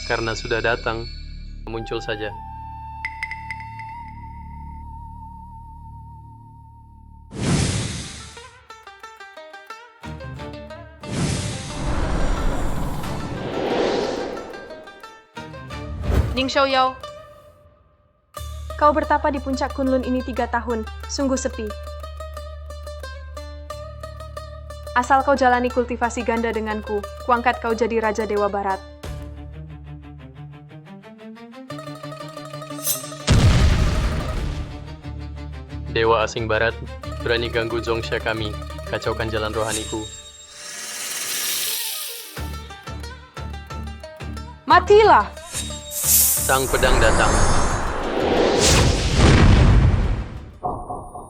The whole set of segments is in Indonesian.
Karena sudah datang, muncul saja. Ning Xiaoyao, kau bertapa di puncak Kunlun ini 3 tahun, sungguh sepi. Asal kau jalani kultivasi ganda denganku, kuangkat kau jadi Raja Dewa Barat. Dewa asing barat, berani ganggu Zhongsha kami, kacaukan jalan rohaniku. Matilah! Sang pedang datang.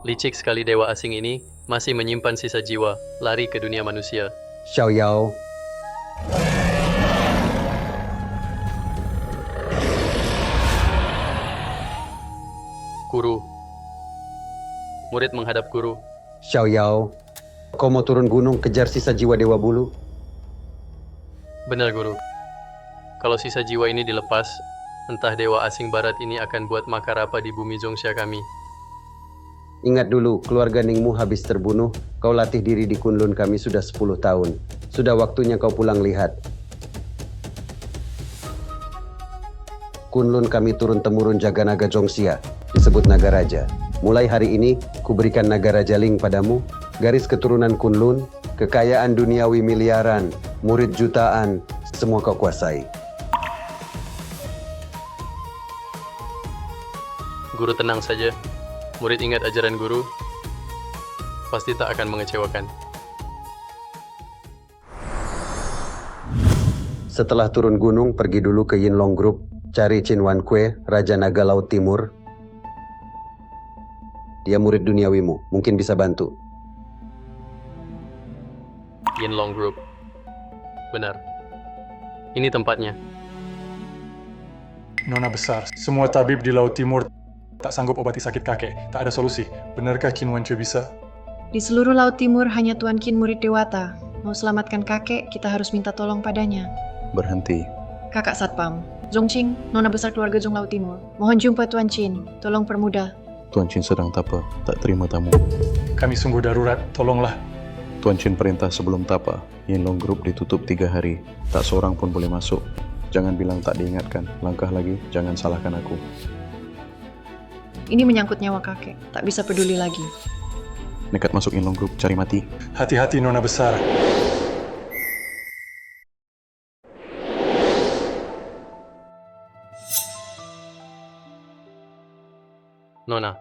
Licik sekali dewa asing ini, masih menyimpan sisa jiwa, lari ke dunia manusia. Xiaoyao, Guru. Murid menghadap guru. Xiaoyao, kau mau turun gunung kejar sisa jiwa Dewa Bulu? Benar guru. Kalau sisa jiwa ini dilepas, entah dewa asing barat ini akan buat makar apa di bumi Zhongsha kami. Ingat dulu, keluarga Ningmu habis terbunuh, kau latih diri di Kunlun kami sudah 10 tahun. Sudah waktunya kau pulang lihat. Kunlun kami turun-temurun jaga naga Zhongxia, disebut naga raja. Mulai hari ini, kuberikan naga Raja Ling padamu, garis keturunan Kunlun, kekayaan duniawi miliaran, murid jutaan, semua kau kuasai. Guru tenang saja. Murid ingat ajaran guru, pasti tak akan mengecewakan. Setelah turun gunung, pergi dulu ke Yinlong Group, cari Qin Wan Kue, Raja Naga Laut Timur. Dia murid duniawimu, mungkin bisa bantu. Yinlong Group. Benar. Ini tempatnya. Nona besar, semua tabib di Laut Timur tak sanggup obati sakit kakek. Tak ada solusi. Benarkah Qin Wan Cui bisa? Di seluruh Laut Timur hanya Tuan Qin murid Dewata. Mau selamatkan kakek, kita harus minta tolong padanya. Berhenti. Kakak Satpam, Zhongqing, Nona besar keluarga Zhong Laut Timur. Mohon jumpa Tuan Qin. Tolong permudah. Tuan Chin sedang tapa, tak terima tamu. Kami sungguh darurat, tolonglah. Tuan Chin perintah sebelum tapa, Yinlong Group ditutup 3 hari. Tak seorang pun boleh masuk. Jangan bilang tak diingatkan. Langkah lagi, jangan salahkan aku. Ini menyangkut nyawa kakek. Tak bisa peduli lagi. Nekat masuk Yinlong Group, cari mati. Hati-hati Nona besar. Nona,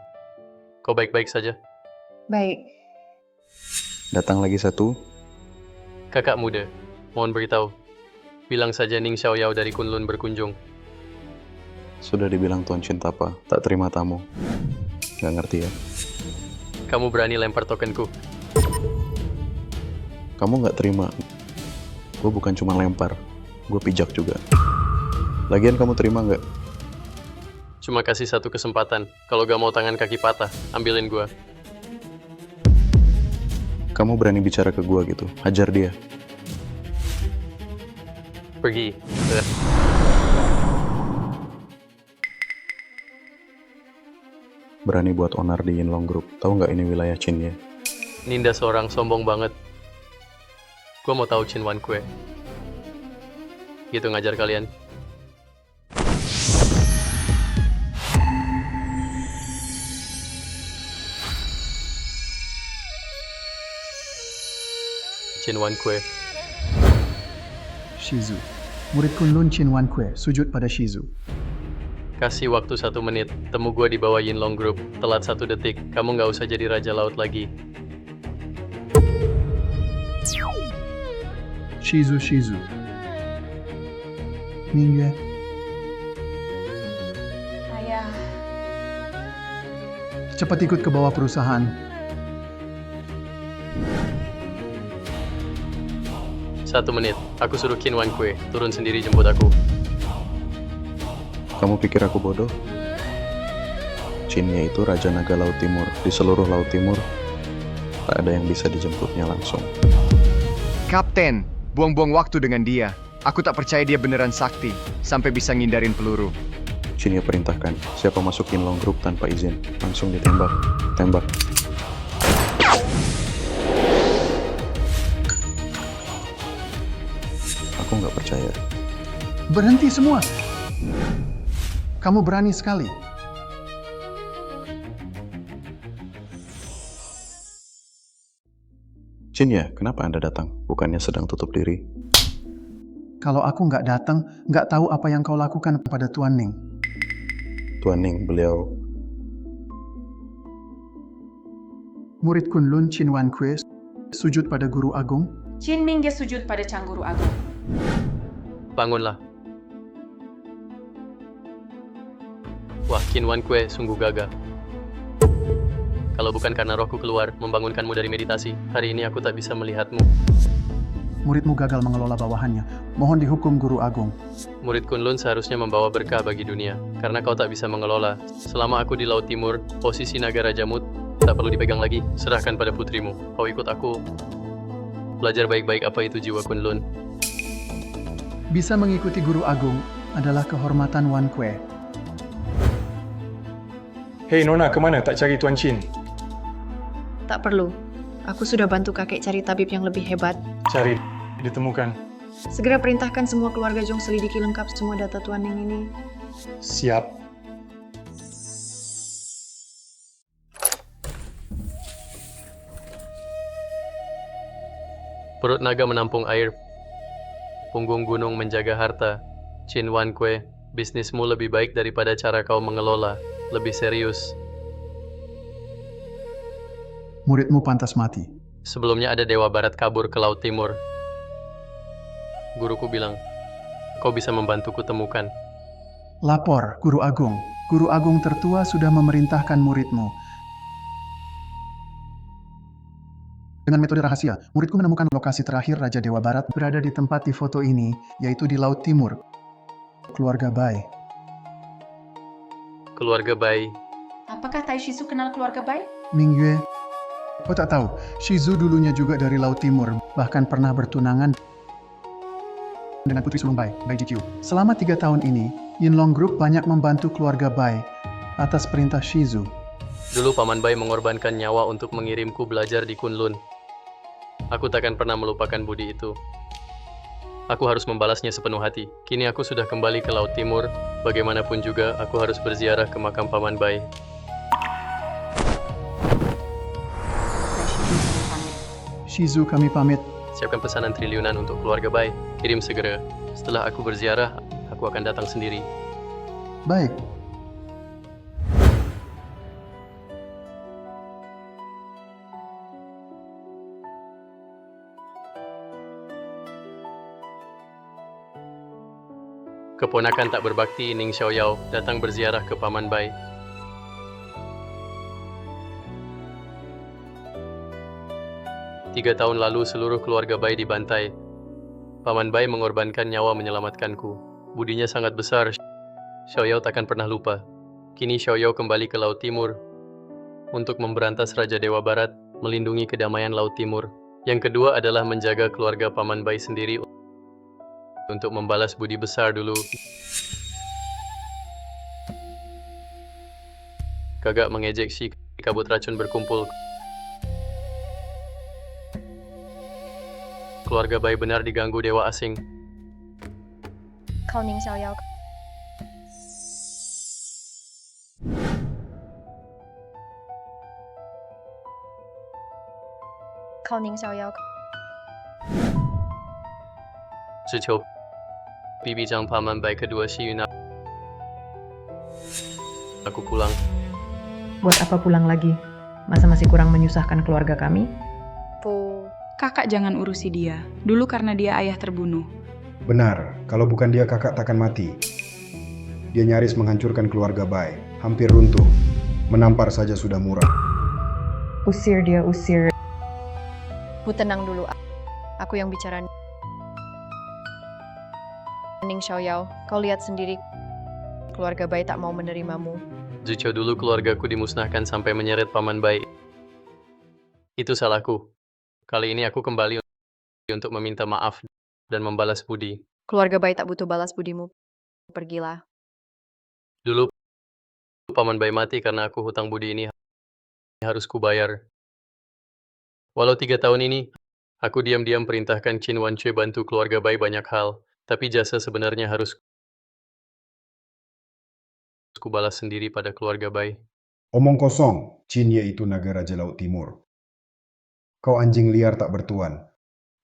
kau baik-baik saja? Baik. Datang lagi satu. Kakak muda, mohon beritahu. Bilang saja Ning Xiaoyao dari Kunlun berkunjung. Sudah dibilang Tuan Chin tapa, tak terima tamu. Nggak ngerti ya? Kamu berani lempar tokenku. Kamu nggak terima. Gue bukan cuma lempar, gue pijak juga. Lagian kamu terima nggak? Cuma kasih satu kesempatan. Kalau gak mau tangan kaki patah, ambilin gua. Kamu berani bicara ke gue gitu, hajar dia. Pergi. Berani buat onar di Yinlong Group. Tahu nggak ini wilayah Chin ya? Ninda seorang sombong banget. Gua mau tahu Qin Wan Kue. Gitu ngajar kalian. Qin Wan Kue. Shizu. Murid Kunlun Qin Wan Kue, sujud pada Shizu. Kasih waktu 1 menit. Temu gua di bawah Yinlong Group. Telat 1 detik. Kamu nggak usah jadi Raja Laut lagi. Shizu, Shizu. Mingyue. Ayah. Cepat ikut ke bawah perusahaan. Satu menit. Aku suruh Qin Wan Kue. Turun sendiri jemput aku. Kamu pikir aku bodoh? Chinnya itu Raja Naga Laut Timur. Di seluruh Laut Timur, tak ada yang bisa dijemputnya langsung. Kapten, buang-buang waktu dengan dia. Aku tak percaya dia beneran sakti, sampai bisa ngindarin peluru. Shinya perintahkan, siapa masuk Yinlong Group tanpa izin, langsung ditembak. Tembak. Aku nggak percaya. Berhenti semua. Kamu berani sekali. Shinya, kenapa Anda datang? Bukannya sedang tutup diri? Kalau aku nggak datang, nggak tahu apa yang kau lakukan pada Tuan Ning. Tuan Ning, beliau... Murid Kunlun Qin Wan Kue sujud pada Guru Agung. Qin Ming dia sujud pada Cang Guru Agung. Bangunlah. Wah, Qin Wan Kue sungguh gagah. Kalau bukan karena rohku keluar, membangunkanmu dari meditasi, hari ini aku tak bisa melihatmu. Muridmu gagal mengelola bawahannya. Mohon dihukum Guru Agung. Murid Kunlun seharusnya membawa berkah bagi dunia, karena kau tak bisa mengelola. Selama aku di Laut Timur, posisi naga Rajamut tak perlu dipegang lagi, serahkan pada putrimu. Kau ikut aku. Belajar baik-baik apa itu jiwa Kunlun. Bisa mengikuti Guru Agung adalah kehormatan Wan Kue. Hei Nona, kemana tak cari Tuan Chin? Tak perlu. Aku sudah bantu kakek cari tabib yang lebih hebat. Cari, ditemukan. Segera perintahkan semua keluarga Jong selidiki lengkap semua data Tuan Ning ini. Siap. Perut naga menampung air, punggung gunung menjaga harta. Qin Wan Kue, bisnismu lebih baik daripada cara kau mengelola, lebih serius. Muridmu pantas mati. Sebelumnya ada Dewa Barat kabur ke Laut Timur. Guruku bilang, kau bisa membantuku temukan. Lapor, Guru Agung. Guru Agung tertua sudah memerintahkan muridmu. Dengan metode rahasia, muridku menemukan lokasi terakhir Raja Dewa Barat berada di tempat di foto ini, yaitu di Laut Timur. Keluarga Bai. Keluarga Bai. Apakah Tai Shizu kenal keluarga Bai? Ming Yue. Kau tak tahu, Shizu dulunya juga dari Laut Timur, bahkan pernah bertunangan dengan Putri Sulung Bai, Bai Jikyu. Selama 3 tahun ini, Yinlong Group banyak membantu keluarga Bai atas perintah Shizu. Dulu Paman Bai mengorbankan nyawa untuk mengirimku belajar di Kunlun. Aku takkan pernah melupakan budi itu. Aku harus membalasnya sepenuh hati. Kini aku sudah kembali ke Laut Timur. Bagaimanapun juga, aku harus berziarah ke makam Paman Bai. Shizu, kami pamit. Siapkan pesanan triliunan untuk keluarga Bai. Kirim segera. Setelah aku berziarah, aku akan datang sendiri. Baik. Keponakan tak berbakti Ning Xiaoyao datang berziarah ke Paman Bai. Tiga tahun lalu seluruh keluarga Bai dibantai. Paman Bai mengorbankan nyawa menyelamatkanku. Budinya sangat besar. Xiaoyao takkan pernah lupa. Kini Xiaoyao kembali ke Laut Timur untuk memberantas Raja Dewa Barat, melindungi kedamaian Laut Timur. Yang kedua adalah menjaga keluarga Paman Bai sendiri untuk membalas budi besar dulu. Gagak mengejek si kabut racun berkumpul. Keluarga Bai benar diganggu dewa asing. Kau Ning Xiaoyao. Kau Ning Xiaoyao. Zhiqiu, Bibi Zhang Paman Bai kedua si Yuna. Aku pulang. Buat apa pulang lagi? Masa masih kurang menyusahkan keluarga kami? Bu. Kakak jangan urusi dia. Dulu karena dia ayah terbunuh. Benar, kalau bukan dia kakak takkan mati. Dia nyaris menghancurkan keluarga Bai, hampir runtuh. Menampar saja sudah murah. Usir dia, usir. Bu tenang dulu. Aku yang bicara. Ning Xiaoyao, kau lihat sendiri. Keluarga Bai tak mau menerimamu. Zhiqiu dulu keluargaku dimusnahkan sampai menyeret Paman Bai. Itu salahku. Kali ini aku kembali untuk meminta maaf dan membalas budi. Keluarga Bai tak butuh balas budimu. Pergilah. Dulu Paman Bai mati karena aku hutang budi ini harus kubayar. Walau 3 tahun ini, aku diam-diam perintahkan Qin Wanque bantu keluarga Bai banyak hal, tapi jasa sebenarnya harus kubalas sendiri pada keluarga Bai. Omong kosong, Qin yaitu naga Raja Laut Timur. Kau anjing liar tak bertuan.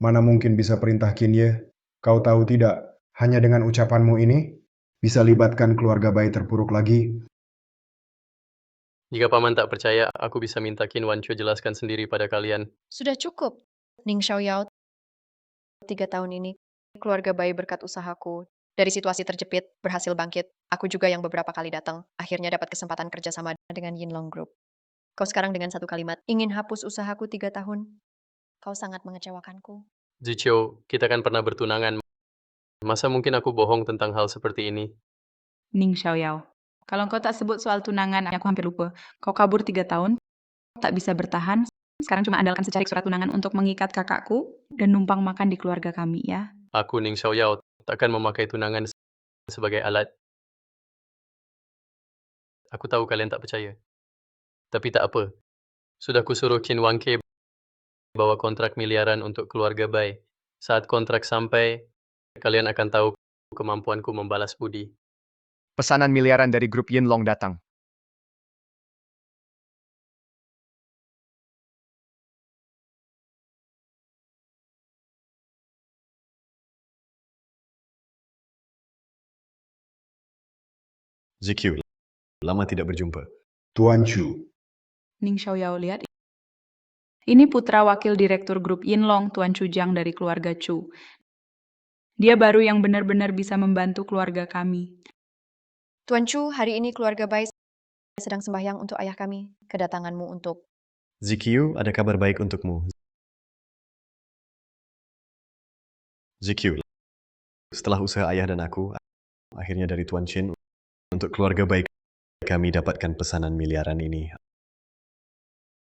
Mana mungkin bisa perintah Qin Ye? Kau tahu tidak, hanya dengan ucapanmu ini, bisa libatkan keluarga Bai terpuruk lagi. Jika Paman tak percaya, aku bisa minta Qin Wanque jelaskan sendiri pada kalian. Sudah cukup. Ning Xiaoyao, 3 tahun ini, keluarga Bai berkat usahaku. Dari situasi terjepit, berhasil bangkit. Aku juga yang beberapa kali datang, akhirnya dapat kesempatan kerjasama dengan Yinlong Group. Kau sekarang dengan satu kalimat, ingin hapus usahaku 3 tahun. Kau sangat mengecewakanku. Zichio, kita kan pernah bertunangan. Masa mungkin aku bohong tentang hal seperti ini? Ning Xiaoyao, kalau kau tak sebut soal tunangan, aku hampir lupa. Kau kabur 3 tahun, tak bisa bertahan. Sekarang cuma andalkan secarik surat tunangan untuk mengikat kakakku dan numpang makan di keluarga kami, ya. Aku, Ning Xiaoyao, takkan memakai tunangan sebagai alat. Aku tahu kalian tak percaya. Tapi tak apa. Sudah kusuruh Qin Wanque bawa kontrak miliaran untuk keluarga Bai. Saat kontrak sampai, kalian akan tahu kemampuanku membalas budi. Pesanan miliaran dari grup Yinlong datang. ZQ, lama tidak berjumpa. Tuan Chu, Ning Xiaoyao, lihat. Ini putra wakil direktur grup Yinlong, Tuan Chu Jiang dari keluarga Chu. Dia baru yang benar-benar bisa membantu keluarga kami. Tuan Chu, hari ini keluarga Bai sedang sembahyang untuk ayah kami. Kedatanganmu untuk... ZQ, ada kabar baik untukmu. ZQ, setelah usaha ayah dan aku, akhirnya dari Tuan Qin, untuk keluarga baik kami dapatkan pesanan miliaran ini.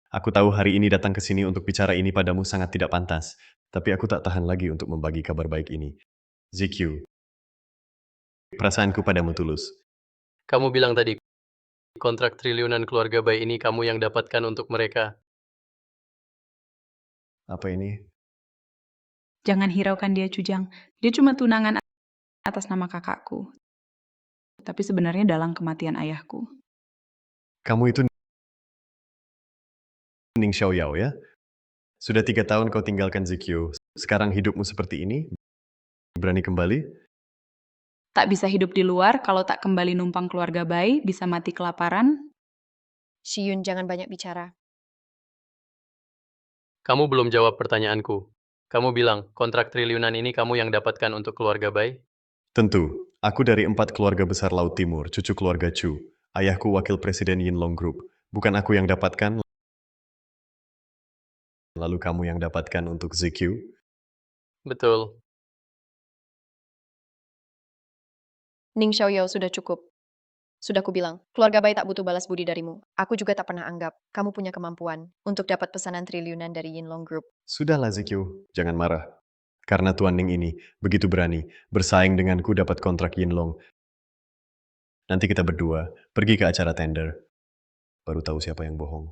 Aku tahu hari ini datang ke sini untuk bicara ini padamu sangat tidak pantas, tapi aku tak tahan lagi untuk membagi kabar baik ini. ZQ, perasaanku padamu tulus. Kamu bilang tadi, kontrak triliunan keluarga Bai ini kamu yang dapatkan untuk mereka. Apa ini? Jangan hiraukan dia, Chu Jiang. Dia cuma tunangan atas nama kakakku. Tapi sebenarnya dalam kematian ayahku. Kamu itu Ning Xiaoyao ya? Sudah 3 tahun kau tinggalkan ZQ. Sekarang hidupmu seperti ini? Berani kembali? Tak bisa hidup di luar kalau tak kembali numpang keluarga Bai, bisa mati kelaparan. Shiyun, jangan banyak bicara. Kamu belum jawab pertanyaanku. Kamu bilang, kontrak triliunan ini kamu yang dapatkan untuk keluarga Bai? Tentu. Aku dari 4 keluarga besar Laut Timur, cucu keluarga Chu. Ayahku wakil presiden Yinlong Group. Bukan aku yang dapatkan, lalu kamu yang dapatkan untuk ZQ? Betul. Ning Xiaoyao, sudah cukup. Sudah kubilang, keluarga Bai tak butuh balas budi darimu. Aku juga tak pernah anggap kamu punya kemampuan untuk dapat pesanan triliunan dari Yinlong Group. Sudahlah ZQ, jangan marah. Karena Tuan Ning ini begitu berani bersaing denganku dapat kontrak Yinlong. Nanti kita berdua pergi ke acara tender. Baru tahu siapa yang bohong.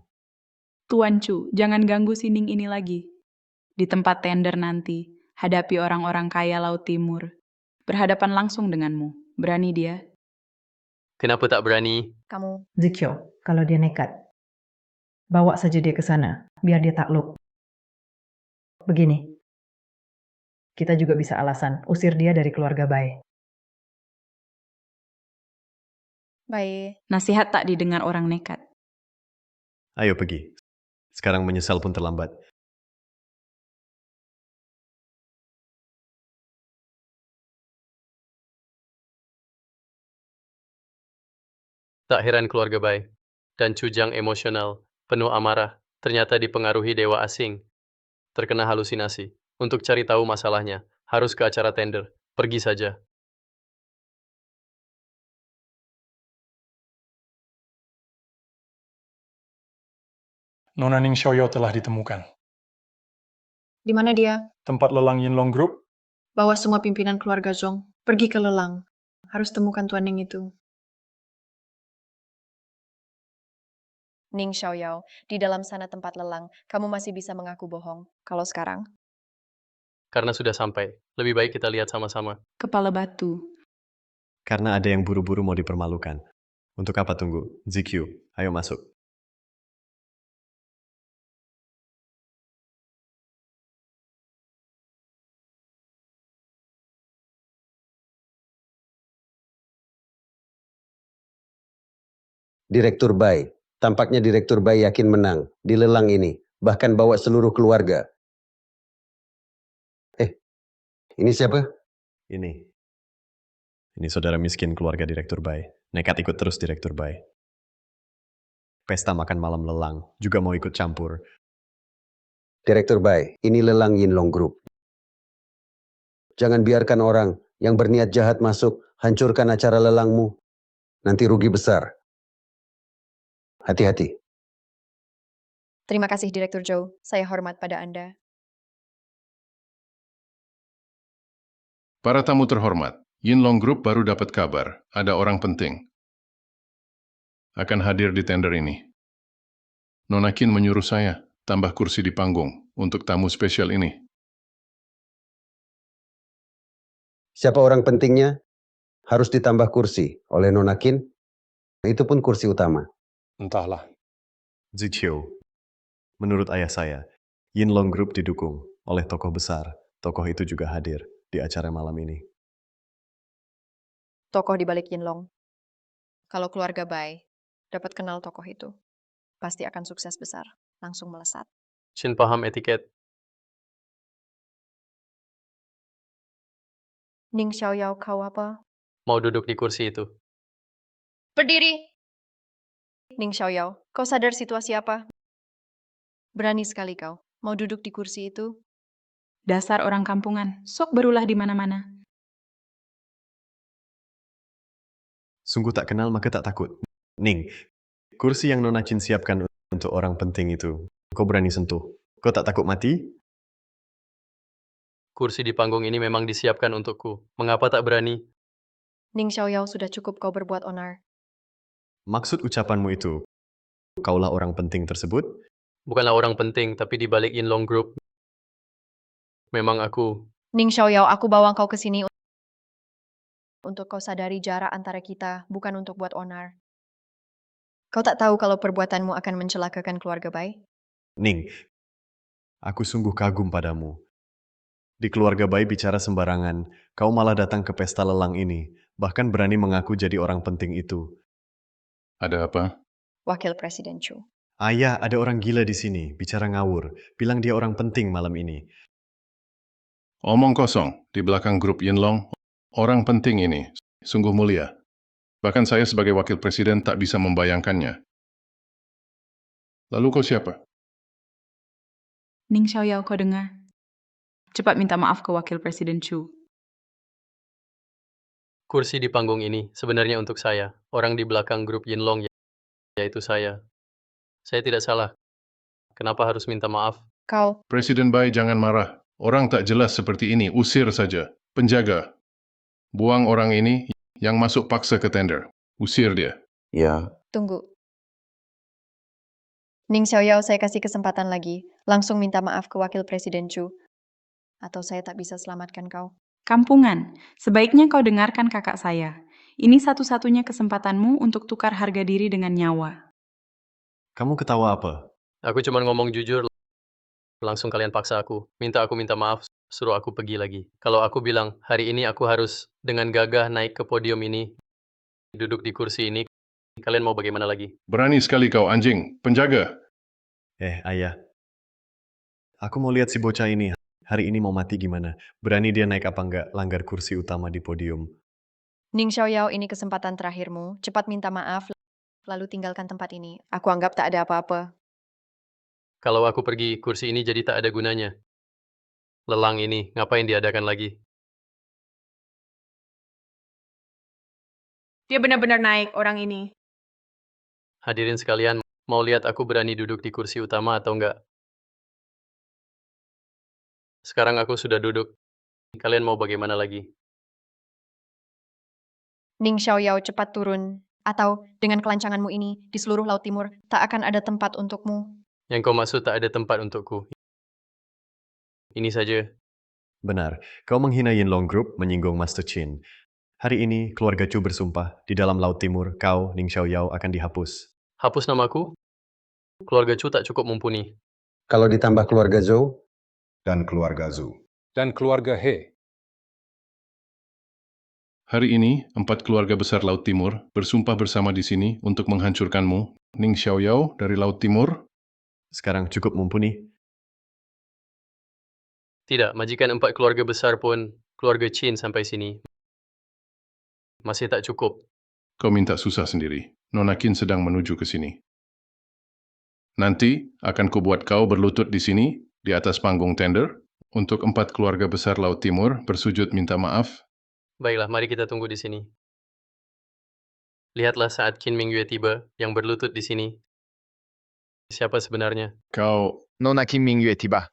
Tuan Chu, jangan ganggu Sining ini lagi. Di tempat tender nanti, hadapi orang-orang kaya Laut Timur. Berhadapan langsung denganmu. Berani dia? Kenapa tak berani? Kamu, Zikyo, kalau dia nekat, bawa saja dia ke sana, biar dia takluk. Begini, kita juga bisa alasan usir dia dari keluarga Bai. Bai, Nasihat tak didengar orang nekat. Ayo pergi. Sekarang menyesal pun terlambat. Tak heran keluarga Bai. Dan Chu Jiang emosional, penuh amarah, ternyata dipengaruhi dewa asing. Terkena halusinasi. Untuk cari tahu masalahnya, harus ke acara tender. Pergi saja. Nona Ning Xiaoyao telah ditemukan. di mana dia? Tempat lelang Yinlong Group, Bawa semua pimpinan keluarga Zhong pergi ke Lelang. Harus temukan Tuan Ning itu. Ning Xiaoyao, di dalam sana tempat lelang, kamu masih bisa mengaku bohong. Kalau sekarang, Karena sudah sampai. Lebih baik kita lihat sama-sama. Kepala batu. Karena ada yang buru-buru mau dipermalukan. Untuk apa tunggu? ZQ, ayo masuk. Direktur Bai. Tampaknya Direktur Bai yakin menang di lelang ini. Bahkan bawa seluruh keluarga. Ini siapa? Ini. Ini saudara miskin keluarga Direktur Bai. Nekat ikut terus Direktur Bai. Pesta makan malam lelang, juga mau ikut campur. Direktur Bai, ini lelang Yinlong Group. Jangan biarkan orang yang berniat jahat masuk, hancurkan acara lelangmu. Nanti rugi besar. Hati-hati. terima kasih Direktur Zhou. Saya hormat pada Anda. Para tamu terhormat, Yinlong Group baru dapat kabar, ada orang penting akan hadir di tender ini. Nona Qin menyuruh saya tambah kursi di panggung untuk tamu spesial ini. Siapa orang pentingnya? Harus ditambah kursi oleh Nona Qin. Itu pun kursi utama. Entahlah. Ziqiu, menurut ayah saya, Yinlong Group didukung oleh tokoh besar. Tokoh itu juga hadir di acara malam ini. Tokoh di balik Yinlong. Kalau keluarga Bai dapat kenal tokoh itu, pasti akan sukses besar. Langsung melesat. Chin paham etiket. Ning Xiaoyao, kau apa? Mau duduk di kursi itu. Berdiri! Ning Xiaoyao, kau sadar situasi apa? Berani sekali kau. Mau duduk di kursi itu? Dasar orang kampungan, sok berulah di mana-mana. Sungguh tak kenal maka tak takut. Ning, kursi yang Nona Chin siapkan untuk orang penting itu, kau berani sentuh. Kau tak takut mati? Kursi di panggung ini memang disiapkan untukku. Mengapa tak berani? Ning Xiaoyao, sudah cukup kau berbuat onar. Maksud ucapanmu itu, kaulah orang penting tersebut? Bukanlah orang penting, tapi di balik Yinlong Group. Memang aku. Ning Xiaoyao, aku bawa kau ke sini untuk kau sadari jarak antara kita, bukan untuk buat onar. Kau tak tahu kalau perbuatanmu akan mencelakakan keluarga Bai? Ning, aku sungguh kagum padamu. Di keluarga Bai bicara sembarangan, kau malah datang ke pesta lelang ini, bahkan berani mengaku jadi orang penting itu. Ada apa? Wakil Presiden Chu. Ayah, ada orang gila di sini, bicara ngawur, bilang dia orang penting malam ini. Omong kosong, di belakang grup Yinlong, orang penting ini, sungguh mulia. Bahkan saya sebagai wakil presiden tak bisa membayangkannya. Lalu kau siapa? Ning Xiaoyao, kau dengar? Cepat minta maaf ke Wakil Presiden Chu. Kursi di panggung ini sebenarnya untuk saya. Orang di belakang grup Yinlong, yaitu saya. Saya tidak salah. Kenapa harus minta maaf? Kau, Presiden Bai, jangan marah. Orang tak jelas seperti ini, usir saja. Penjaga. Buang orang ini yang masuk paksa ke tender. Usir dia. Ya. tunggu. Ning Xiaoyao, saya kasih kesempatan lagi. Langsung minta maaf ke Wakil Presiden Chu. Atau saya tak bisa selamatkan kau. Kampungan, sebaiknya kau dengarkan kakak saya. Ini satu-satunya kesempatanmu untuk tukar harga diri dengan nyawa. Kamu ketawa apa? Aku cuma ngomong jujur. Langsung kalian paksa aku. Aku minta maaf, suruh aku pergi lagi. Kalau aku bilang, hari ini aku harus dengan gagah naik ke podium ini, duduk di kursi ini, kalian mau bagaimana lagi? Berani sekali kau, anjing. Penjaga. Ayah. Aku mau lihat si bocah ini. Hari ini mau mati gimana? Berani dia naik apa enggak langgar kursi utama di podium? Ning Xiaoyao, ini kesempatan terakhirmu. Cepat minta maaf, lalu tinggalkan tempat ini. Aku anggap tak ada apa-apa. Kalau aku pergi, kursi ini jadi tak ada gunanya. Lelang ini, ngapain diadakan lagi? Dia benar-benar naik, orang ini. Hadirin sekalian, mau lihat aku berani duduk di kursi utama atau enggak? Sekarang aku sudah duduk. Kalian mau bagaimana lagi? Ning Xiaoyao, cepat turun. Atau dengan kelancanganmu ini, di seluruh Laut Timur, tak akan ada tempat untukmu. Yang kau maksud tak ada tempat untukku. Ini saja. Benar, kau menghina Yinlong Group, menyinggung Master Qin. Hari ini, keluarga Chu bersumpah, di dalam Laut Timur, kau, Ning Xiaoyao, akan dihapus. Hapus namaku? Keluarga Chu tak cukup mumpuni. Kalau ditambah keluarga Zhou, Dan keluarga Zhu. Dan keluarga He. Hari ini, 4 keluarga besar Laut Timur bersumpah bersama di sini untuk menghancurkanmu, Ning Xiaoyao dari Laut Timur. Sekarang cukup mumpuni. Tidak, majikan 4 keluarga besar pun, keluarga Qin sampai sini. Masih tak cukup. Kau minta susah sendiri. Nona Qin sedang menuju ke sini. Nanti akan kubuat kau berlutut di sini, di atas panggung tender, untuk 4 keluarga besar Laut Timur bersujud minta maaf. Baiklah, mari kita tunggu di sini. Lihatlah saat Qin Mingyue tiba, yang berlutut di sini. Siapa sebenarnya? Kau, Nona Kim Mingyue tiba.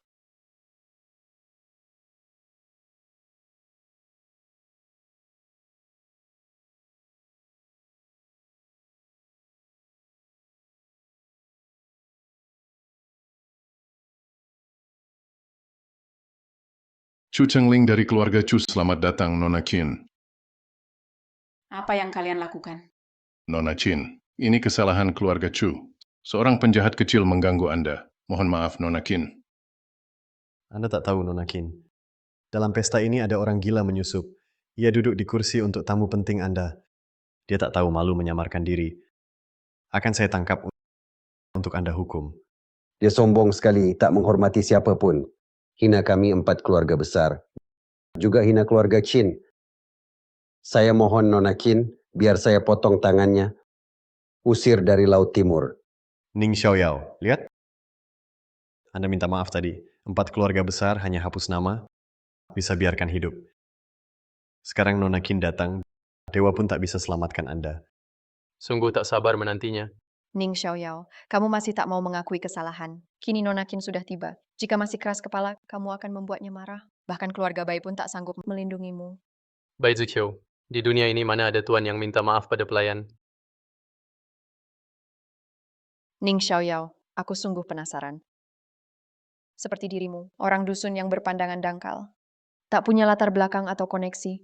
Chu Chengling dari keluarga Chu, selamat datang, Nona Qin. Apa yang kalian lakukan? Nona Qin, ini kesalahan keluarga Chu. Seorang penjahat kecil mengganggu Anda. Mohon maaf, Nona Qin. Anda tak tahu, Nona Qin. Dalam pesta ini ada orang gila menyusup. Ia duduk di kursi untuk tamu penting Anda. Dia tak tahu malu menyamarkan diri. Akan saya tangkap untuk Anda hukum. dia sombong sekali, tak menghormati siapapun. Hina kami 4 keluarga besar. Juga hina keluarga Qin. Saya mohon Nona Qin, biar saya potong tangannya. Usir dari Laut Timur. Ning Xiaoyao, lihat. Anda minta maaf tadi. 4 keluarga besar hanya hapus nama, bisa biarkan hidup. Sekarang Nona Qin datang, dewa pun tak bisa selamatkan Anda. Sungguh tak sabar menantinya. Ning Xiaoyao, kamu masih tak mau mengakui kesalahan. Kini Nona Qin sudah tiba. Jika masih keras kepala, kamu akan membuatnya marah. Bahkan keluarga Bai pun tak sanggup melindungimu. Bai Zuqiu, di dunia ini mana ada tuan yang minta maaf pada pelayan? Ning Xiaoyao, aku sungguh penasaran. Seperti dirimu, orang dusun yang berpandangan dangkal. Tak punya latar belakang atau koneksi.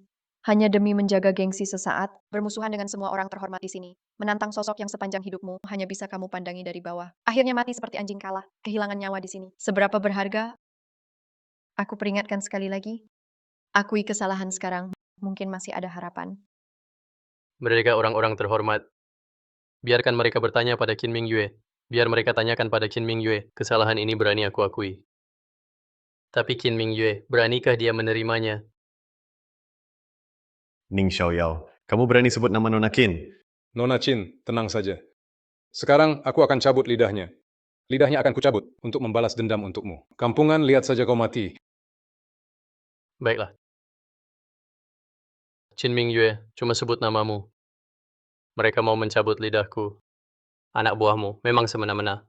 Hanya demi menjaga gengsi sesaat, bermusuhan dengan semua orang terhormat di sini. Menantang sosok yang sepanjang hidupmu, hanya bisa kamu pandangi dari bawah. Akhirnya mati seperti anjing kalah, kehilangan nyawa di sini. Seberapa berharga? Aku peringatkan sekali lagi. Akui kesalahan sekarang, mungkin masih ada harapan. Mereka orang-orang terhormat. Biarkan mereka bertanya pada Qin Mingyue. Biar mereka tanyakan pada Qin Mingyue, kesalahan ini berani aku akui. Tapi Qin Mingyue, beranikah dia menerimanya? Ning Xiaoyao, kamu berani sebut nama Nona Qin? Nona Qin, tenang saja. Sekarang aku akan cabut lidahnya. Lidahnya akan kucabut untuk membalas dendam untukmu. Kampungan, lihat saja kau mati. Baiklah. Qin Mingyue, cuma sebut namamu. Mereka mau mencabut lidahku. Anak buahmu, memang semena-mena.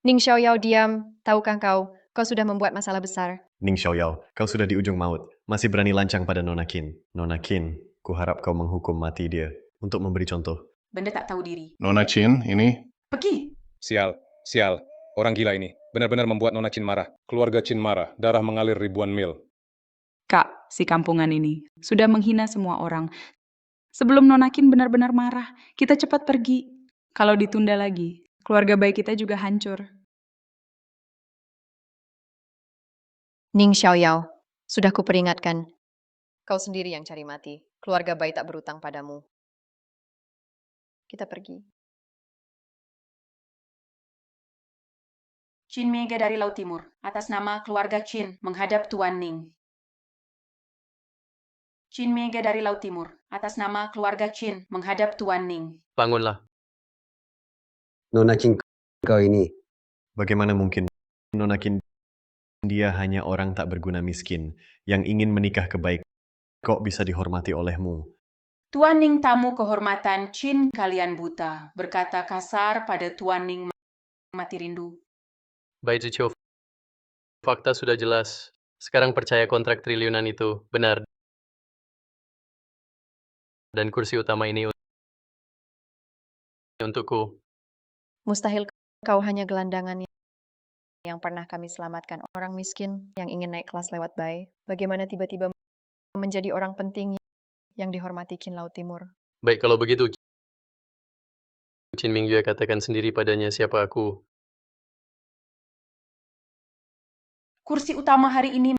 Ning Xiaoyao, diam. Tahukah kau sudah membuat masalah besar. Ning Xiaoyao, kau sudah di ujung maut. Masih berani lancang pada Nona Qin. Nona Qin, kuharap kau menghukum mati dia untuk memberi contoh. Benda tak tahu diri. Nona Qin, ini Pergi! Sial, sial. Orang gila ini. Benar-benar membuat Nona Qin marah. Keluarga Qin marah. Darah mengalir ribuan mil. Kak, si kampungan ini sudah menghina semua orang. Sebelum Nona Qin benar-benar marah, kita cepat pergi. Kalau ditunda lagi, keluarga baik kita juga hancur. Ning Xiaoyao, sudah kuperingatkan. Kau sendiri yang cari mati. Keluarga Bai tak berutang padamu. Kita pergi. Qin Mega dari Laut Timur, atas nama keluarga Qin, menghadap Tuan Ning. Qin Mega dari Laut Timur, atas nama keluarga Qin, menghadap Tuan Ning. Bangunlah. Nona Qin, kau ini. Bagaimana mungkin Nona Qin, dia hanya orang tak berguna miskin yang ingin menikah kebaik. Kok bisa dihormati olehmu? Tuan Ning tamu kehormatan Qin kalian buta, berkata kasar pada Tuan Ning mati rindu. Bai Zuqiu, fakta sudah jelas. Sekarang percaya kontrak triliunan itu benar. Dan kursi utama ini untukku. Mustahil kau hanya gelandangan yang pernah kami selamatkan. Orang miskin yang ingin naik kelas lewat Bai. Bagaimana tiba-tiba menjadi orang penting yang dihormati Qin Laut Timur? Baik, kalau begitu, Qin Mingyue katakan sendiri padanya siapa aku. Kursi utama hari ini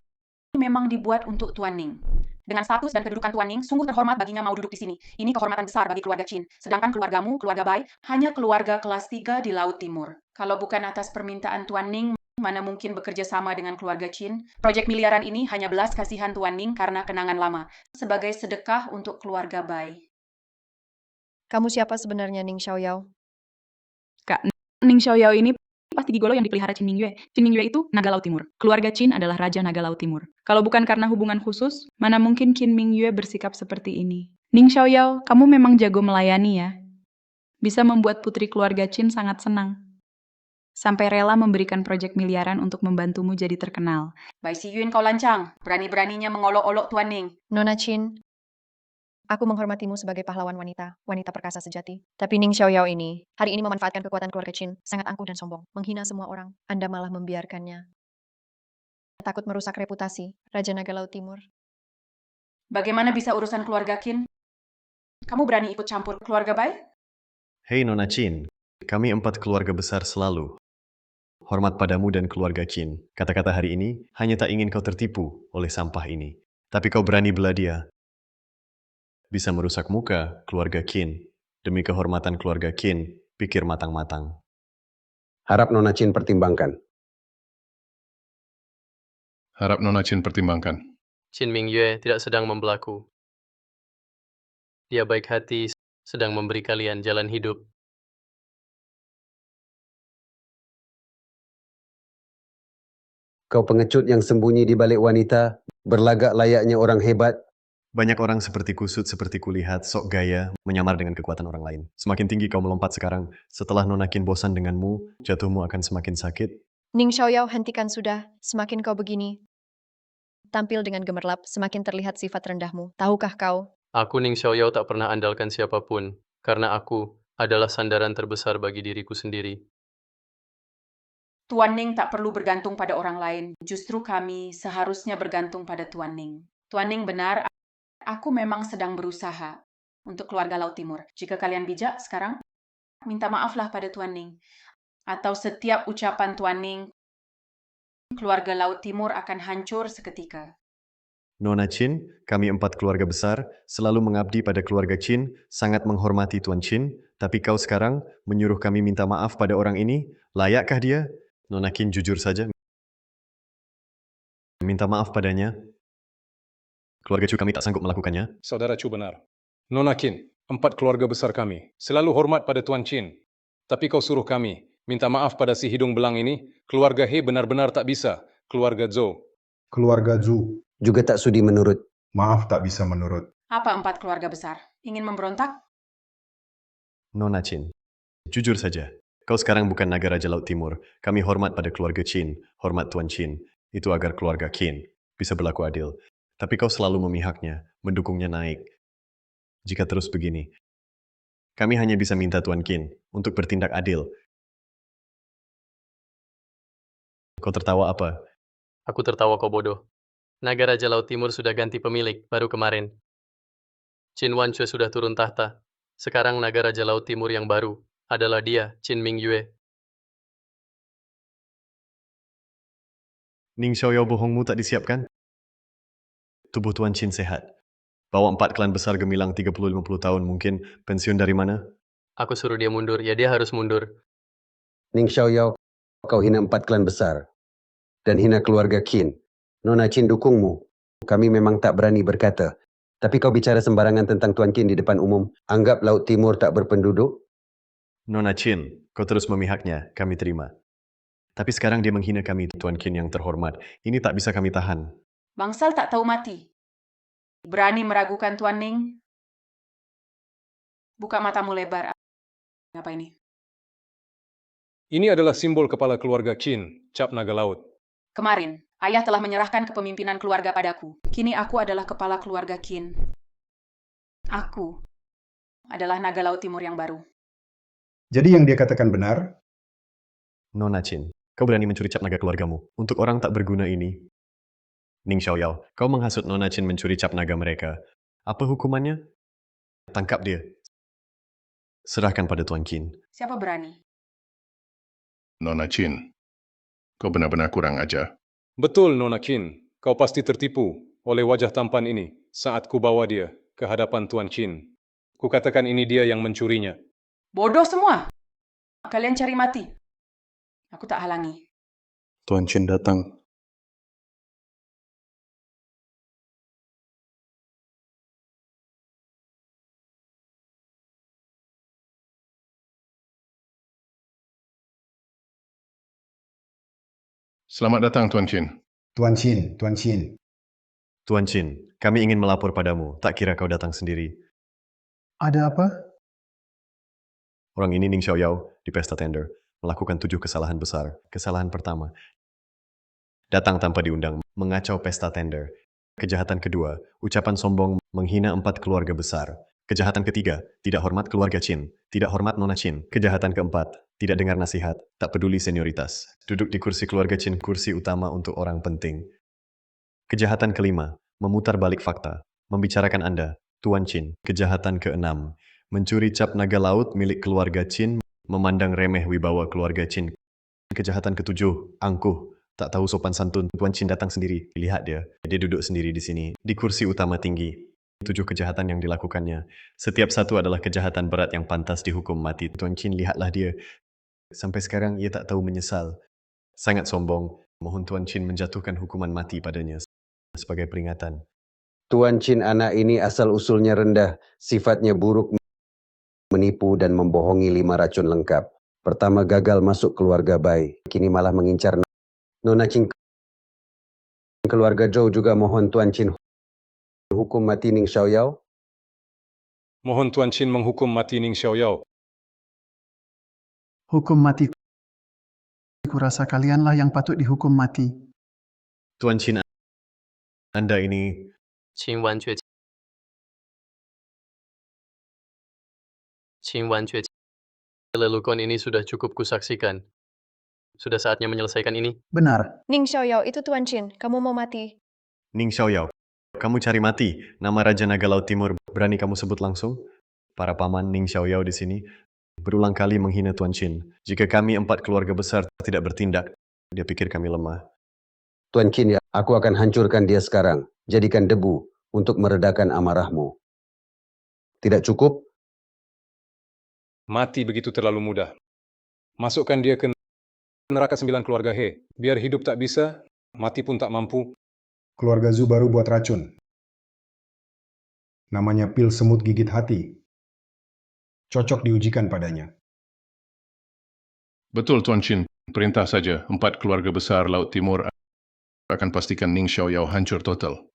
memang dibuat untuk Tuan Ning. Dengan status dan kedudukan Tuan Ning, sungguh terhormat baginya mau duduk di sini. Ini kehormatan besar bagi keluarga Qin. Sedangkan keluargamu, keluarga Bai, hanya keluarga kelas 3 di Laut Timur. Kalau bukan atas permintaan Tuan Ning, mana mungkin bekerja sama dengan keluarga Qin? Proyek miliaran ini hanya belas kasihan Tuan Ning karena kenangan lama. Sebagai sedekah untuk keluarga Bai. Kamu siapa sebenarnya, Ning Xiaoyao? Kak, Ning Xiaoyao ini pasti gigolo yang dipelihara Qin Mingyue. Qin Mingyue itu naga Laut Timur. Keluarga Qin adalah raja naga Laut Timur. Kalau bukan karena hubungan khusus, mana mungkin Qin Mingyue bersikap seperti ini. Ning Xiaoyao, kamu memang jago melayani ya. Bisa membuat putri keluarga Qin sangat senang. Sampai rela memberikan proyek miliaran untuk membantumu jadi terkenal. Bai Siyun kau lancang, berani-beraninya mengolok-olok Tuan Ning. Nona Qin, aku menghormatimu sebagai pahlawan wanita, wanita perkasa sejati. Tapi Ning Xiaoyao ini, hari ini memanfaatkan kekuatan keluarga Qin, sangat angkuh dan sombong, menghina semua orang. Anda malah membiarkannya. Takut merusak reputasi Raja Naga Laut Timur. Bagaimana bisa urusan keluarga Qin? Kamu berani ikut campur keluarga Bai? Hei Nona Qin, kami 4 keluarga besar selalu. Hormat padamu dan keluarga Qin. Kata-kata hari ini hanya tak ingin kau tertipu oleh sampah ini. Tapi kau berani bela dia. Bisa merusak muka keluarga Qin. Demi kehormatan keluarga Qin, pikir matang-matang. Harap Nona Qin pertimbangkan. Harap Nona Qin pertimbangkan. Qin Mingyue tidak sedang membelaku. Dia baik hati, sedang memberi kalian jalan hidup. Kau pengecut yang sembunyi di balik wanita, berlagak layaknya orang hebat. Banyak orang seperti kusut, seperti kulihat, sok gaya, menyamar dengan kekuatan orang lain. Semakin tinggi kau melompat sekarang, setelah Nona Qin bosan denganmu, jatuhmu akan semakin sakit. Ning Xiaoyao, hentikan sudah. Semakin kau begini, tampil dengan gemerlap, semakin terlihat sifat rendahmu. Tahukah kau? Aku Ning Xiaoyao tak pernah andalkan siapapun, karena aku adalah sandaran terbesar bagi diriku sendiri. Tuan Ning tak perlu bergantung pada orang lain. Justru kami seharusnya bergantung pada Tuan Ning. Tuan Ning benar, aku memang sedang berusaha untuk keluarga Laut Timur. Jika kalian bijak sekarang, minta maaflah pada Tuan Ning. Atau setiap ucapan Tuan Ning, keluarga Laut Timur akan hancur seketika. Nona Qin, kami 4 keluarga besar, selalu mengabdi pada keluarga Qin, sangat menghormati Tuan Qin, tapi kau sekarang menyuruh kami minta maaf pada orang ini, layakkah dia? Nona Qin jujur saja. Minta maaf padanya. Keluarga Chu kami tak sanggup melakukannya. Saudara Chu benar. Nona Qin, 4 keluarga besar kami, selalu hormat pada Tuan Qin. Tapi kau suruh kami minta maaf pada si hidung belang ini, keluarga He benar-benar tak bisa, keluarga Zhou. Keluarga Zhu, Juga tak sudi menurut. maaf tak bisa menurut. Apa 4 keluarga besar? Ingin memberontak? Nona Qin, jujur saja. Kau sekarang bukan naga Raja Laut Timur. Kami hormat pada keluarga Qin, hormat Tuan Qin. Itu agar keluarga Qin bisa berlaku adil. Tapi kau selalu memihaknya, mendukungnya naik. Jika terus begini, kami hanya bisa minta Tuan Qin untuk bertindak adil. Kau tertawa apa? Aku tertawa kau bodoh. Naga Raja Laut Timur sudah ganti pemilik, baru kemarin. Qin Wanchue sudah turun tahta. Sekarang Naga Raja Laut Timur yang baru adalah dia, Qin Mingyue. Ning Xiaoyao bohongmu tak disiapkan? Tubuh Tuan Qin sehat. Bawa 4 klan besar gemilang 30-50 tahun mungkin, pensiun dari mana? Aku suruh dia mundur, ya dia harus mundur. Ning Xiaoyao, kau hina 4 klan besar. Dan hina keluarga Qin. Nona Qin dukungmu. Kami memang tak berani berkata. Tapi kau bicara sembarangan tentang Tuan Qin di depan umum. Anggap Laut Timur tak berpenduduk. Nona Qin, kau terus memihaknya, kami terima. Tapi sekarang dia menghina kami, Tuan Qin yang terhormat. Ini tak bisa kami tahan. Bangsal tak tahu mati. Berani meragukan Tuan Ning? Buka matamu lebar. Apa ini? Ini adalah simbol kepala keluarga Qin, cap naga laut. Kemarin, Ayah telah menyerahkan kepemimpinan keluarga padaku. Kini aku adalah kepala keluarga Qin. Aku adalah naga Laut Timur yang baru. Jadi yang dia katakan benar? Nona Qin, kau berani mencuri cap naga keluargamu untuk orang tak berguna ini? Ning Xiaoyao, kau menghasut Nona Qin mencuri cap naga mereka. Apa hukumannya? Tangkap dia. Serahkan pada Tuan Qin. Siapa berani? Nona Qin, kau benar-benar kurang ajar. Betul, Nona Qin. Kau pasti tertipu oleh wajah tampan ini saat ku bawa dia ke hadapan Tuan Qin. Ku katakan ini dia yang mencurinya. Bodoh semua! Kalian cari mati. Aku tak halangi. Tuan Qin datang. Selamat datang, Tuan Qin. Tuan Qin, Tuan Qin. Tuan Qin, kami ingin melapor padamu. Tak kira kau datang sendiri. Ada apa? Orang ini Ning Xiaoyao di pesta tender melakukan 7 kesalahan besar. Kesalahan pertama, datang tanpa diundang, mengacau pesta tender. Kejahatan kedua, ucapan sombong menghina 4 keluarga besar. Kejahatan ketiga, tidak hormat keluarga Qin, tidak hormat Nona Qin. Kejahatan keempat, tidak dengar nasihat, tak peduli senioritas. Duduk di kursi keluarga Qin, kursi utama untuk orang penting. Kejahatan kelima, memutar balik fakta, membicarakan Anda, Tuan Qin. Kejahatan keenam, mencuri cap naga laut milik keluarga Qin, memandang remeh wibawa keluarga Qin. Kejahatan ketujuh, angkuh, tak tahu sopan santun. Tuan Qin datang sendiri, lihat dia duduk sendiri di sini, di kursi utama tinggi. 7 kejahatan yang dilakukannya. Setiap satu adalah kejahatan berat yang pantas dihukum mati. Tuan Qin, lihatlah dia. Sampai sekarang ia tak tahu menyesal. Sangat sombong. Mohon Tuan Qin menjatuhkan hukuman mati padanya sebagai peringatan. Tuan Qin anak ini asal-usulnya rendah, sifatnya buruk, menipu dan membohongi 5 racun lengkap. Pertama gagal masuk keluarga Bai, kini malah mengincar Nona Qin. Keluarga Zhou juga mohon Tuan Qin hukum mati Ning Xiaoyao. Mohon Tuan Qin menghukum mati Ning Xiaoyao. Hukum mati. Kurasa kalianlah yang patut dihukum mati. Tuan Qin, Anda ini... Qin Wanjue. Qin Wanjue. Lelucon ini sudah cukup kusaksikan. Sudah saatnya menyelesaikan ini. Benar. Ning Xiaoyao, itu Tuan Qin. Kamu mau mati? Ning Xiaoyao, kamu cari mati. Nama Raja Naga Laut Timur, berani kamu sebut langsung? Para paman Ning Xiaoyao di sini berulang kali menghina Tuan Qin. Jika kami 4 keluarga besar tidak bertindak, dia pikir kami lemah. Tuan Qin, ya, aku akan hancurkan dia sekarang. Jadikan debu untuk meredakan amarahmu. Tidak cukup? Mati begitu terlalu mudah. Masukkan dia ke neraka 9 keluarga He. Biar hidup tak bisa, mati pun tak mampu. Keluarga Zhu baru buat racun. Namanya pil semut gigit hati. Cocok diujikan padanya. Betul, Tuan Qin. Perintah saja, 4 keluarga besar Laut Timur akan pastikan Ning Xiaoyao hancur total.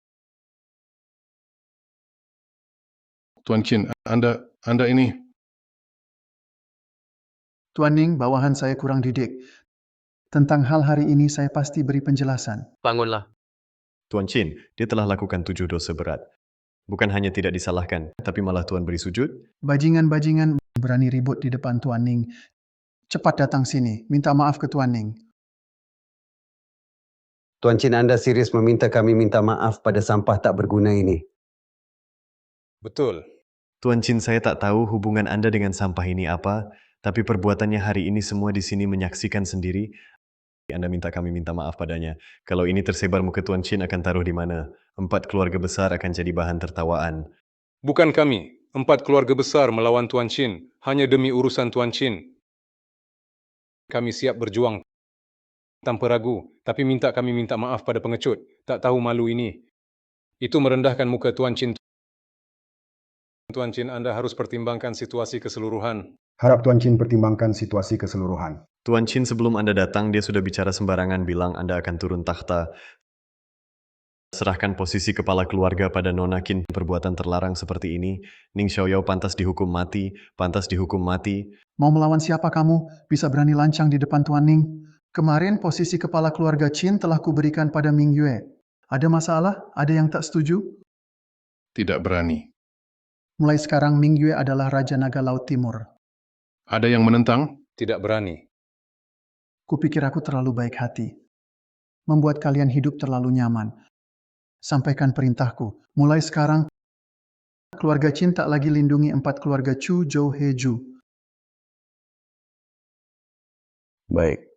Tuan Qin, Anda ini... Tuan Ning, bawahan saya kurang didik. Tentang hal hari ini saya pasti beri penjelasan. Bangunlah. Tuan Qin, dia telah lakukan 7 dosa berat. Bukan hanya tidak disalahkan, tapi malah Tuan beri sujud. Bajingan-bajingan berani ribut di depan Tuan Ning. Cepat datang sini, minta maaf ke Tuan Ning. Tuan Qin, Anda serius meminta kami minta maaf pada sampah tak berguna ini? Betul. Tuan Qin, saya tak tahu hubungan Anda dengan sampah ini apa, tapi perbuatannya hari ini semua di sini menyaksikan sendiri. Anda minta kami minta maaf padanya. Kalau ini tersebar muka Tuan Qin akan taruh di mana? 4 keluarga besar akan jadi bahan tertawaan. Bukan kami. 4 keluarga besar melawan Tuan Qin hanya demi urusan Tuan Qin. Kami siap berjuang tanpa ragu, tapi kami minta maaf pada pengecut. Tak tahu malu ini. Itu merendahkan muka Tuan Qin. Tuan Qin, Anda harus pertimbangkan situasi keseluruhan. Harap Tuan Qin pertimbangkan situasi keseluruhan. Tuan Qin, sebelum Anda datang, dia sudah bicara sembarangan bilang Anda akan turun takhta. Serahkan posisi kepala keluarga pada Nona Qin. Perbuatan terlarang seperti ini, Ning Xiaoyao pantas dihukum mati, pantas dihukum mati. Mau melawan siapa kamu? Bisa berani lancang di depan Tuan Ning? Kemarin posisi kepala keluarga Qin telah kuberikan pada Ming Yue. Ada masalah? Ada yang tak setuju? Tidak berani. Mulai sekarang Ming Yue adalah Raja Naga Laut Timur. Ada yang menentang? Tidak berani. Kupikir aku terlalu baik hati. Membuat kalian hidup terlalu nyaman. Sampaikan perintahku. Mulai sekarang, keluarga Qin tak lagi lindungi 4 keluarga Chu, Zhou, He, Ju. Baik.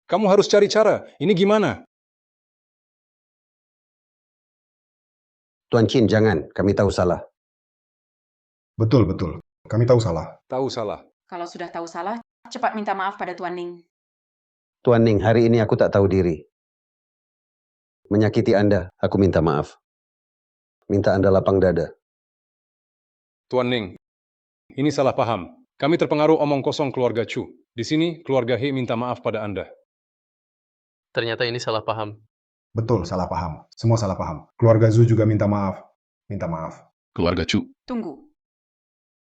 Kamu harus cari cara. Ini gimana? Tuan Qin, jangan. Kami tahu salah. Betul, betul. Kami tahu salah. Tahu salah. Kalau sudah tahu salah, cepat minta maaf pada Tuan Ning. Tuan Ning, hari ini aku tak tahu diri. Menyakiti Anda, aku minta maaf. Minta Anda lapang dada. Tuan Ning, ini salah paham. Kami terpengaruh omong kosong keluarga Chu. Di sini, keluarga He minta maaf pada Anda. Ternyata ini salah paham. Betul, salah paham. Semua salah paham. Keluarga Zhu juga minta maaf. Minta maaf. Keluarga Chu. Tunggu.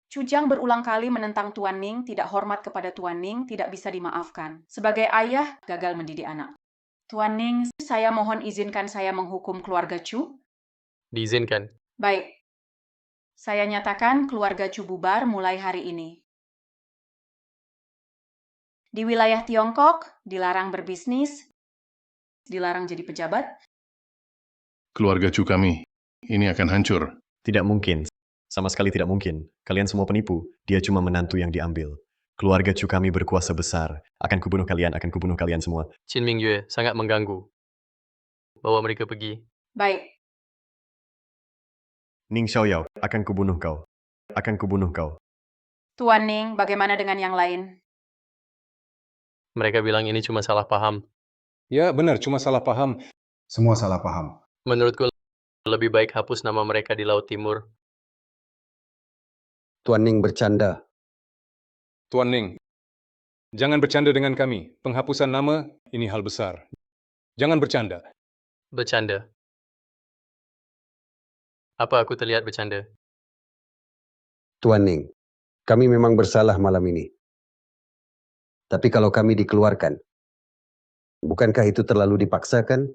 Cujang berulang kali menentang Tuan Ning, tidak hormat kepada Tuan Ning, tidak bisa dimaafkan. Sebagai ayah, gagal mendidik anak. Tuan Ning, saya mohon izinkan saya menghukum keluarga Chu. Diizinkan. Baik. Saya nyatakan keluarga Chu bubar mulai hari ini. Di wilayah Tiongkok, dilarang berbisnis, dilarang jadi pejabat. Keluarga Chu kami. Ini akan hancur. Tidak mungkin. Sama sekali tidak mungkin. Kalian semua penipu. Dia cuma menantu yang diambil. Keluarga Chu kami berkuasa besar. Akan kubunuh kalian semua. Qin Ming Yue sangat mengganggu. Bawa mereka pergi. Baik. Ning Xiaoyao, akan kubunuh kau. Akan kubunuh kau. Tuan Ning, bagaimana dengan yang lain? Mereka bilang ini cuma salah paham. Ya, benar, cuma salah paham. Semua salah paham. Menurutku, lebih baik hapus nama mereka di Laut Timur. Tuan Ning bercanda. Tuan Ning, jangan bercanda dengan kami. Penghapusan nama, ini hal besar. Jangan bercanda. Bercanda. Apa aku terlihat bercanda? Tuan Ning, kami memang bersalah malam ini. Tapi kalau kami dikeluarkan, bukankah itu terlalu dipaksakan?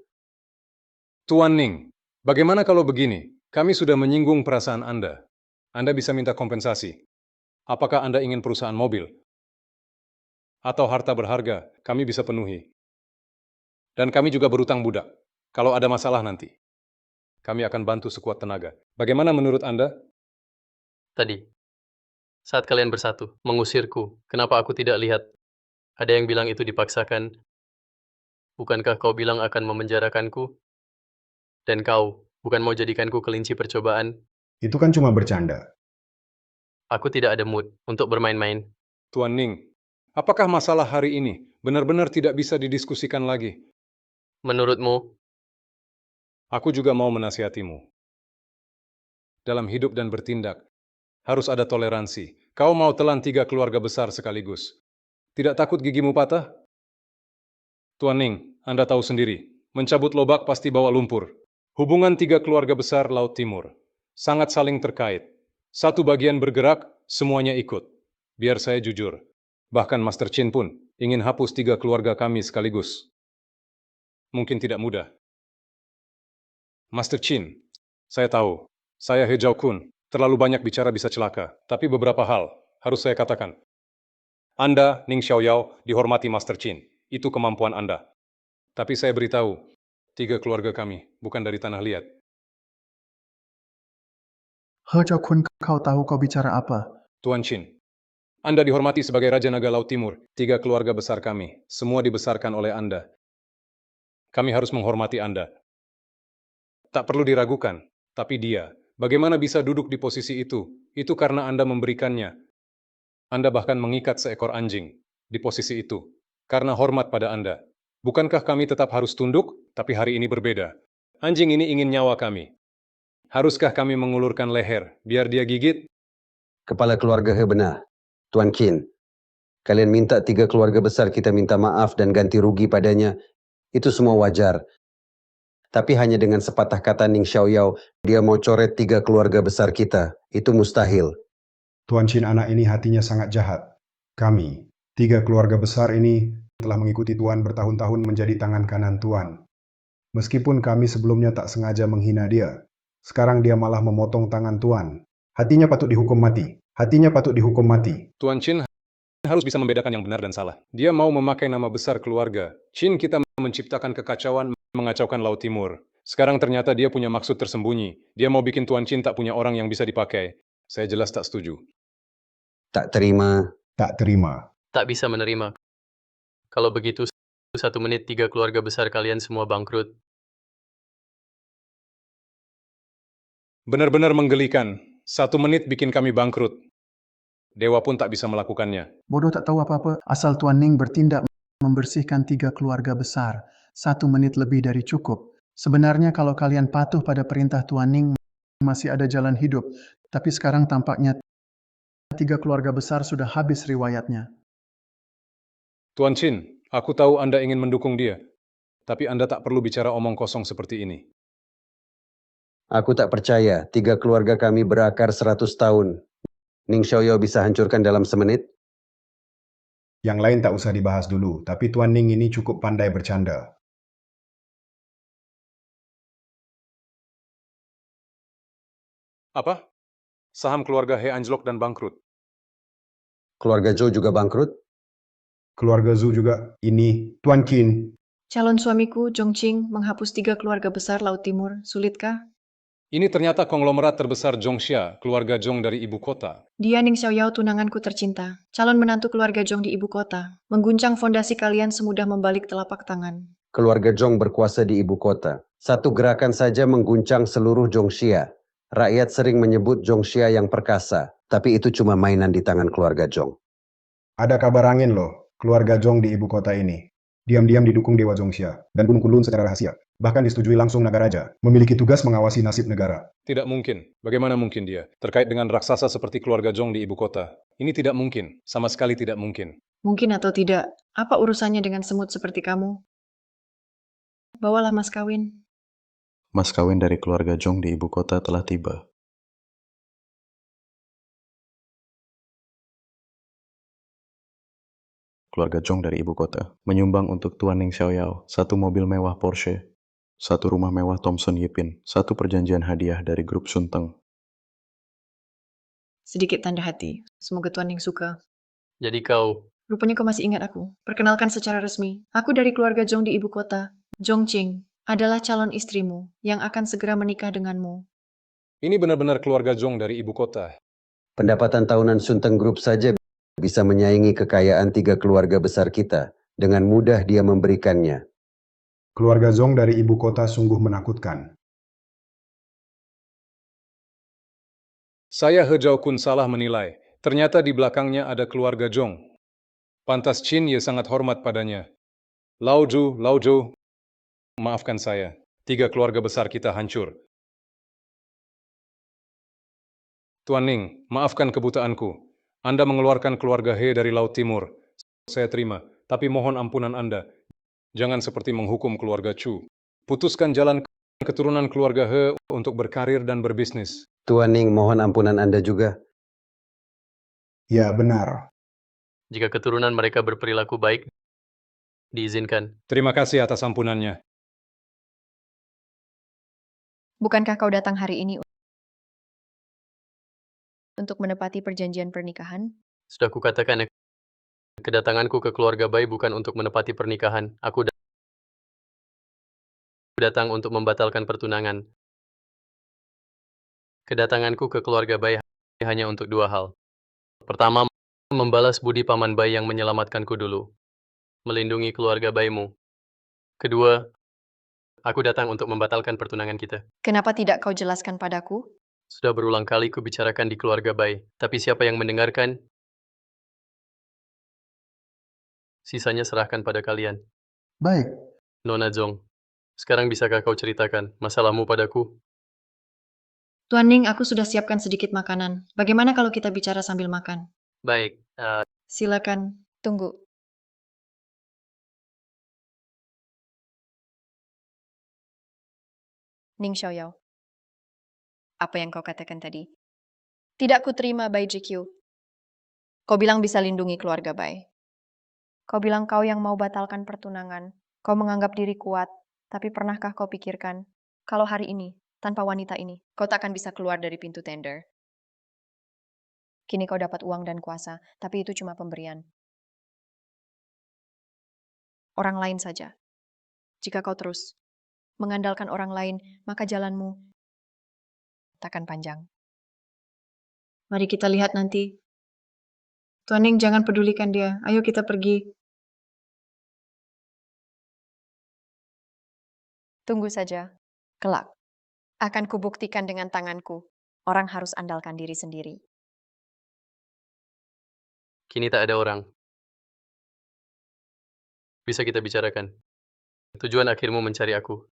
Tuan Ning, bagaimana kalau begini? Kami sudah menyinggung perasaan Anda. Anda bisa minta kompensasi. Apakah Anda ingin perusahaan mobil? Atau harta berharga, kami bisa penuhi. Dan kami juga berutang budak. Kalau ada masalah nanti, kami akan bantu sekuat tenaga. Bagaimana menurut Anda? Tadi, saat kalian bersatu, mengusirku, kenapa aku tidak lihat? Ada yang bilang itu dipaksakan. Bukankah kau bilang akan memenjarakanku? Dan kau, bukan mau jadikanku kelinci percobaan? Itu kan cuma bercanda. Aku tidak ada mood untuk bermain-main. Tuan Ning, apakah masalah hari ini benar-benar tidak bisa didiskusikan lagi? Menurutmu, Aku juga mau menasihatimu. Dalam hidup dan bertindak, harus ada toleransi. Kau mau telan 3 keluarga besar sekaligus. Tidak takut gigimu patah? Tuan Ning, Anda tahu sendiri, mencabut lobak pasti bawa lumpur. Hubungan 3 keluarga besar Laut Timur sangat saling terkait. Satu bagian bergerak, semuanya ikut. Biar saya jujur, bahkan Master Qin pun ingin hapus 3 keluarga kami sekaligus. Mungkin tidak mudah. Master Qin, saya tahu, saya He Zhao Kun, terlalu banyak bicara bisa celaka, tapi beberapa hal harus saya katakan. Anda, Ning Xiaoyao, dihormati Master Qin. Itu kemampuan Anda. Tapi saya beritahu, 3 keluarga kami bukan dari tanah liat. He Zhao Kun, kau tahu kau bicara apa? Tuan Qin, Anda dihormati sebagai Raja Naga Laut Timur. 3 keluarga besar kami, semua dibesarkan oleh Anda. Kami harus menghormati Anda. Tak perlu diragukan, tapi dia, bagaimana bisa duduk di posisi itu? Itu karena Anda memberikannya. Anda bahkan mengikat seekor anjing di posisi itu, karena hormat pada Anda. Bukankah kami tetap harus tunduk, tapi hari ini berbeda? Anjing ini ingin nyawa kami. Haruskah kami mengulurkan leher, biar dia gigit? Kepala keluarga He benar. Tuan Qin, kalian minta 3 keluarga besar kita minta maaf dan ganti rugi padanya. Itu semua wajar. Tapi hanya dengan sepatah kata Ning Xiaoyao, dia mau coret 3 keluarga besar kita. Itu mustahil. Tuan Chin anak ini hatinya sangat jahat. Kami, 3 keluarga besar ini, telah mengikuti Tuan bertahun-tahun menjadi tangan kanan Tuan. Meskipun kami sebelumnya tak sengaja menghina dia, sekarang dia malah memotong tangan Tuan. Hatinya patut dihukum mati. Hatinya patut dihukum mati. Tuan Chin harus bisa membedakan yang benar dan salah. Dia mau memakai nama besar keluarga. Chin kita menciptakan kekacauan, mengacaukan Laut Timur. Sekarang ternyata dia punya maksud tersembunyi. Dia mau bikin Tuan Chin tak punya orang yang bisa dipakai. Saya jelas tak setuju. Tak terima. Tak terima. Tak bisa menerima. Kalau begitu, 1 menit 3 keluarga besar kalian semua bangkrut. Benar-benar menggelikan. 1 menit bikin kami bangkrut. Dewa pun tak bisa melakukannya. Bodoh tak tahu apa-apa, asal Tuan Ning bertindak membersihkan 3 keluarga besar. 1 menit lebih dari cukup. Sebenarnya kalau kalian patuh pada perintah Tuan Ning, masih ada jalan hidup. Tapi sekarang tampaknya 3 keluarga besar sudah habis riwayatnya. Tuan Chin, aku tahu Anda ingin mendukung dia. Tapi Anda tak perlu bicara omong kosong seperti ini. Aku tak percaya 3 keluarga kami berakar 100 tahun. Ning Xiaoyao bisa hancurkan dalam semenit? Yang lain tak usah dibahas dulu, tapi Tuan Ning ini cukup pandai bercanda. Apa? Saham keluarga He anjlok dan bangkrut. Keluarga Zhou juga bangkrut? Keluarga Zhu juga. Ini, Tuan Qin. Calon suamiku, Zhongqing, menghapus 3 keluarga besar Laut Timur. Sulitkah? Ini ternyata konglomerat terbesar Zhongxia, keluarga Zhong dari ibu kota. Dia Ning Xiaoyao tunanganku tercinta. Calon menantu keluarga Zhong di ibu kota. Mengguncang fondasi kalian semudah membalik telapak tangan. Keluarga Zhong berkuasa di ibu kota. Satu gerakan saja mengguncang seluruh Zhongxia. Rakyat sering menyebut Zhongxia yang perkasa, tapi itu cuma mainan di tangan keluarga Zhong. Ada kabar angin loh, keluarga Zhong di ibu kota ini. Diam-diam didukung Dewa Zhongxia dan Gunung Kunlun secara rahasia. Bahkan disetujui langsung Nagaraja, memiliki tugas mengawasi nasib negara. Tidak mungkin. Bagaimana mungkin dia? Terkait dengan raksasa seperti keluarga Zhong di ibu kota. Ini tidak mungkin. Sama sekali tidak mungkin. Mungkin atau tidak, apa urusannya dengan semut seperti kamu? Bawalah mas kawin. Mas kawin dari keluarga Zhong di ibu kota telah tiba. Keluarga Zhong dari ibu kota menyumbang untuk Tuan Ning Xiaoyao 1 mobil mewah Porsche, 1 rumah mewah Thomson Yipin, 1 perjanjian hadiah dari grup Sunteng. Sedikit tanda hati. Semoga Tuan Ning suka. Jadi kau, Rupanya kau masih ingat aku. Perkenalkan secara resmi. Aku dari keluarga Zhong di ibu kota. Zhongqing adalah calon istrimu yang akan segera menikah denganmu. Ini benar-benar keluarga Zhong dari ibu kota. Pendapatan tahunan Sunteng Group saja bisa menyaingi kekayaan 3 keluarga besar kita. Dengan mudah dia memberikannya. Keluarga Zhong dari ibu kota sungguh menakutkan. Saya He Zhao Kun salah menilai. Ternyata di belakangnya ada keluarga Zhong. Pantas Qin Ye sangat hormat padanya. Lao Zhou, maafkan saya. 3 keluarga besar kita hancur. Tuan Ning, maafkan kebutaanku. Anda mengeluarkan keluarga He dari Laut Timur. Saya terima, tapi mohon ampunan Anda. Jangan seperti menghukum keluarga Chu. Putuskan jalan keturunan keluarga He untuk berkarir dan berbisnis. Tuan Ning, mohon ampunan Anda juga. Ya, benar. jika keturunan mereka berperilaku baik, diizinkan. Terima kasih atas ampunannya. Bukankah kau datang hari ini untuk menepati perjanjian pernikahan? Sudah kukatakan, kedatanganku ke keluarga Bai bukan untuk menepati pernikahan. Aku datang untuk membatalkan pertunangan. Kedatanganku ke keluarga Bai hanya untuk 2 hal. Pertama, membalas budi Paman Bai yang menyelamatkanku dulu. Melindungi keluarga Baimu. Kedua, aku datang untuk membatalkan pertunangan kita. Kenapa tidak kau jelaskan padaku? Sudah berulang kali kubicarakan di keluarga Bai, tapi siapa yang mendengarkan? Sisanya serahkan pada kalian. Baik, Nona Zhong, sekarang bisakah kau ceritakan masalahmu padaku? Tuan Ning, aku sudah siapkan sedikit makanan. Bagaimana kalau kita bicara sambil makan? Baik, Silakan, tunggu. Ning Xiaoyao, apa yang kau katakan tadi? Tidak kuterima Bai GQ. Kau bilang bisa lindungi keluarga Bai. Kau bilang kau yang mau batalkan pertunangan. Kau menganggap diri kuat. Tapi pernahkah kau pikirkan, kalau hari ini, tanpa wanita ini, kau tak akan bisa keluar dari pintu tender. Kini kau dapat uang dan kuasa, tapi itu cuma pemberian. Orang lain saja. Jika kau terus mengandalkan orang lain, maka jalanmu takkan panjang. Mari kita lihat nanti. Tuan Ning, jangan pedulikan dia. Ayo kita pergi. Tunggu saja. Kelak. Akan kubuktikan dengan tanganku. Orang harus andalkan diri sendiri. Kini tak ada orang. Bisa kita bicarakan. Tujuan akhirmu mencari aku.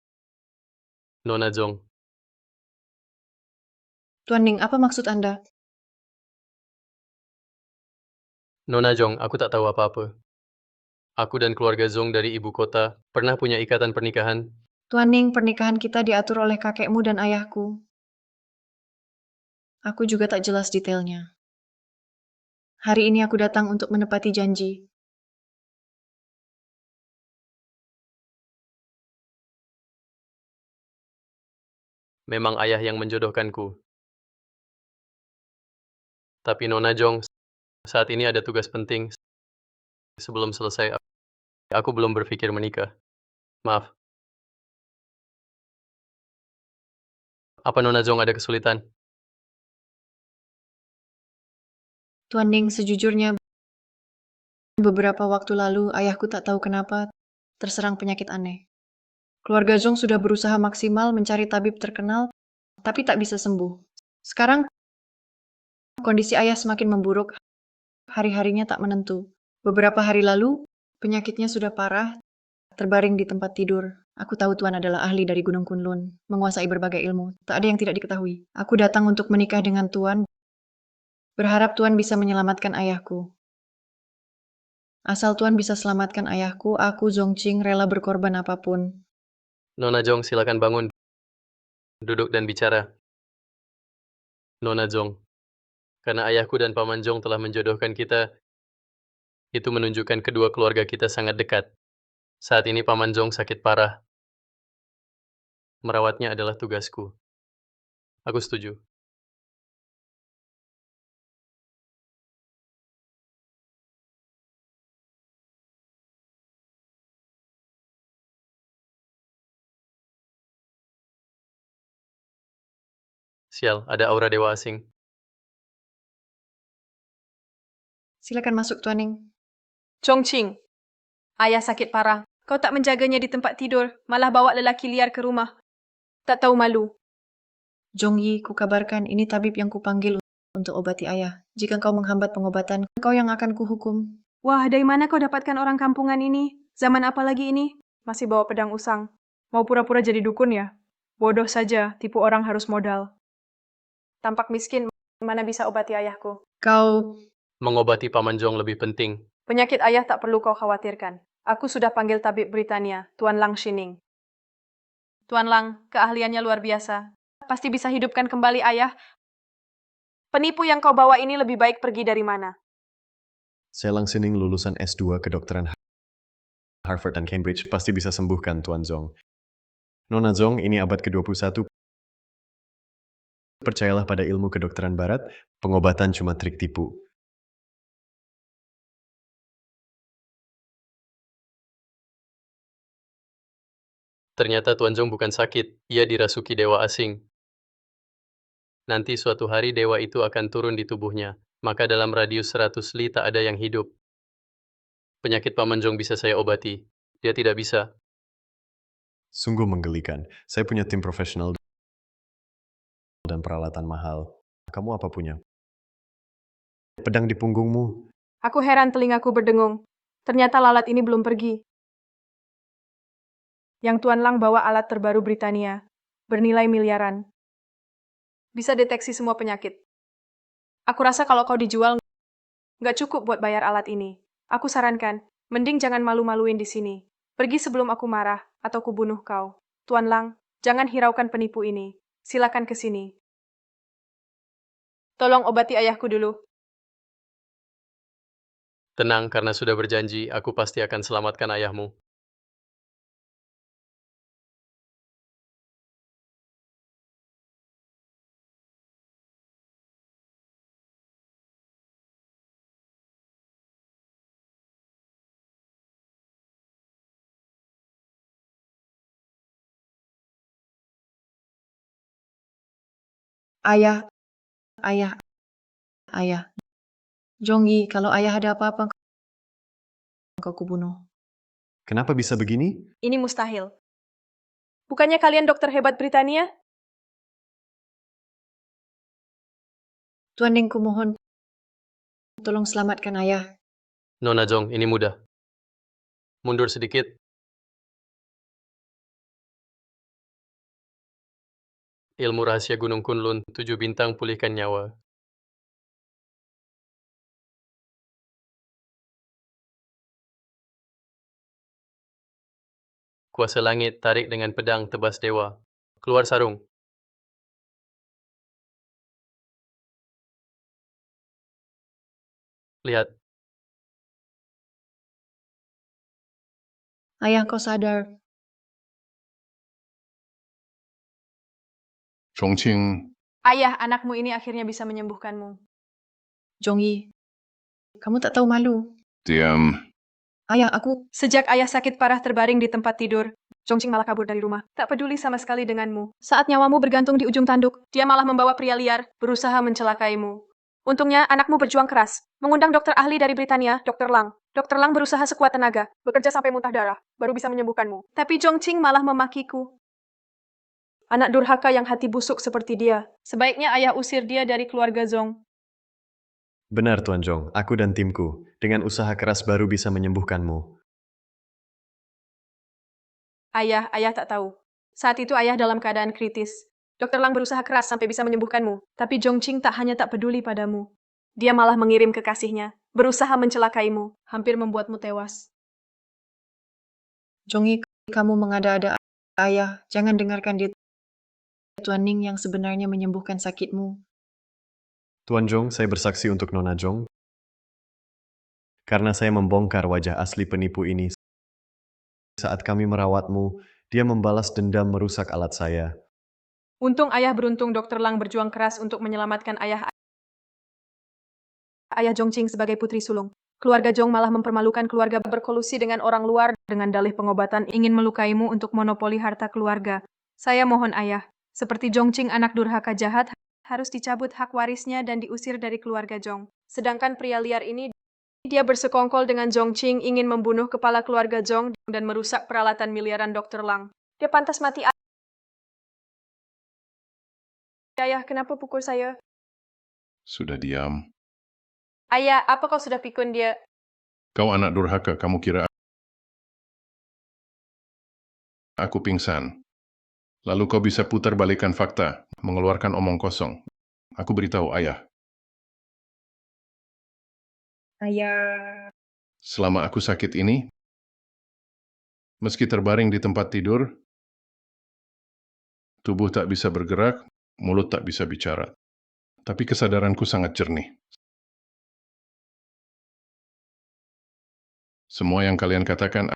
Nona Zong. Tuan Ning, apa maksud Anda? Nona Zong, aku tak tahu apa-apa. Aku dan keluarga Zong dari ibu kota pernah punya ikatan pernikahan. Tuan Ning, pernikahan kita diatur oleh kakekmu dan ayahku. Aku juga tak jelas detailnya. Hari ini aku datang untuk menepati janji. Memang ayah yang menjodohkanku. Tapi Nona Zong, saat ini ada tugas penting. Sebelum selesai, aku belum berpikir menikah. Maaf. Apa Nona Zong ada kesulitan? Tuan Ning, sejujurnya beberapa waktu lalu ayahku tak tahu kenapa terserang penyakit aneh. Keluarga Zong sudah berusaha maksimal mencari tabib terkenal, tapi tak bisa sembuh. Sekarang kondisi ayah semakin memburuk, hari-harinya tak menentu. Beberapa hari lalu, penyakitnya sudah parah, terbaring di tempat tidur. Aku tahu Tuan adalah ahli dari Gunung Kunlun, menguasai berbagai ilmu. Tak ada yang tidak diketahui. Aku datang untuk menikah dengan Tuan, berharap Tuan bisa menyelamatkan ayahku. Asal Tuan bisa selamatkan ayahku, aku Zongqing rela berkorban apapun. Nona Zong, silakan bangun. Duduk dan bicara. Nona Zong, karena ayahku dan Paman Zong telah menjodohkan kita, itu menunjukkan kedua keluarga kita sangat dekat. Saat ini Paman Zong sakit parah. Merawatnya adalah tugasku. Aku setuju. Sial, ada aura dewa asing. Silakan masuk, Tuan Ning. Chongqing, ayah sakit parah. Kau tak menjaganya di tempat tidur, malah bawa lelaki liar ke rumah. Tak tahu malu. Zhong Yi, kukabarkan ini tabib yang kupanggil untuk obati ayah. Jika kau menghambat pengobatan, kau yang akan kuhukum. Wah, dari mana kau dapatkan orang kampungan ini? Zaman apa lagi ini? Masih bawa pedang usang. Mau pura-pura jadi dukun ya? Bodoh saja, tipu orang harus modal. Tampak miskin, mana bisa obati ayahku? Kau... Mengobati Paman Zong lebih penting. Penyakit ayah tak perlu kau khawatirkan. Aku sudah panggil tabib Britania, Tuan Lang Shining. Tuan Lang, keahliannya luar biasa. Pasti bisa hidupkan kembali ayah. Penipu yang kau bawa ini lebih baik pergi dari mana? Saya Lang Sining lulusan S2 kedokteran Harvard dan Cambridge, pasti bisa sembuhkan Tuan Zong. Nona Zong, ini abad ke-21. Percayalah pada ilmu kedokteran barat, pengobatan cuma trik tipu. Ternyata Tuan Zong bukan sakit, ia dirasuki dewa asing. Nanti suatu hari dewa itu akan turun di tubuhnya, maka dalam radius 100 li tak ada yang hidup. Penyakit Paman Zong bisa saya obati, dia tidak bisa. Sungguh menggelikan. Saya punya tim profesional dan peralatan mahal. Kamu apa punya? Pedang di punggungmu. Aku heran telingaku berdengung. Ternyata lalat ini belum pergi. Yang Tuan Lang bawa alat terbaru Britania, bernilai miliaran. Bisa deteksi semua penyakit. Aku rasa kalau kau dijual, nggak cukup buat bayar alat ini. Aku sarankan, mending jangan malu-maluin di sini. Pergi sebelum aku marah, atau kubunuh kau. Tuan Lang, jangan hiraukan penipu ini. Silakan ke sini. Tolong obati ayahku dulu. Tenang, karena sudah berjanji, aku pasti akan selamatkan ayahmu. Ayah, ayah, ayah. Jonggi, kalau ayah ada apa-apa, engkau kubunuh. Kenapa bisa begini? Ini mustahil. Bukannya kalian dokter hebat Britania? Tuan Ning, kumohon, tolong selamatkan ayah. Nona Jong, ini mudah. Mundur sedikit. Ilmu rahasia Gunung Kunlun, 7 bintang pulihkan nyawa. Kuasa langit, tarik dengan pedang, tebas dewa. Keluar sarung. Lihat, Ayah, kau sadar. Chongqing, Ayah, anakmu ini akhirnya bisa menyembuhkanmu. Jonggi, kamu tak tahu malu. diam. Ayah, aku... Sejak ayah sakit parah terbaring di tempat tidur, Chongqing malah kabur dari rumah. Tak peduli sama sekali denganmu. Saat nyawamu bergantung di ujung tanduk, dia malah membawa pria liar, berusaha mencelakaimu. Untungnya, anakmu berjuang keras. Mengundang dokter ahli dari Britania, Dr. Lang. Dr. Lang berusaha sekuat tenaga, bekerja sampai muntah darah, baru bisa menyembuhkanmu. Tapi Chongqing malah memakiku. Anak durhaka yang hati busuk seperti dia. Sebaiknya ayah usir dia dari keluarga Zong. Benar, Tuan Jong. Aku dan timku, dengan usaha keras baru bisa menyembuhkanmu. Ayah tak tahu. Saat itu ayah dalam keadaan kritis. Dr. Lang berusaha keras sampai bisa menyembuhkanmu. Tapi Chongqing tak hanya tak peduli padamu. Dia malah mengirim kekasihnya, berusaha mencelakaimu, hampir membuatmu tewas. Jonggi, kamu mengada-ada ayah. Jangan dengarkan dia. Tuan Ning yang sebenarnya menyembuhkan sakitmu. Tuan Jong, saya bersaksi untuk Nona Jong. Karena saya membongkar wajah asli penipu ini. Saat kami merawatmu, dia membalas dendam merusak alat saya. Untung ayah beruntung Dr. Lang berjuang keras untuk menyelamatkan ayah Chongqing sebagai putri sulung. Keluarga Zhong malah mempermalukan keluarga berkolusi dengan orang luar dengan dalih pengobatan ingin melukaimu untuk monopoli harta keluarga. Saya mohon ayah, seperti Chongqing anak durhaka jahat, harus dicabut hak warisnya dan diusir dari keluarga Zhong. Sedangkan pria liar ini, dia bersekongkol dengan Chongqing ingin membunuh kepala keluarga Zhong dan merusak peralatan miliaran Dr. Lang. Dia pantas mati. Ayah, kenapa pukul saya? Sudah diam. Ayah, apa kau sudah pikun dia? Kau anak durhaka, kamu kira aku pingsan. Lalu kau bisa putar balikan fakta, mengeluarkan omong kosong. Aku beritahu ayah. Ayah... Selama aku sakit ini, meski terbaring di tempat tidur, tubuh tak bisa bergerak, mulut tak bisa bicara. Tapi kesadaranku sangat jernih. Semua yang kalian katakan,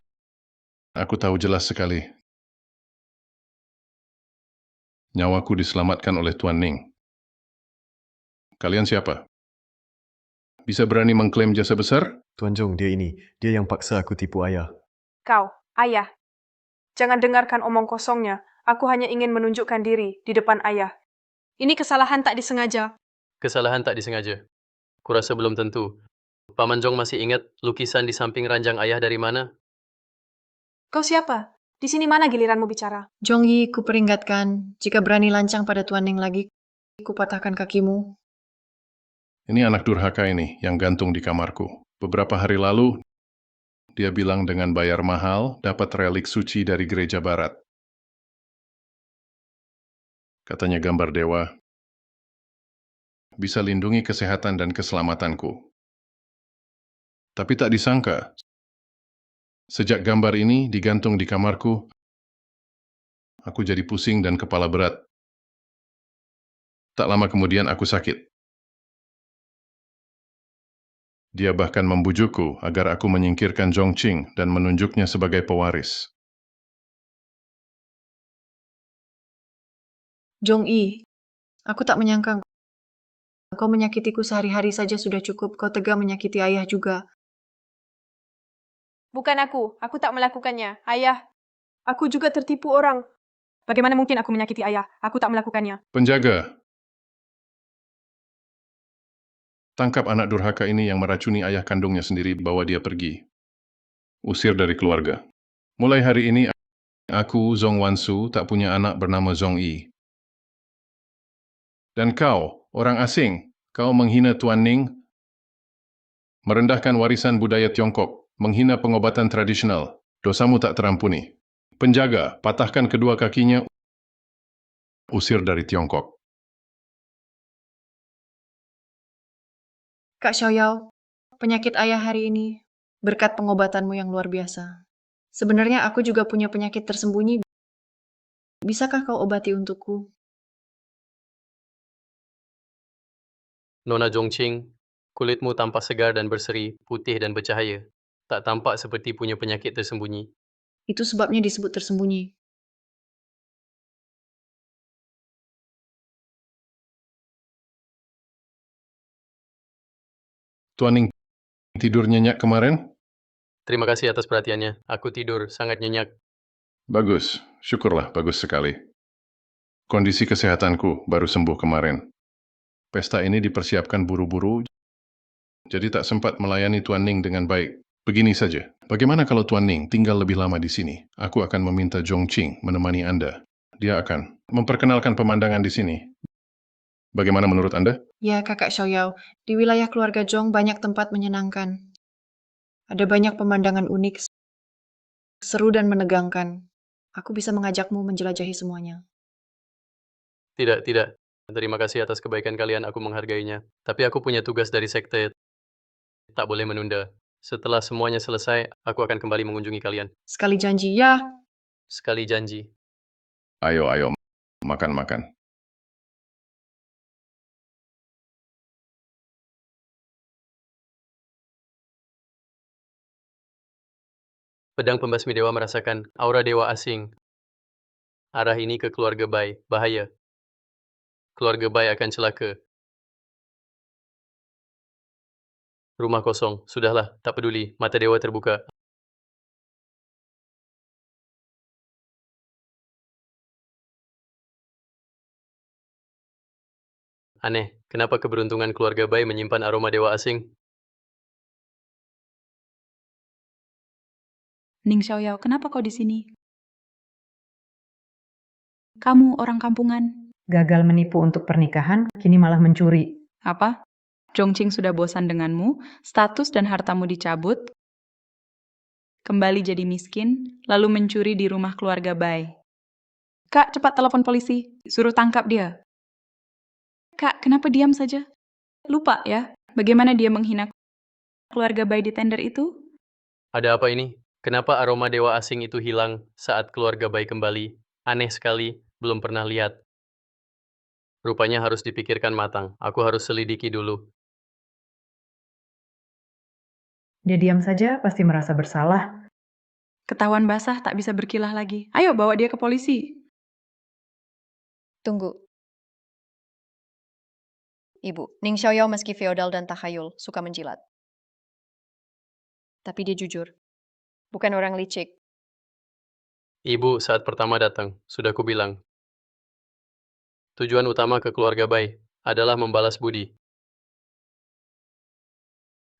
aku tahu jelas sekali. Nyawaku diselamatkan oleh Tuan Ning. Kalian siapa? Bisa berani mengklaim jasa besar? Tuan Jong, dia yang paksa aku tipu ayah. Kau, ayah. Jangan dengarkan omong kosongnya. Aku hanya ingin menunjukkan diri di depan ayah. Ini kesalahan tak disengaja. kesalahan tak disengaja. Kurasa belum tentu. Paman Jong masih ingat lukisan di samping ranjang ayah dari mana? Kau siapa? Di sini mana giliranmu bicara? Jonggi, kuperingatkan, jika berani lancang pada Tuan Ning lagi, kupatahkan kakimu. Ini anak durhaka ini yang gantung di kamarku. Beberapa hari lalu, dia bilang dengan bayar mahal dapat relik suci dari gereja barat. Katanya gambar dewa bisa lindungi kesehatan dan keselamatanku. Tapi tak disangka, sejak gambar ini digantung di kamarku, aku jadi pusing dan kepala berat. Tak lama kemudian aku sakit. Dia bahkan membujukku agar aku menyingkirkan Zhongqing dan menunjuknya sebagai pewaris. Zhong-yi, aku tak menyangka kau menyakitiku sehari-hari saja sudah cukup. Kau tega menyakiti ayah juga. Bukan aku tak melakukannya. Ayah, aku juga tertipu orang. Bagaimana mungkin aku menyakiti ayah? Aku tak melakukannya. Penjaga, tangkap anak durhaka ini yang meracuni ayah kandungnya sendiri, bawa dia pergi. Usir dari keluarga. Mulai hari ini, aku, Zhong Wansu, tak punya anak bernama Zhong-yi. Dan kau, orang asing, kau menghina Tuan Ning, merendahkan warisan budaya Tiongkok, menghina pengobatan tradisional. Dosamu tak terampuni. Penjaga, patahkan kedua kakinya, usir dari Tiongkok. Kak Xiaoyao, penyakit ayah hari ini berkat pengobatanmu yang luar biasa. Sebenarnya aku juga punya penyakit tersembunyi. Bisakah kau obati untukku? Nona Zhongqing, kulitmu tampak segar dan berseri, putih dan bercahaya. Tak tampak seperti punya penyakit tersembunyi. Itu sebabnya disebut tersembunyi. Tuan Ning tidur nyenyak kemarin? Terima kasih atas perhatiannya. Aku tidur sangat nyenyak. Bagus, syukurlah, bagus sekali. Kondisi kesehatanku baru sembuh kemarin. Pesta ini dipersiapkan buru-buru, jadi tak sempat melayani Tuan Ning dengan baik. Begini saja, bagaimana kalau Tuan Ning tinggal lebih lama di sini? Aku akan meminta Zhongqing menemani Anda. Dia akan memperkenalkan pemandangan di sini. Bagaimana menurut Anda? Ya, Kakak Xiaoyao, di wilayah keluarga Zhong banyak tempat menyenangkan. Ada banyak pemandangan unik, seru dan menegangkan. Aku bisa mengajakmu menjelajahi semuanya. Tidak. Terima kasih atas kebaikan kalian, aku menghargainya. Tapi aku punya tugas dari sekte, tak boleh menunda. Setelah semuanya selesai, aku akan kembali mengunjungi kalian. Sekali janji, ya. Sekali janji. Ayo, makan-makan. Pedang pembasmi dewa merasakan aura dewa asing. Arah ini ke keluarga Bai. Bahaya. Keluarga Bai akan celaka. Rumah kosong. Sudahlah, tak peduli. Mata dewa terbuka. Aneh, kenapa keberuntungan keluarga Bai menyimpan aroma dewa asing? Ning Xiaoyao, kenapa kau di sini? Kamu orang kampungan. Gagal menipu untuk pernikahan, kini malah mencuri. Apa? Zhongqing sudah bosan denganmu, status dan hartamu dicabut, kembali jadi miskin, lalu mencuri di rumah keluarga Bai. Kak, cepat telepon polisi. Suruh tangkap dia. Kak, kenapa diam saja? Lupa ya, bagaimana dia menghina keluarga Bai di tender itu? Ada apa ini? Kenapa aroma dewa asing itu hilang saat keluarga Bai kembali? Aneh sekali, belum pernah lihat. Rupanya harus dipikirkan matang. Aku harus selidiki dulu. Dia diam saja, pasti merasa bersalah. Ketahuan basah tak bisa berkilah lagi. Ayo bawa dia ke polisi. Tunggu. Ibu, Ning Xiaoyao meski feodal dan takhayul, suka menjilat. Tapi dia jujur. Bukan orang licik. Ibu saat pertama datang, sudah kubilang. Tujuan utama ke keluarga Bai adalah membalas budi.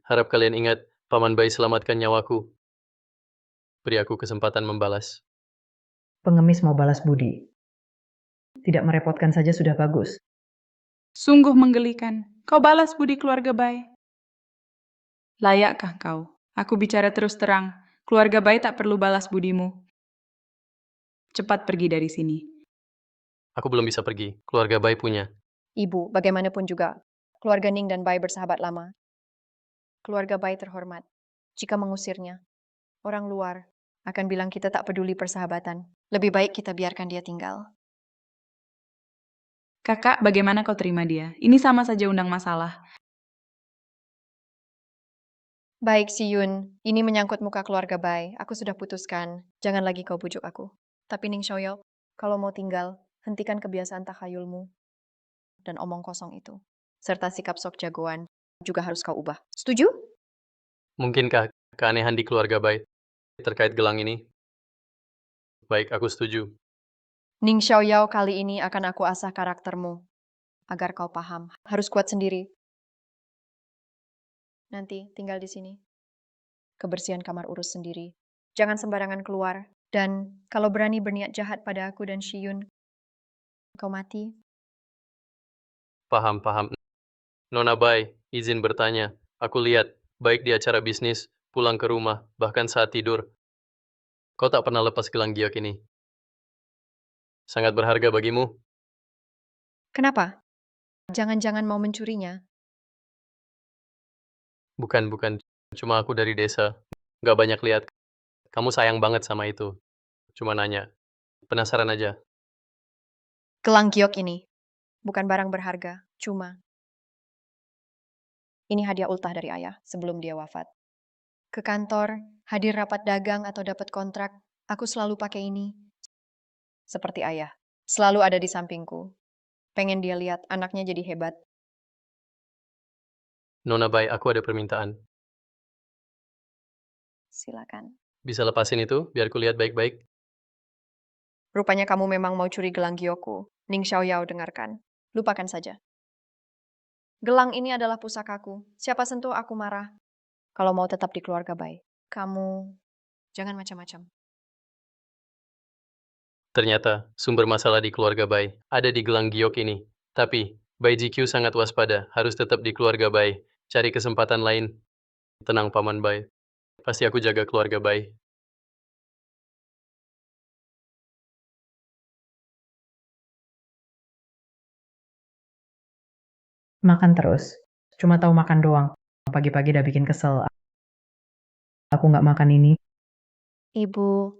Harap kalian ingat, Paman Bai selamatkan nyawaku. Beri aku kesempatan membalas. Pengemis mau balas budi. Tidak merepotkan saja sudah bagus. Sungguh menggelikan. Kau balas budi keluarga Bai. Layakkah kau? Aku bicara terus terang. Keluarga Bai tak perlu balas budimu. Cepat pergi dari sini. Aku belum bisa pergi. Keluarga Bai punya. Ibu, bagaimanapun juga, keluarga Ning dan Bai bersahabat lama. Keluarga Bai terhormat. Jika mengusirnya, orang luar akan bilang kita tak peduli persahabatan. Lebih baik kita biarkan dia tinggal. Kakak, bagaimana kau terima dia? Ini sama saja undang masalah. Baik, Si Yun. Ini menyangkut muka keluarga Bai. Aku sudah putuskan. Jangan lagi kau bujuk aku. Tapi Ning Xiaoyao, kalau mau tinggal, hentikan kebiasaan takhayulmu dan omong kosong itu. Serta sikap sok jagoan juga harus kau ubah. Setuju? Mungkinkah keanehan di keluarga Bai terkait gelang ini? Baik, aku setuju. Ning Xiaoyao, kali ini akan aku asah karaktermu agar kau paham. Harus kuat sendiri. Nanti tinggal di sini. Kebersihan kamar urus sendiri. Jangan sembarangan keluar. Dan kalau berani berniat jahat pada aku dan Shiyun, kau mati. Paham. Nona Bai, izin bertanya. Aku lihat, baik di acara bisnis, pulang ke rumah, bahkan saat tidur, kau tak pernah lepas gelang giok ini. Sangat berharga bagimu. Kenapa? Jangan-jangan mau mencurinya. Bukan. Cuma aku dari desa. Gak banyak lihat. Kamu sayang banget sama itu. Cuma nanya. Penasaran aja. Gelang giok ini bukan barang berharga, cuma ini hadiah ultah dari ayah sebelum dia wafat. Ke kantor, hadir rapat dagang atau dapat kontrak, aku selalu pakai ini. Seperti ayah, selalu ada di sampingku. Pengen dia lihat anaknya jadi hebat. Nona Bai, aku ada permintaan. Silakan. Bisa lepasin itu, biar ku lihat baik-baik. Rupanya kamu memang mau curi gelang giokku. Ning Xiaoyao, dengarkan. Lupakan saja. Gelang ini adalah pusakaku. Siapa sentuh aku marah. Kalau mau tetap di keluarga Bai, kamu jangan macam-macam. Ternyata, sumber masalah di keluarga Bai ada di gelang giok ini. Tapi, Bai GQ sangat waspada, harus tetap di keluarga Bai. Cari kesempatan lain. Tenang, Paman Bai. Pasti aku jaga keluarga Bai. Makan terus. Cuma tahu makan doang. Pagi-pagi udah bikin kesel. Aku nggak makan ini. Ibu,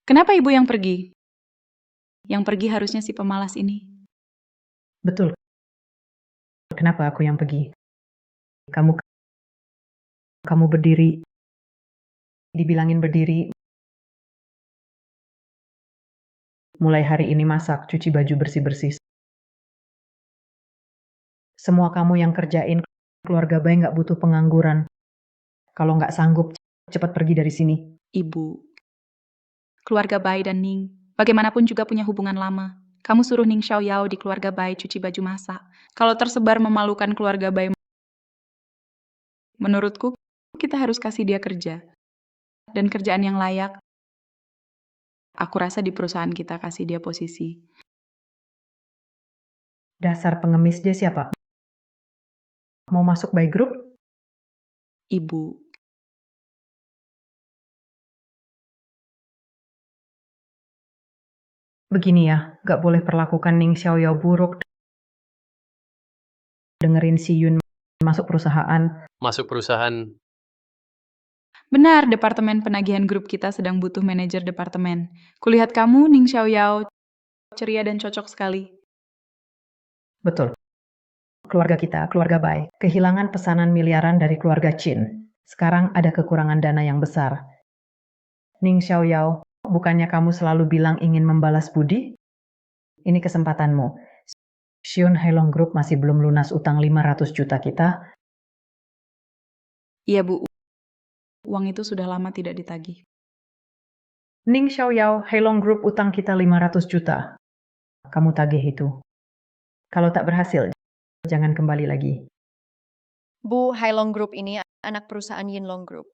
Kenapa ibu yang pergi? Yang pergi harusnya si pemalas ini. Betul. Kenapa aku yang pergi? Kamu berdiri. Dibilangin berdiri. Mulai hari ini masak, cuci baju bersih-bersih. Semua kamu yang kerjain, keluarga Bai nggak butuh pengangguran. Kalau nggak sanggup, cepat pergi dari sini. Ibu, keluarga Bai dan Ning, bagaimanapun juga punya hubungan lama. Kamu suruh Ning Xiaoyao di keluarga Bai cuci baju masak. Kalau tersebar memalukan keluarga Bai, menurutku kita harus kasih dia kerja. Dan kerjaan yang layak. Aku rasa di perusahaan kita kasih dia posisi. Dasar pengemis dia siapa? Mau masuk Bai Group? Ibu, Begini ya, nggak boleh perlakukan Ning Xiaoyao buruk. Dengerin si Yun masuk perusahaan. Masuk perusahaan, benar departemen penagihan grup kita sedang butuh manajer departemen. Kulihat kamu, Ning Xiaoyao, ceria dan cocok sekali. Betul. Keluarga kita, keluarga Bai, kehilangan pesanan miliaran dari keluarga Chin. Sekarang ada kekurangan dana yang besar. Ning Xiaoyao, bukannya kamu selalu bilang ingin membalas budi? Ini kesempatanmu. Xion Hailong Group masih belum lunas utang 500 juta kita. Iya Bu, uang itu sudah lama tidak ditagih. Ning Xiaoyao, Hailong Group utang kita 500 juta. Kamu tagih itu. Kalau tak berhasil, jangan kembali lagi. Bu, Hailong Group ini anak perusahaan Yinlong Group.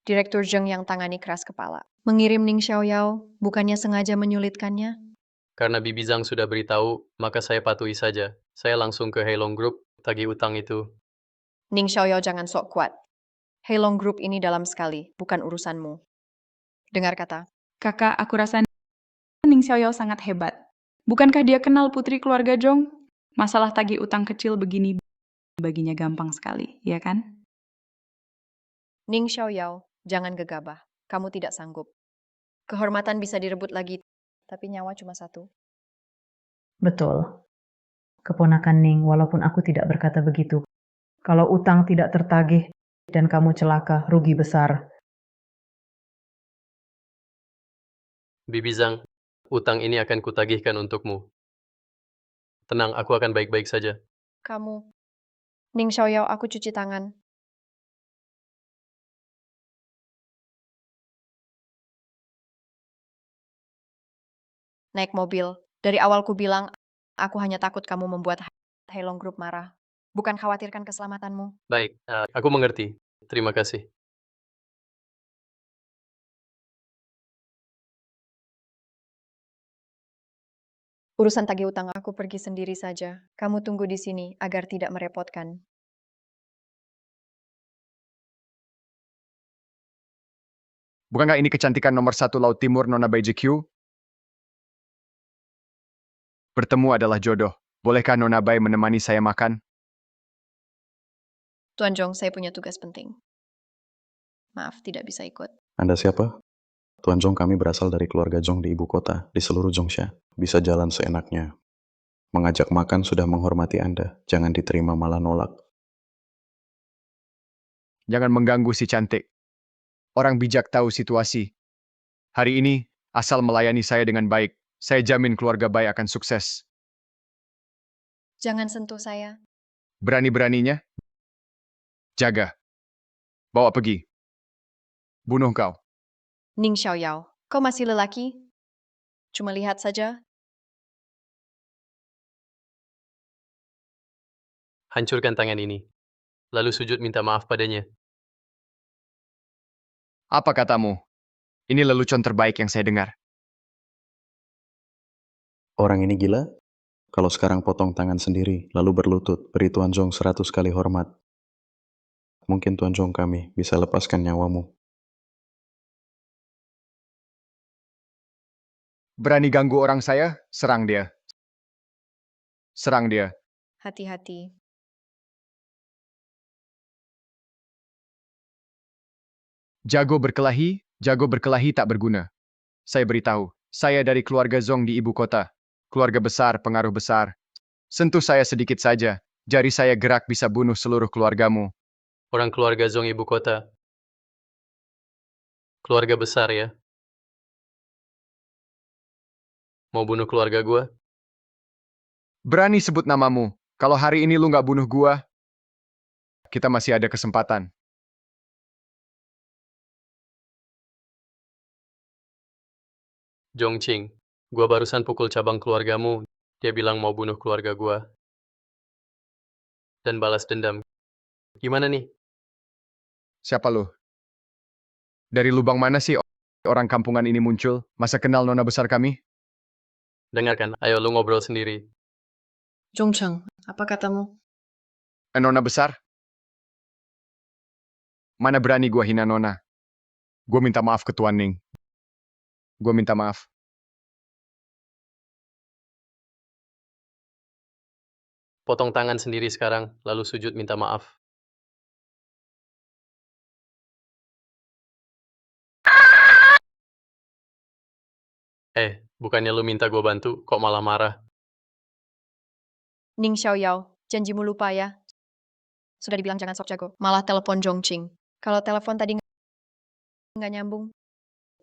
Direktur Zheng yang tangani keras kepala. Mengirim Ning Xiaoyao, bukannya sengaja menyulitkannya. karena Bibi Zhang sudah beritahu, maka saya patuhi saja. Saya langsung ke Heilong Group, tagih utang itu. Ning Xiaoyao, jangan sok kuat. Hailong Group ini dalam sekali, bukan urusanmu. Dengar kata. Kakak, aku rasa Ning Xiaoyao sangat hebat. Bukankah dia kenal putri keluarga Zhong? Masalah tagih utang kecil begini baginya gampang sekali, ya kan? Ning Xiaoyao, jangan gegabah. Kamu tidak sanggup. Kehormatan bisa direbut lagi, tapi nyawa cuma satu. Betul. Keponakan Ning, walaupun aku tidak berkata begitu. Kalau utang tidak tertagih, dan kamu celaka, rugi besar. Bibi Zhang, utang ini akan kutagihkan untukmu. Tenang, aku akan baik-baik saja. Kamu. Ning Xiaoyao, aku cuci tangan. Naik mobil. Dari awal ku bilang, aku hanya takut kamu membuat Heilong Group marah. Bukan khawatirkan keselamatanmu. Baik, aku mengerti. Terima kasih. Urusan tagih utang aku pergi sendiri saja. Kamu tunggu di sini agar tidak merepotkan. Bukankah ini kecantikan nomor 1 Laut Timur, Nona Bai GQ? Bertemu adalah jodoh. Bolehkah Nona Bai menemani saya makan? Tuan Zhong, saya punya tugas penting. Maaf, tidak bisa ikut. Anda siapa? Tuan Zhong, kami berasal dari keluarga Zhong di ibu kota, di seluruh Zhongsha. Bisa jalan seenaknya. Mengajak makan sudah menghormati Anda. Jangan diterima malah nolak. Jangan mengganggu si cantik. Orang bijak tahu situasi. Hari ini, asal melayani saya dengan baik, saya jamin keluarga Bai akan sukses. Jangan sentuh saya. Berani-beraninya, jaga. Bawa pergi. Bunuh kau. Ning Xiaoyao, kau masih lelaki? Cuma lihat saja. Hancurkan tangan ini. Lalu sujud minta maaf padanya. Apa katamu? Ini lelucon terbaik yang saya dengar. Orang ini gila? Kalau sekarang potong tangan sendiri, lalu berlutut, beri Tuan Zhong 100 kali hormat. Mungkin Tuan Zhong kami bisa lepaskan nyawamu. Berani ganggu orang saya? Serang dia. Serang dia. Hati-hati. Jago berkelahi tak berguna. Saya beritahu, saya dari keluarga Zhong di ibu kota. Keluarga besar, pengaruh besar. Sentuh saya sedikit saja, jari saya gerak bisa bunuh seluruh keluargamu. Orang keluarga Zhong ibu kota. Keluarga besar ya. Mau bunuh keluarga gua? Berani sebut namamu. Kalau hari ini lu nggak bunuh gua, kita masih ada kesempatan. Zhongqing, gua barusan pukul cabang keluargamu. Dia bilang mau bunuh keluarga gua. Dan balas dendam. Gimana nih? Siapa lu? Dari lubang mana sih orang kampungan ini muncul? Masa kenal nona besar kami? Dengarkan, ayo lu ngobrol sendiri. Zhongcheng, apa katamu? Nona besar? Mana berani gua hina nona? Gua minta maaf ke Tuan Ning. Gua minta maaf. Potong tangan sendiri sekarang, lalu sujud minta maaf. Bukannya lu minta gua bantu, kok malah marah? Ning Xiaoyao, janjimu lupa ya. Sudah dibilang jangan sok jago, malah telepon Zhongqing. Kalau telepon tadi nggak nyambung,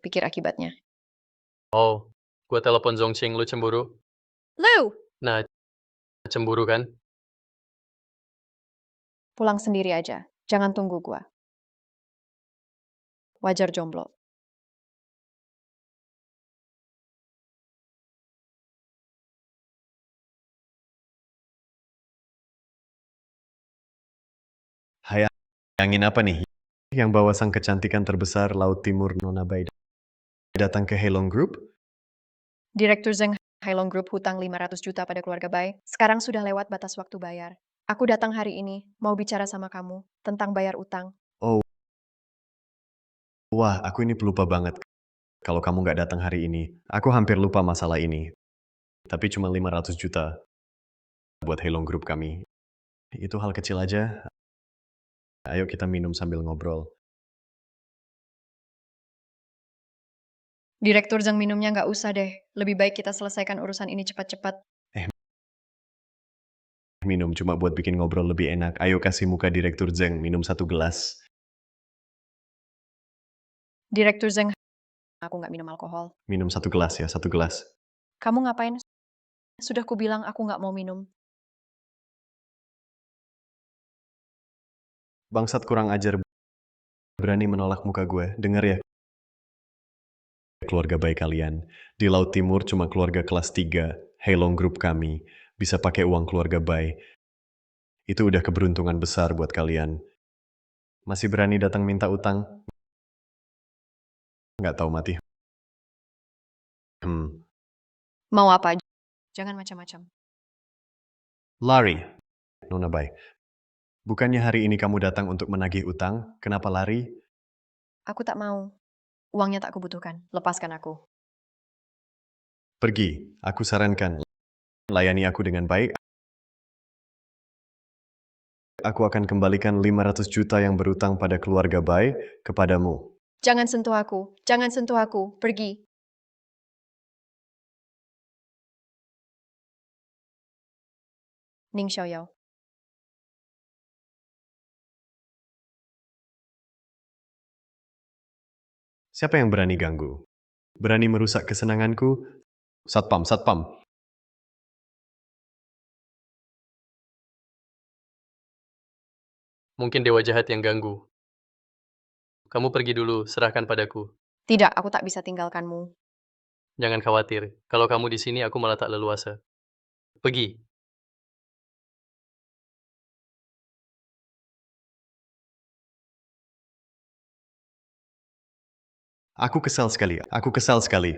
pikir akibatnya. Oh, gua telepon Zhongqing, lu cemburu? Lu! Nah, cemburu kan? Pulang sendiri aja, jangan tunggu gua. Wajar jomblo. Hayangin apa nih? Yang bawa sang kecantikan terbesar Laut Timur Nona Bai datang ke Heilong Group? Direktur Zheng Heilong Group hutang 500 juta pada keluarga Bai. Sekarang sudah lewat batas waktu bayar. Aku datang hari ini, mau bicara sama kamu tentang bayar utang. Oh, wah, aku ini pelupa banget. Kalau kamu nggak datang hari ini, aku hampir lupa masalah ini. Tapi cuma 500 juta buat Heilong Group kami. Itu hal kecil aja. Ayo kita minum sambil ngobrol. Direktur Zheng minumnya nggak usah deh. Lebih baik kita selesaikan urusan ini cepat-cepat. Minum cuma buat bikin ngobrol lebih enak. Ayo kasih muka Direktur Zheng minum 1 gelas. Direktur Zeng, aku nggak minum alkohol. Minum 1 gelas ya, 1 gelas. Kamu ngapain? Sudah kubilang aku nggak mau minum. Bangsat kurang ajar berani menolak muka gue. Dengar ya, keluarga baik kalian. Di Laut Timur cuma keluarga kelas 3, Heilong Group kami. Bisa pakai uang keluarga baik. Itu udah keberuntungan besar buat kalian. Masih berani datang minta utang? Nggak tahu mati. Mau apa? Jangan macam-macam. Lari. Nona Bai. Bukannya hari ini kamu datang untuk menagih utang? Kenapa lari? Aku tak mau. Uangnya tak kubutuhkan. Lepaskan aku. Pergi. Aku sarankan. Layani aku dengan baik. Aku akan kembalikan 500 juta yang berutang pada keluarga Bai kepadamu. Jangan sentuh aku. Jangan sentuh aku. Pergi. Ning Xiaoyao. Siapa yang berani ganggu? Berani merusak kesenanganku? Satpam, satpam. Mungkin dewa jahat yang ganggu. Kamu pergi dulu, serahkan padaku. Tidak, aku tak bisa tinggalkanmu. Jangan khawatir, kalau kamu di sini aku malah tak leluasa. Pergi. Aku kesal sekali. Aku kesal sekali.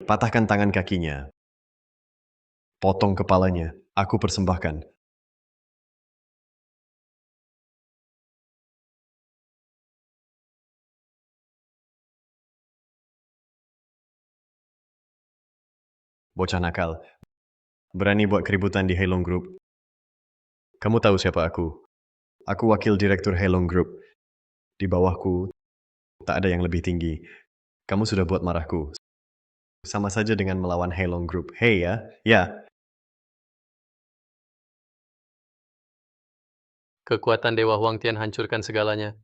Patahkan tangan kakinya. Potong kepalanya. Aku persembahkan. Bocah nakal. Berani buat keributan di Heilong Group. Kamu tahu siapa aku? Aku wakil direktur Heilong Group. Di bawahku, tak ada yang lebih tinggi. Kamu sudah buat marahku. Sama saja dengan melawan Heilong Group. Hei ya, ya. Kekuatan Dewa Huang Tian hancurkan segalanya.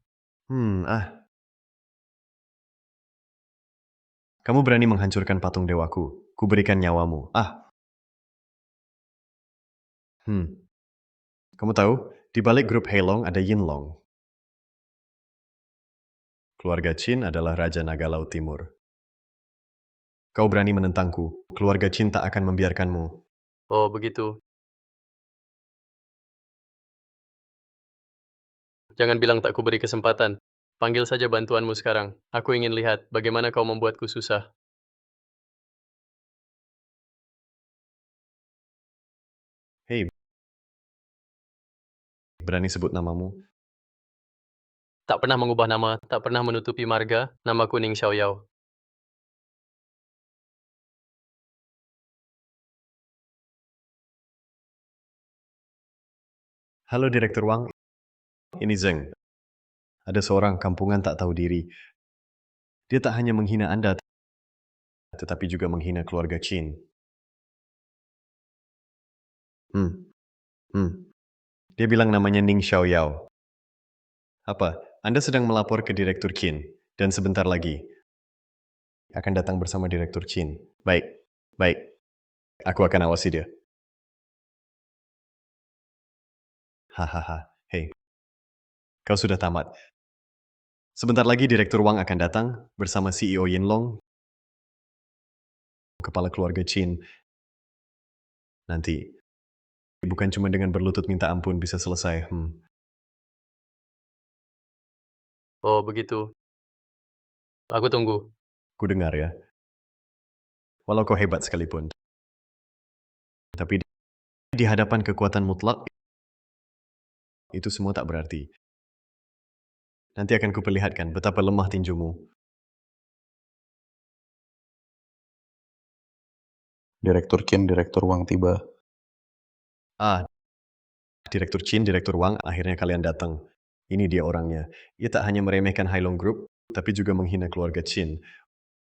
Kamu berani menghancurkan patung dewaku. Kuberikan nyawamu. Kamu tahu, di balik grup Heilong ada Yinlong. Keluarga Qin adalah Raja Naga Laut Timur. Kau berani menentangku. Keluarga Qin tak akan membiarkanmu. Oh, begitu. Jangan bilang tak kuberi kesempatan. Panggil saja bantuanmu sekarang. Aku ingin lihat bagaimana kau membuatku susah. Hei, berani sebut namamu? Tak pernah mengubah nama, tak pernah menutupi marga, namaku Ning Xiaoyao. Halo Direktur Wang, ini Zeng. Ada seorang kampungan tak tahu diri. Dia tak hanya menghina Anda, tetapi juga menghina keluarga Qin. Dia bilang namanya Ning Xiaoyao. Apa? Anda sedang melapor ke Direktur Qin, dan sebentar lagi akan datang bersama Direktur Qin. Baik, baik. Aku akan awasi dia. Hahaha, hei. Kau sudah tamat. Sebentar lagi Direktur Wang akan datang bersama CEO Yinlong, kepala keluarga Qin. Nanti, bukan cuma dengan berlutut minta ampun bisa selesai. Oh, begitu. Aku tunggu. Ku dengar ya. Walau kau hebat sekalipun. Tapi di hadapan kekuatan mutlak, itu semua tak berarti. Nanti akan kuperlihatkan betapa lemah tinjumu. Direktur Qin, Direktur Wang tiba. Direktur Qin, Direktur Wang, akhirnya kalian datang. Ini dia orangnya. Ia tak hanya meremehkan Heilong Group, tapi juga menghina keluarga Qin.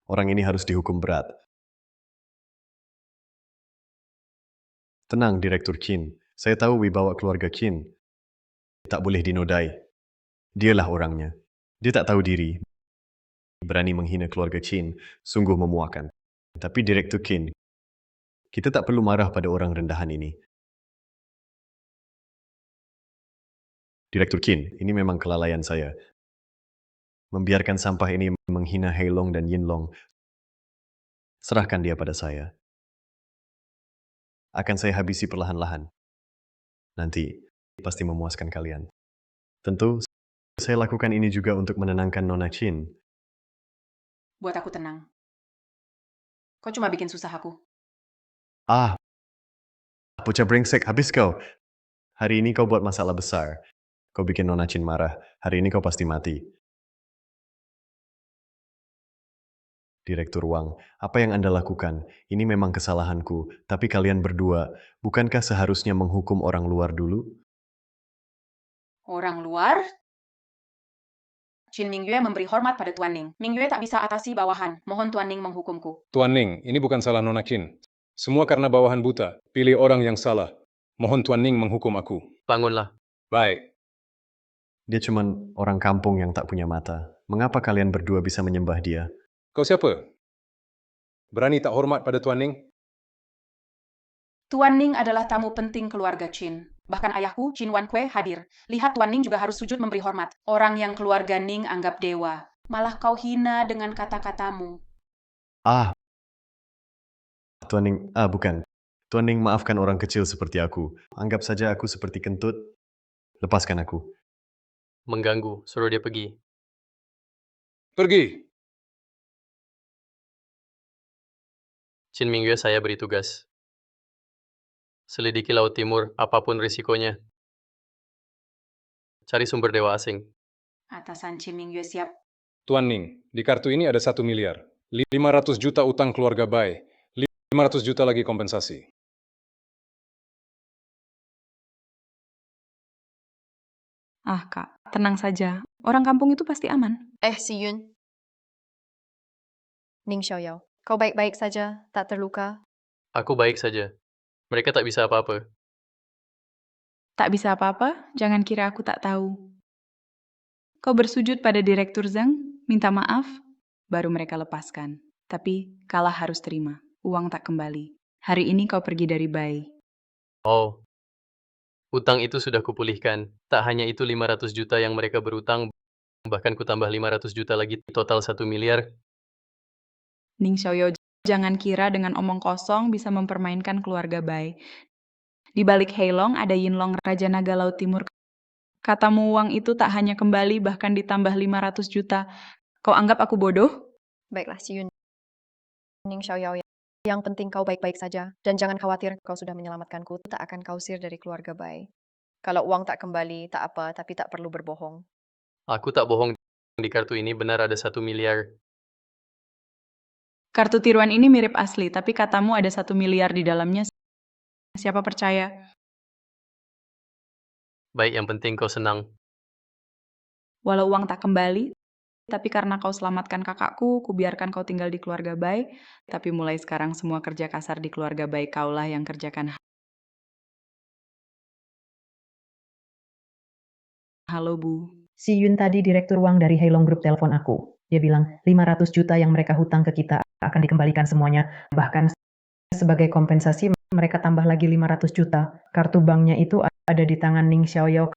Orang ini harus dihukum berat. Tenang, Direktur Qin. Saya tahu wibawa keluarga Qin. Tak boleh dinodai. Dialah orangnya. Dia tak tahu diri. berani menghina keluarga Qin, sungguh memuakan. Tapi Direktur Qin, kita tak perlu marah pada orang rendahan ini. Direktur Qin, ini memang kelalaian saya. Membiarkan sampah ini menghina Heilong dan Yinlong. Serahkan dia pada saya. Akan saya habisi perlahan-lahan. Nanti pasti memuaskan kalian. Tentu, saya lakukan ini juga untuk menenangkan Nona Qin. Buat aku tenang. Kau cuma bikin susah aku. Ah, bocah brengsek, habis kau. Hari ini kau buat masalah besar. Kau bikin Nona Qin marah. Hari ini kau pasti mati. Direktur Wang, apa yang Anda lakukan? Ini memang kesalahanku, tapi kalian berdua, bukankah seharusnya menghukum orang luar dulu? Orang luar? Qin Mingyue memberi hormat pada Tuan Ning. Mingyue tak bisa atasi bawahan. Mohon Tuan Ning menghukumku. Tuan Ning, ini bukan salah Nona Qin. Semua karena bawahan buta. Pilih orang yang salah. Mohon Tuan Ning menghukum aku. Bangunlah. Baik. Dia cuma orang kampung yang tak punya mata. Mengapa kalian berdua bisa menyembah dia? Kau siapa? Berani tak hormat pada Tuan Ning? Tuan Ning adalah tamu penting keluarga Qin. Bahkan ayahku, Qin Wankue, hadir. Lihat Tuan Ning juga harus sujud memberi hormat. Orang yang keluarga Ning anggap dewa. Malah kau hina dengan kata-katamu. Ah, Tuan Ning, bukan. Tuan Ning maafkan orang kecil seperti aku. Anggap saja aku seperti kentut. Lepaskan aku. Mengganggu, suruh dia pergi. Pergi. Qin Mingyue saya beri tugas. Selidiki Laut Timur, apapun risikonya. Cari sumber dewa asing. Atasan Qin Mingyue siap. Tuan Ning, di kartu ini ada 1 miliar. 500 juta utang keluarga Bai. 500 juta lagi kompensasi. Ah, Kak, tenang saja. Orang kampung itu pasti aman. Si Yun. Ning Xiaoyao, kau baik-baik saja, tak terluka. Aku baik saja. Mereka tak bisa apa-apa. Tak bisa apa-apa, jangan kira aku tak tahu. Kau bersujud pada Direktur Zhang, minta maaf, baru mereka lepaskan. Tapi kalah harus terima, uang tak kembali. Hari ini kau pergi dari Bai. Oh, utang itu sudah kupulihkan. Tak hanya itu 500 juta yang mereka berutang, bahkan kutambah 500 juta lagi, total 1 miliar. Ning Xiaoyao, jangan kira dengan omong kosong bisa mempermainkan keluarga Bai. Di balik Heilong ada Yinlong, Raja Naga Laut Timur. Katamu uang itu tak hanya kembali, bahkan ditambah 500 juta. Kau anggap aku bodoh? Baiklah, si Yun. Ning Xiaoyao, yang penting kau baik-baik saja. Dan jangan khawatir, kau sudah menyelamatkanku. Tak akan kau usir dari keluarga Bai. Kalau uang tak kembali, tak apa, tapi tak perlu berbohong. Aku tak bohong, di kartu ini benar ada 1 miliar. Kartu tiruan ini mirip asli, tapi katamu ada 1 miliar di dalamnya. Siapa percaya? Baik, yang penting kau senang. Walau uang tak kembali, tapi karena kau selamatkan kakakku, kubiarkan kau tinggal di keluarga Bai. Tapi mulai sekarang semua kerja kasar di keluarga Bai kaulah yang kerjakan. Halo, Bu. Si Yun tadi Direktur Wang dari Heilong Group telepon aku. Dia bilang 500 juta yang mereka hutang ke kita akan dikembalikan semuanya. Bahkan sebagai kompensasi mereka tambah lagi 500 juta. Kartu banknya itu ada di tangan Ning Xiaoyao,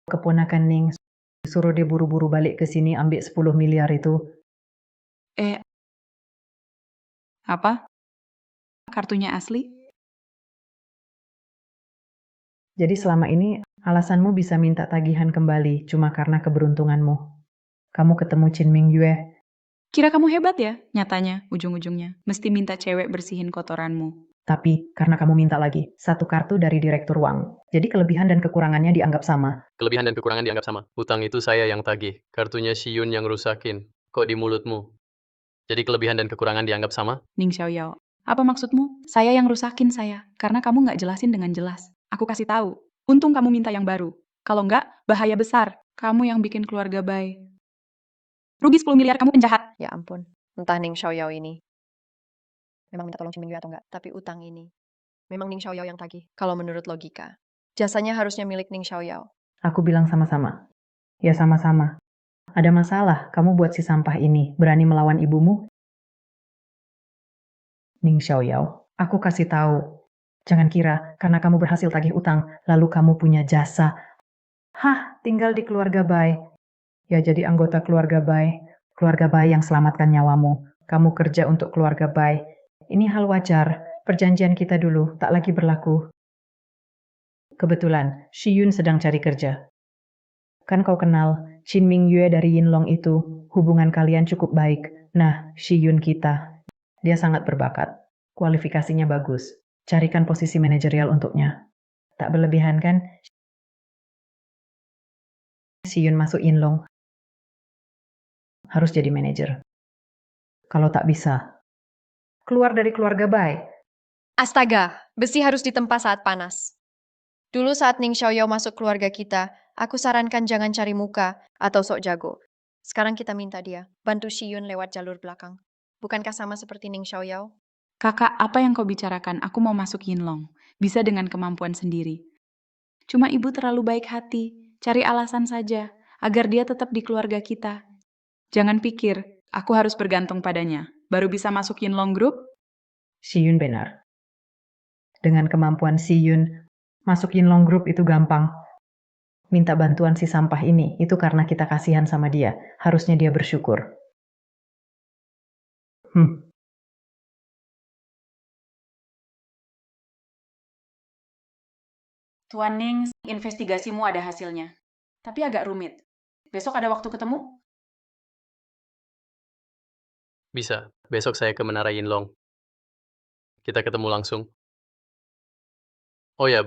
keponakan Ning. Suruh dia buru-buru balik ke sini ambil 10 miliar itu. Apa? Kartunya asli? Jadi selama ini alasanmu bisa minta tagihan kembali cuma karena keberuntunganmu. Kamu ketemu Qin Mingyue. Kira kamu hebat ya? Nyatanya, ujung-ujungnya. Mesti minta cewek bersihin kotoranmu. Tapi karena kamu minta lagi, satu kartu dari Direktur Wang. Jadi kelebihan dan kekurangannya dianggap sama. Kelebihan dan kekurangan dianggap sama. Utang itu saya yang tagih. Kartunya si Yun yang rusakin. Kok di mulutmu? Jadi kelebihan dan kekurangan dianggap sama? Ning Xiaoyao, apa maksudmu? Saya yang rusakin saya. Karena kamu nggak jelasin dengan jelas. Aku kasih tahu. Untung kamu minta yang baru. Kalau nggak, bahaya besar. Kamu yang bikin keluarga Bai. Rugi 10 miliar, kamu penjahat. Ya ampun, entah Ning Xiaoyao ini memang minta tolong Qin Mingyue atau enggak, tapi utang ini memang Ning Xiaoyao yang tagih. Kalau menurut logika, jasanya harusnya milik Ning Xiaoyao. Aku bilang sama-sama. Ya sama-sama. Ada masalah, kamu buat si sampah ini. Berani melawan ibumu? Ning Xiaoyao, aku kasih tahu. Jangan kira karena kamu berhasil tagih utang, lalu kamu punya jasa. Hah, tinggal di keluarga Bai. Ya jadi anggota keluarga Bai. Keluarga Bai yang selamatkan nyawamu. Kamu kerja untuk keluarga Bai. Ini hal wajar. Perjanjian kita dulu tak lagi berlaku. Kebetulan, Shi Yun sedang cari kerja. Kan kau kenal, Qin Mingyue dari Yinlong itu, hubungan kalian cukup baik. Nah, Shi Yun kita, dia sangat berbakat. Kualifikasinya bagus. Carikan posisi manajerial untuknya. Tak berlebihan kan? Shi Yun masuk Yinlong. Harus jadi manajer. Kalau tak bisa, keluar dari keluarga Bai. Astaga, besi harus ditempa saat panas. Dulu saat Ning Xiaoyao masuk keluarga kita, aku sarankan jangan cari muka atau sok jago. Sekarang kita minta dia bantu Shi Yun lewat jalur belakang. Bukankah sama seperti Ning Xiaoyao? Kakak, apa yang kau bicarakan? Aku mau masuk Yinlong. Bisa dengan kemampuan sendiri. Cuma ibu terlalu baik hati. Cari alasan saja, agar dia tetap di keluarga kita. Jangan pikir, aku harus bergantung padanya. Baru bisa masuk Yinlong Group? Shi Yun benar. Dengan kemampuan Shi Yun, masuk Yinlong Group itu gampang. Minta bantuan si sampah ini, itu karena kita kasihan sama dia. Harusnya dia bersyukur. Tuan Ning, investigasimu ada hasilnya. Tapi agak rumit. Besok ada waktu ketemu? Bisa. Besok saya ke Menara Yinlong. Kita ketemu langsung. Oh ya,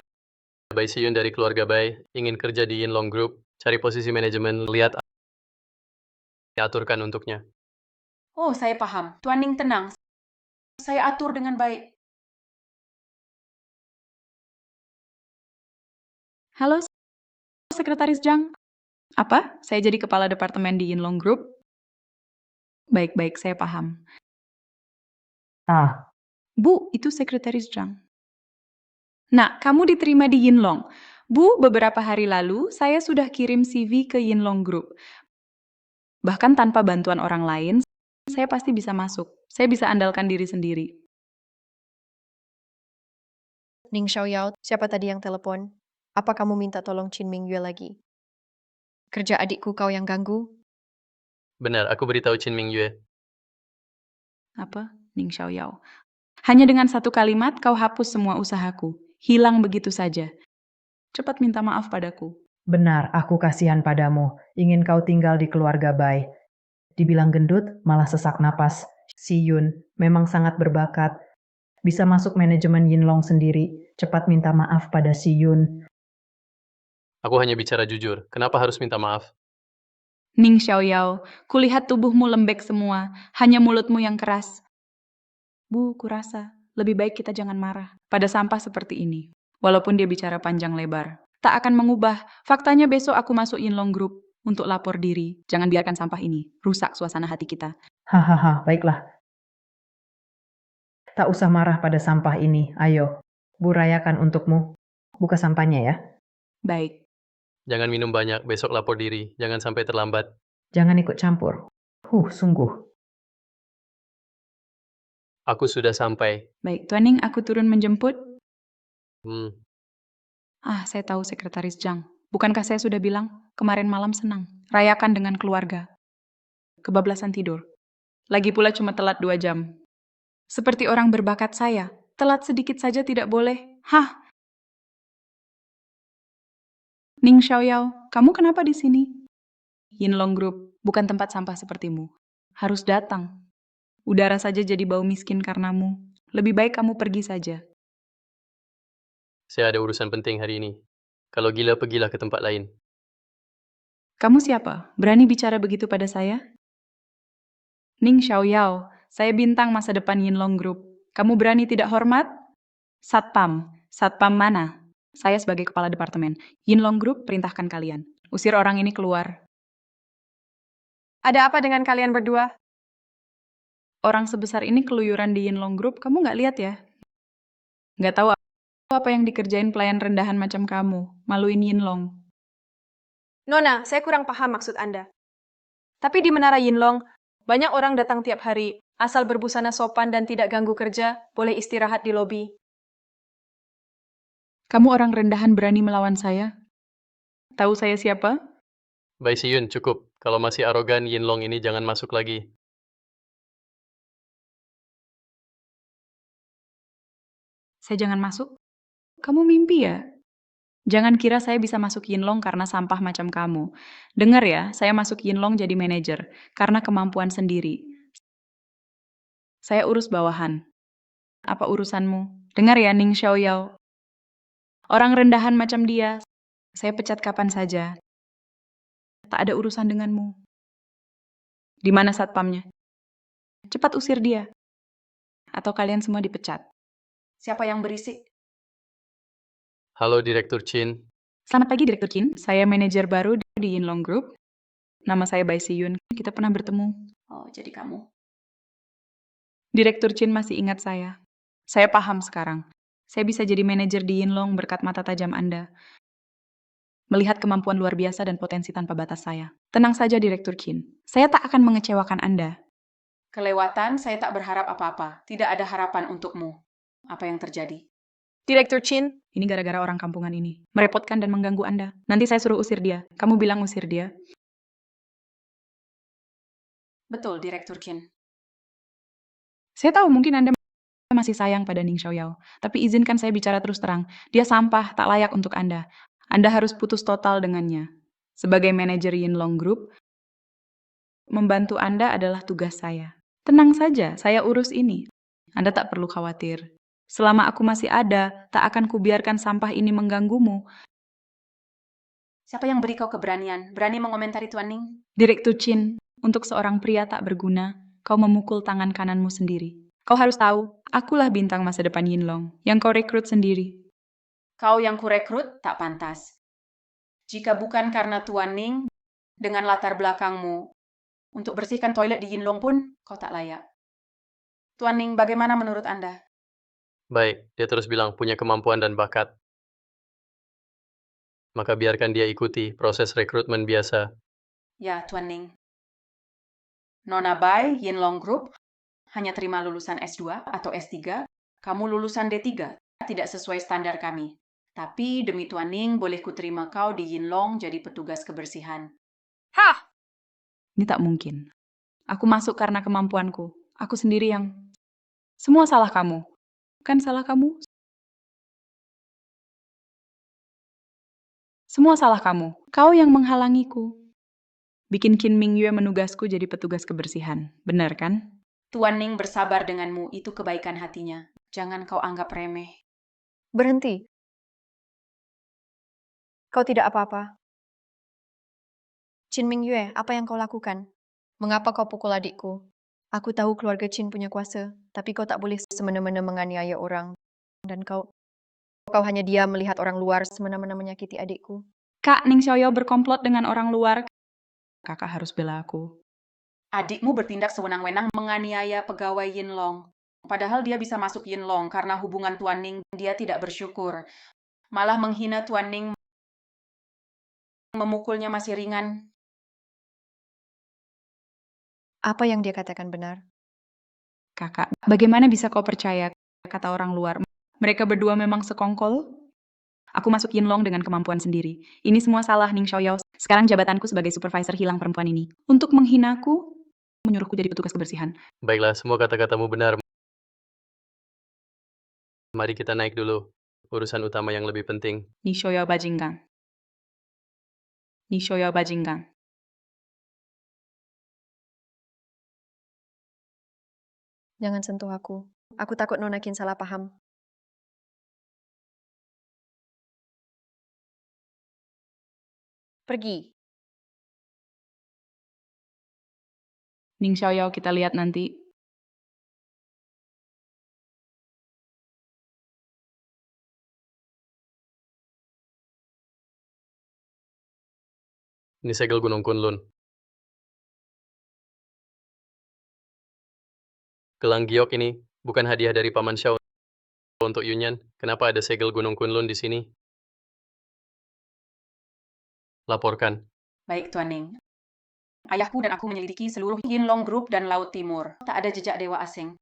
Bai Siyun dari keluarga Bai ingin kerja di Yinlong Group, cari posisi manajemen, lihat aturkan untuknya. Oh, saya paham. Tuan Ning tenang. Saya atur dengan baik. Halo, Sekretaris Zhang. Apa? Saya jadi kepala departemen di Yinlong Group? Baik-baik, saya paham. Ah, Bu, itu Sekretaris Zhang. Nah, kamu diterima di Yinlong. Bu, beberapa hari lalu saya sudah kirim CV ke Yinlong Group. Bahkan tanpa bantuan orang lain, saya pasti bisa masuk. Saya bisa andalkan diri sendiri. Ning Xiaoyao, siapa tadi yang telepon? Apa kamu minta tolong Qin Mingyue lagi? Kerja adikku kau yang ganggu? Benar, aku beritahu Qin Mingyue. Apa? Ning Xiaoyao. Hanya dengan satu kalimat kau hapus semua usahaku. Hilang begitu saja. Cepat minta maaf padaku. benar, aku kasihan padamu. Ingin kau tinggal di keluarga Bai. Dibilang gendut, malah sesak napas. Si Yun memang sangat berbakat. Bisa masuk manajemen Yinlong sendiri. Cepat minta maaf pada Si Yun. Aku hanya bicara jujur. Kenapa harus minta maaf? Ning Xiaoyao, kulihat tubuhmu lembek semua. Hanya mulutmu yang keras. Bu, kurasa lebih baik kita jangan marah pada sampah seperti ini. Walaupun dia bicara panjang lebar. Tak akan mengubah. Faktanya besok aku masuk Yinlong Group untuk lapor diri. Jangan biarkan sampah ini rusak suasana hati kita. Hahaha, baiklah. Tak usah marah pada sampah ini. Ayo, Bu rayakan untukmu. Buka sampahnya ya. Baik. Jangan minum banyak, besok lapor diri. Jangan sampai terlambat. Jangan ikut campur. Sungguh. Aku sudah sampai. Baik, Tuan Ning, aku turun menjemput. Hmm, Saya tahu Sekretaris Zhang. Bukankah saya sudah bilang, kemarin malam senang. Rayakan dengan keluarga. Kebablasan tidur. Lagi pula cuma telat 2 jam. Seperti orang berbakat saya. Telat sedikit saja tidak boleh. Hah? Ning Xiaoyao, kamu kenapa di sini? Yinlong Group, bukan tempat sampah sepertimu. Harus datang. Udara saja jadi bau miskin karenamu. Lebih baik kamu pergi saja. saya ada urusan penting hari ini. Kalau gila, pergilah ke tempat lain. Kamu siapa? Berani bicara begitu pada saya? Ning Xiaoyao, saya bintang masa depan Yinlong Group. Kamu berani tidak hormat? Satpam. Satpam mana? Saya sebagai kepala departemen. Yinlong Group perintahkan kalian. Usir orang ini keluar. Ada apa dengan kalian berdua? Orang sebesar ini keluyuran di Yinlong Group, kamu nggak lihat ya? Nggak tahu apa yang dikerjain pelayan rendahan macam kamu. Maluin Yinlong. Nona, saya kurang paham maksud Anda. Tapi di Menara Yinlong, banyak orang datang tiap hari. Asal berbusana sopan dan tidak ganggu kerja, boleh istirahat di lobi. Kamu orang rendahan berani melawan saya? Tahu saya siapa? Bai Siyun, cukup. Kalau masih arogan, Yinlong ini jangan masuk lagi. Saya jangan masuk? Kamu mimpi ya? Jangan kira saya bisa masuk Yinlong karena sampah macam kamu. Dengar ya, saya masuk Yinlong jadi manajer, karena kemampuan sendiri. Saya urus bawahan. Apa urusanmu? Dengar ya, Ning Xiaoyao. Orang rendahan macam dia, saya pecat kapan saja. Tak ada urusan denganmu. Di mana satpamnya? Cepat usir dia. Atau kalian semua dipecat. Siapa yang berisik? Halo Direktur Chin. Selamat pagi, Direktur Chin. Saya manajer baru di Yinlong Group. Nama saya Bai Siyun. Kita pernah bertemu. Oh, jadi kamu. Direktur Chin masih ingat saya. Saya paham sekarang. Saya bisa jadi manajer di Yinlong berkat mata tajam Anda. Melihat kemampuan luar biasa dan potensi tanpa batas saya. Tenang saja, Direktur Chin. Saya tak akan mengecewakan Anda. Kelewatan, saya tak berharap apa-apa. Tidak ada harapan untukmu. Apa yang terjadi? Direktur Chin, Ini gara-gara orang kampungan ini. Merepotkan dan mengganggu Anda. Nanti saya suruh usir dia. Kamu bilang usir dia. Betul, Direktur Qin. Saya tahu mungkin Anda masih sayang pada Ning Xiaoyao. Tapi izinkan saya bicara terus terang. Dia sampah, tak layak untuk Anda. Anda harus putus total dengannya. Sebagai manajer Yinlong Group, membantu Anda adalah tugas saya. Tenang saja, saya urus ini. Anda tak perlu khawatir. Selama aku masih ada, tak akan kubiarkan sampah ini mengganggumu. Siapa yang beri kau keberanian? Berani mengomentari Tuan Ning? Direktur Chin, untuk seorang pria tak berguna, kau memukul tangan kananmu sendiri. Kau harus tahu, akulah bintang masa depan Yinlong, yang kau rekrut sendiri. Kau yang kurekrut tak pantas. Jika bukan karena Tuan Ning, dengan latar belakangmu, untuk bersihkan toilet di Yinlong pun, kau tak layak. Tuan Ning, bagaimana menurut Anda? Baik, dia terus bilang punya kemampuan dan bakat. Maka biarkan dia ikuti proses rekrutmen biasa. Ya, Tuan Ning. Nona Bai, Yinlong Group, hanya terima lulusan S2 atau S3, kamu lulusan D3, tidak sesuai standar kami. Tapi demi Tuan Ning, boleh kuterima kau di Yinlong jadi petugas kebersihan. hah! Ini tak mungkin. Aku masuk karena kemampuanku. Aku sendiri yang... Semua salah kamu. Kan salah kamu? Semua salah kamu. Kau yang menghalangiku. Bikin Qin Mingyue menugasku jadi petugas kebersihan. Benar kan? Tuan Ning bersabar denganmu, itu kebaikan hatinya. Jangan kau anggap remeh. Berhenti. Kau tidak apa-apa. Qin Mingyue, apa yang kau lakukan? Mengapa kau pukul adikku? Aku tahu keluarga Qin punya kuasa, tapi kau tak boleh semena-mena menganiaya orang. Dan kau hanya diam melihat orang luar semena-mena menyakiti adikku. Kak, Ning Xiaoyao berkomplot dengan orang luar. Kakak harus bela aku. Adikmu bertindak sewenang-wenang menganiaya pegawai Yinlong. Padahal dia bisa masuk Yinlong karena hubungan Tuan Ning dia tidak bersyukur. Malah menghina Tuan Ning, memukulnya masih ringan. Apa yang dia katakan benar? Kakak, bagaimana bisa kau percaya kata orang luar? Mereka berdua memang sekongkol? Aku masuk Yinlong dengan kemampuan sendiri. Ini semua salah Ning Xiaoyao. Sekarang jabatanku sebagai supervisor hilang perempuan ini. Untuk menghinaku, menyuruhku jadi petugas kebersihan. Baiklah, semua kata-katamu benar. Mari kita naik dulu. Urusan utama yang lebih penting. Ni Xiaoyao Bajinggang. Ni Xiaoyao Bajinggang. Jangan sentuh aku. Aku takut Nona Qin salah paham. Pergi. Ning Xiaoyao kita lihat nanti. Ini segel Gunung Kunlun. Gelang giok ini bukan hadiah dari Paman Xiao untuk Yunyan. Kenapa ada segel Gunung Kunlun di sini? Laporkan. Baik, Tuan Ning. Ayahku dan aku menyelidiki seluruh Yinlong Group dan Laut Timur. Tak ada jejak dewa asing.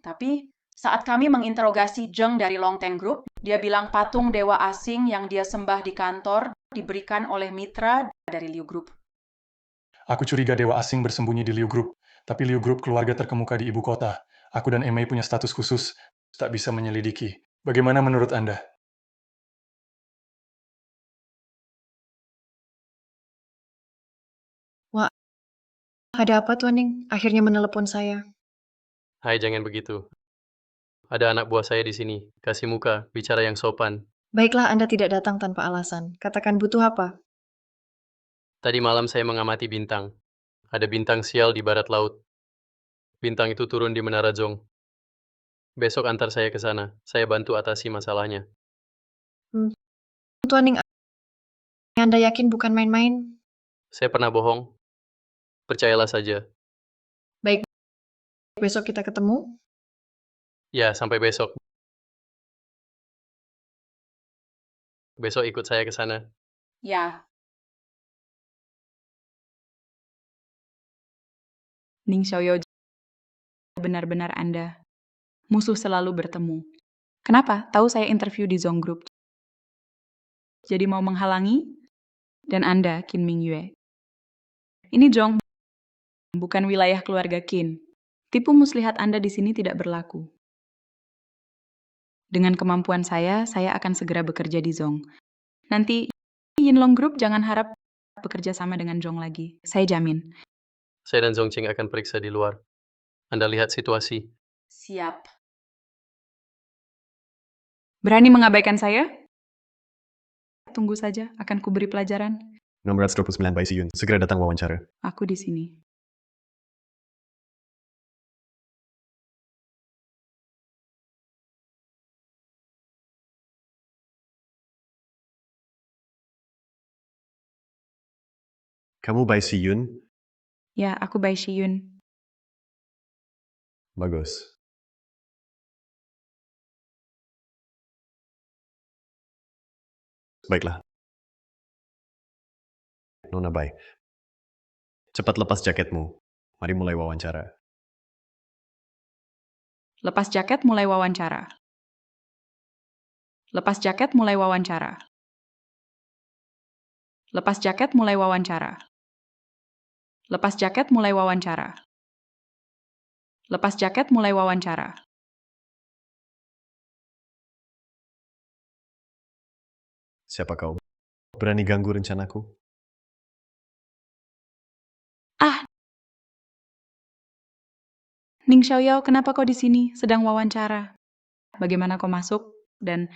Tapi, saat kami menginterogasi Zheng dari Longteng Group, dia bilang patung dewa asing yang dia sembah di kantor diberikan oleh mitra dari Liu Group. Aku curiga dewa asing bersembunyi di Liu Group, tapi Liu Group keluarga terkemuka di ibu kota. Aku dan Emei punya status khusus, tak bisa menyelidiki. Bagaimana menurut Anda? Wah, ada apa Tuan Ning? Akhirnya menelepon saya. Hai, jangan begitu. Ada anak buah saya di sini. Kasih muka, bicara yang sopan. Baiklah, Anda tidak datang tanpa alasan. Katakan butuh apa? Tadi malam saya mengamati bintang. Ada bintang sial di barat laut. Bintang itu turun di Menara Zhong. Besok antar saya ke sana. Saya bantu atasi masalahnya. Tuan Ning, Anda yakin bukan main-main? Saya pernah bohong. Percayalah saja. Baik, besok kita ketemu. Ya, sampai besok. Besok ikut saya ke sana. Ya, Ning Xiaoyao, benar-benar Anda. Musuh selalu bertemu. Kenapa? Tahu saya interview di Zong Group. Jadi mau menghalangi? Dan Anda, Qin Mingyue. Ini Zhong, bukan wilayah keluarga Qin. Tipu muslihat Anda di sini tidak berlaku. Dengan kemampuan saya akan segera bekerja di Zong. Nanti Yinlong Group jangan harap bekerja sama dengan Zhong lagi. Saya jamin. Saya dan Zhongqing akan periksa di luar. Anda lihat situasi. siap. Berani mengabaikan saya? Tunggu saja, akan kuberi pelajaran. 629 Bai Siyun, segera datang wawancara. Aku di sini. Kamu Bai Siyun? Ya, aku Bai Shiyun. Bagus. Baiklah. Nona Bai, cepat lepas jaketmu. Mari mulai wawancara. Lepas jaket, mulai wawancara. Lepas jaket, mulai wawancara. Lepas jaket, mulai wawancara. Lepas jaket, mulai wawancara. Lepas jaket, mulai wawancara. Siapa kau? Berani ganggu rencanaku? Ning Xiaoyao, kenapa kau di sini? Sedang wawancara. Bagaimana kau masuk? Dan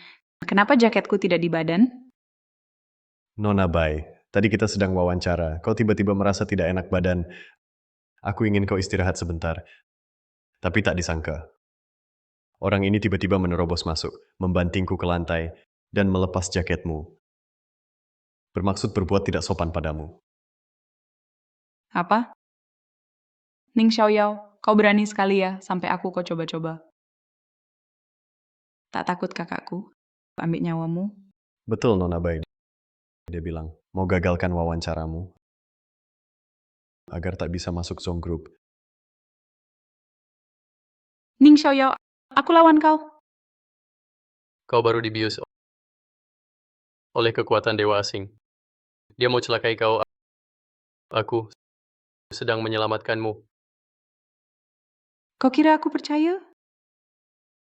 kenapa jaketku tidak di badan? Nona Bai, tadi kita sedang wawancara. Kau tiba-tiba merasa tidak enak badan. Aku ingin kau istirahat sebentar. Tapi tak disangka. Orang ini tiba-tiba menerobos masuk, membantingku ke lantai, dan melepas jaketmu. Bermaksud berbuat tidak sopan padamu. Apa? Ning Xiaoyao, kau berani sekali ya, sampai aku kau coba-coba. Tak takut kakakku, ambil nyawamu. Betul, Nona Bai. Dia bilang, mau gagalkan wawancaramu. Agar tak bisa masuk Zong Group. Ning Xiaoyao, aku lawan kau. Kau baru dibius oleh kekuatan dewa asing. Dia mau celakai kau. Aku sedang menyelamatkanmu. Kau kira aku percaya?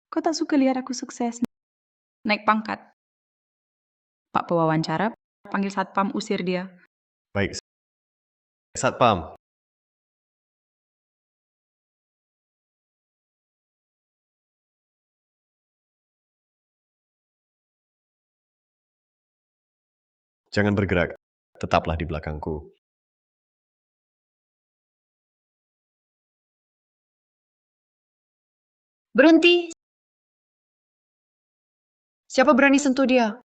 Kau tak suka lihat aku sukses. Naik pangkat. Pak pewawancara, panggil satpam, usir dia. Baik. Satpam. Jangan bergerak. Tetaplah di belakangku. Berhenti! Siapa berani sentuh dia?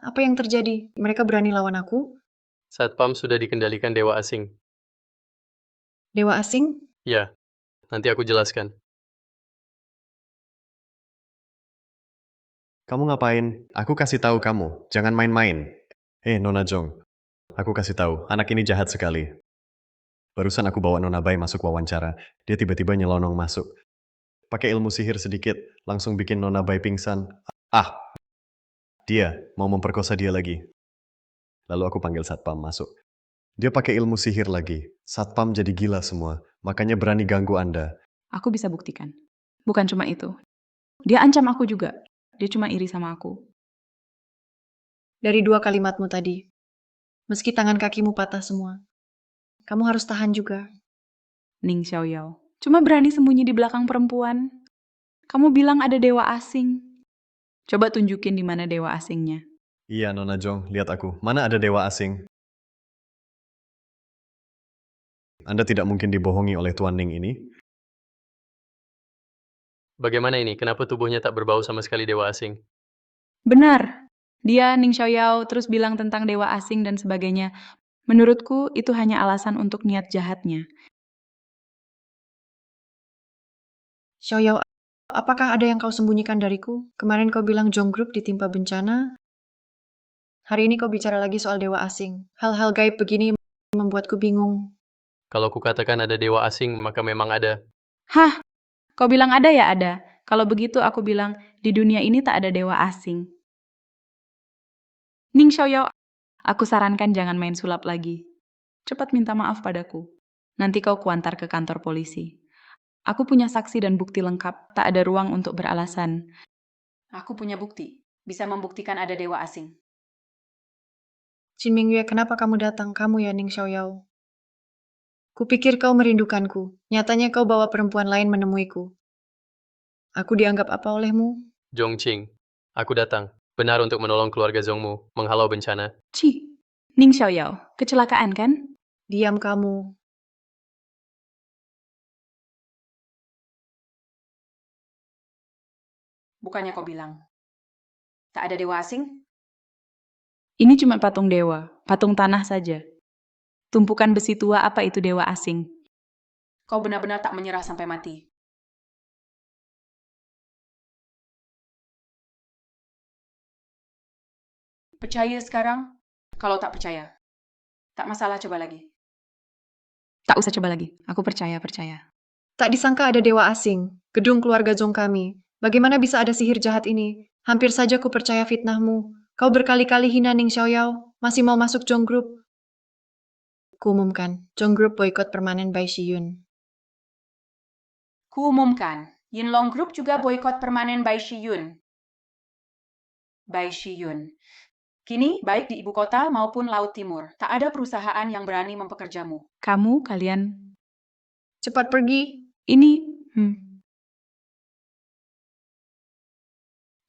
Apa yang terjadi? Mereka berani lawan aku? Satpam sudah dikendalikan dewa asing. Dewa asing? Ya, Nanti aku jelaskan. Kamu ngapain? Aku kasih tahu kamu, jangan main-main. Nona Jong, aku kasih tahu, anak ini jahat sekali. Barusan aku bawa Nona Bai masuk wawancara, dia tiba-tiba nyelonong masuk. Pakai ilmu sihir sedikit, langsung bikin Nona Bai pingsan. Dia mau memperkosa dia lagi. Lalu aku panggil Satpam masuk. Dia pakai ilmu sihir lagi. Satpam jadi gila semua, makanya berani ganggu Anda. Aku bisa buktikan. Bukan cuma itu. Dia ancam aku juga. Dia cuma iri sama aku. Dari 2 kalimatmu tadi, meski tangan kakimu patah semua, kamu harus tahan juga. Ning Xiaoyao. Cuma berani sembunyi di belakang perempuan. Kamu bilang ada dewa asing. Coba tunjukin di mana dewa asingnya. Iya, Nona Jong, lihat aku. Mana ada dewa asing? Anda tidak mungkin dibohongi oleh Tuan Ning ini. Bagaimana ini? Kenapa tubuhnya tak berbau sama sekali dewa asing? Benar. Dia, Ning Xiaoyao, terus bilang tentang dewa asing dan sebagainya. Menurutku, itu hanya alasan untuk niat jahatnya. Xiaoyao, apakah ada yang kau sembunyikan dariku? Kemarin kau bilang Jong Group ditimpa bencana. Hari ini kau bicara lagi soal dewa asing. Hal-hal gaib begini membuatku bingung. Kalau kukatakan ada dewa asing, maka memang ada. Hah? Kau bilang ada ya ada? Kalau begitu aku bilang, di dunia ini tak ada dewa asing. Ning Xiaoyao, aku sarankan jangan main sulap lagi. Cepat minta maaf padaku. Nanti kau kuantar ke kantor polisi. Aku punya saksi dan bukti lengkap, tak ada ruang untuk beralasan. Aku punya bukti. Bisa membuktikan ada dewa asing. Jin Mingyue, kenapa kamu datang? Kamu ya, Ning Xiaoyao. Kupikir kau merindukanku. Nyatanya kau bawa perempuan lain menemuiku. Aku dianggap apa olehmu? Zhong Qing, aku datang. Benar untuk menolong keluarga Zhongmu, menghalau bencana. Ning Xiaoyao, kecelakaan kan? Diam kamu. Bukannya kau bilang, tak ada dewa asing? Ini cuma patung dewa, patung tanah saja. Tumpukan besi tua, apa itu dewa asing? Kau benar-benar tak menyerah sampai mati. Percaya sekarang? Kalau tak percaya, tak masalah, coba lagi. Tak usah coba lagi, aku percaya. Tak disangka ada dewa asing. Gedung keluarga Zong kami. Bagaimana bisa ada sihir jahat ini? Hampir saja ku percaya fitnahmu. Kau berkali-kali hina Ning Xiaoyao. Masih mau masuk Zong Group. Kuumumkan, Zong Group boykot permanen Bai Shiyun. Kuumumkan, Yinlong Group juga boykot permanen Bai Shiyun. Bai Shiyun. Kini, baik di ibu kota maupun Laut Timur, tak ada perusahaan yang berani mempekerjamu. Kalian... Cepat pergi. Ini...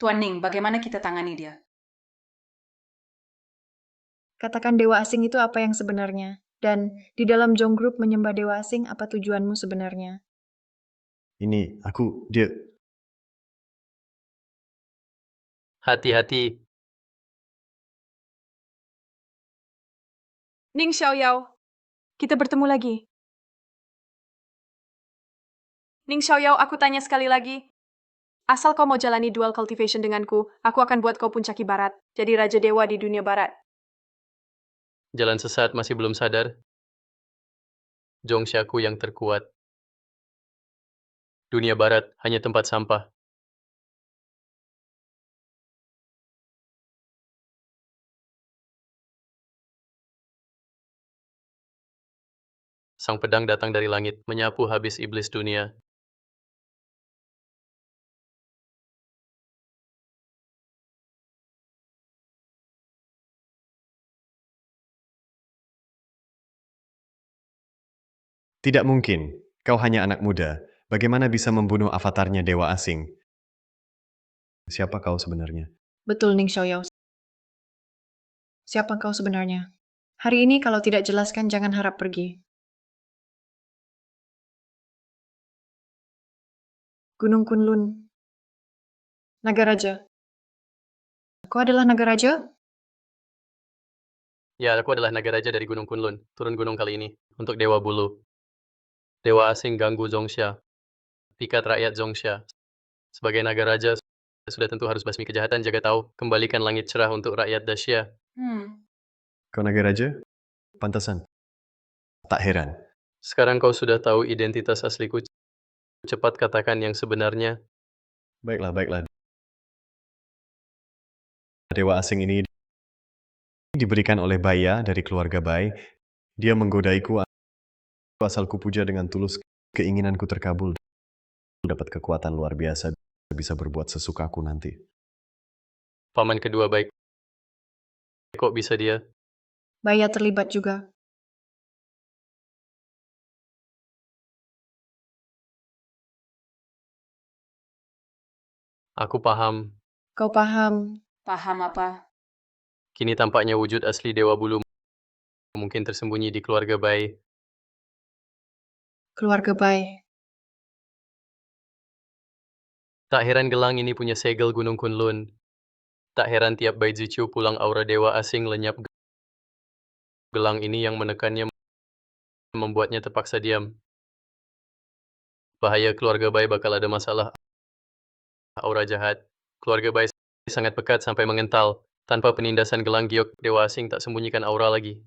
Tuan Ning, bagaimana kita tangani dia? Katakan dewa asing itu apa yang sebenarnya. Dan di dalam Zong Group menyembah dewa asing, apa tujuanmu sebenarnya? Dia... Hati-hati. Ning Xiaoyao, kita bertemu lagi. Ning Xiaoyao, aku tanya sekali lagi. Asal kau mau jalani dual cultivation denganku, aku akan buat kau puncaki barat, jadi Raja Dewa di dunia barat. Jalan sesat masih belum sadar. Zhongshaku yang terkuat. Dunia barat hanya tempat sampah. Sang pedang datang dari langit, menyapu habis iblis dunia. Tidak mungkin. Kau hanya anak muda. Bagaimana bisa membunuh avatarnya dewa asing? Siapa kau sebenarnya? Betul, Ning Xiaoyao. Siapa kau sebenarnya? Hari ini kalau tidak jelaskan, jangan harap pergi. Gunung Kunlun. Naga Raja. Kau adalah Naga Raja? Ya, aku adalah naga raja dari Gunung Kunlun. Turun gunung kali ini, untuk Dewa Bulu. Dewa asing ganggu Zhongsha. pikat rakyat Zhongsha. Sebagai naga raja, sudah tentu harus basmi kejahatan, jaga tahu, kembalikan langit cerah untuk rakyat Dacia. Kau naga raja? Pantasan. Tak heran. Sekarang kau sudah tahu identitas asliku. Cepat katakan yang sebenarnya. Baiklah, baiklah. Dewa asing ini diberikan oleh Baya dari keluarga Bai. Dia menggodaiku asal kupuja dengan tulus, keinginanku terkabul. Dapat kekuatan luar biasa, bisa berbuat sesukaku nanti. Paman kedua baik. Kok bisa dia? Baya terlibat juga. Aku paham. Kau paham? Paham apa? Kini tampaknya wujud asli Dewa Bulu mungkin tersembunyi di keluarga Bai. Keluarga Bai. Tak heran gelang ini punya segel Gunung Kunlun. Tak heran tiap Bai Ziqiu pulang aura dewa asing lenyap. Gelang ini yang menekannya membuatnya terpaksa diam. Bahaya keluarga Bai bakal ada masalah aura jahat. Keluarga Bai sangat pekat sampai mengental. Tanpa penindasan gelang giok, dewa asing tak sembunyikan aura lagi.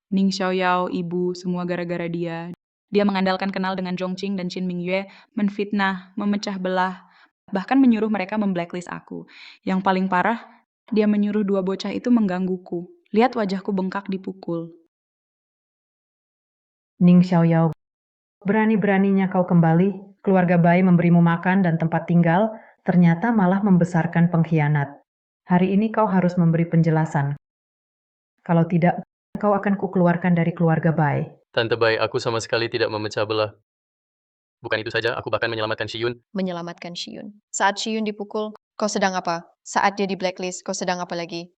Ning Xiaoyao, ibu, semua gara-gara dia. Dia mengandalkan kenal dengan Zhongqing dan Qin Mingyue, menfitnah, memecah belah, bahkan menyuruh mereka memblacklist aku. Yang paling parah, dia menyuruh dua bocah itu menggangguku. Lihat wajahku bengkak dipukul. Ning Xiaoyao, berani-beraninya kau kembali, keluarga Bai memberimu makan dan tempat tinggal, ternyata malah membesarkan pengkhianat. Hari ini kau harus memberi penjelasan. Kalau tidak, kau akan kukeluarkan dari keluarga Bai. Tante Bai, aku sama sekali tidak memecah belah. Bukan itu saja, aku bahkan menyelamatkan Shiyun. Menyelamatkan Shiyun. Saat Shiyun dipukul, kau sedang apa? Saat dia di blacklist, kau sedang apa lagi?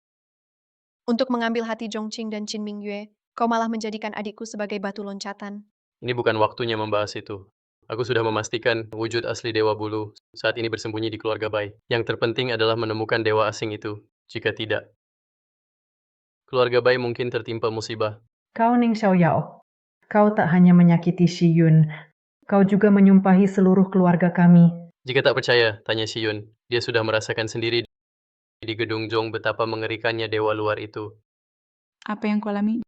Untuk mengambil hati Zhongqing dan Qin Mingyue, kau malah menjadikan adikku sebagai batu loncatan. Ini bukan waktunya membahas itu. Aku sudah memastikan wujud asli Dewa Bulu saat ini bersembunyi di keluarga Bai. Yang terpenting adalah menemukan dewa asing itu. Jika tidak, keluarga Bai mungkin tertimpa musibah. Kau Ning Xiaoyao, kau tak hanya menyakiti Shiyun, kau juga menyumpahi seluruh keluarga kami. Jika tak percaya, tanya Shiyun. Dia sudah merasakan sendiri di gedung Zhong betapa mengerikannya dewa luar itu. Apa yang kau alami?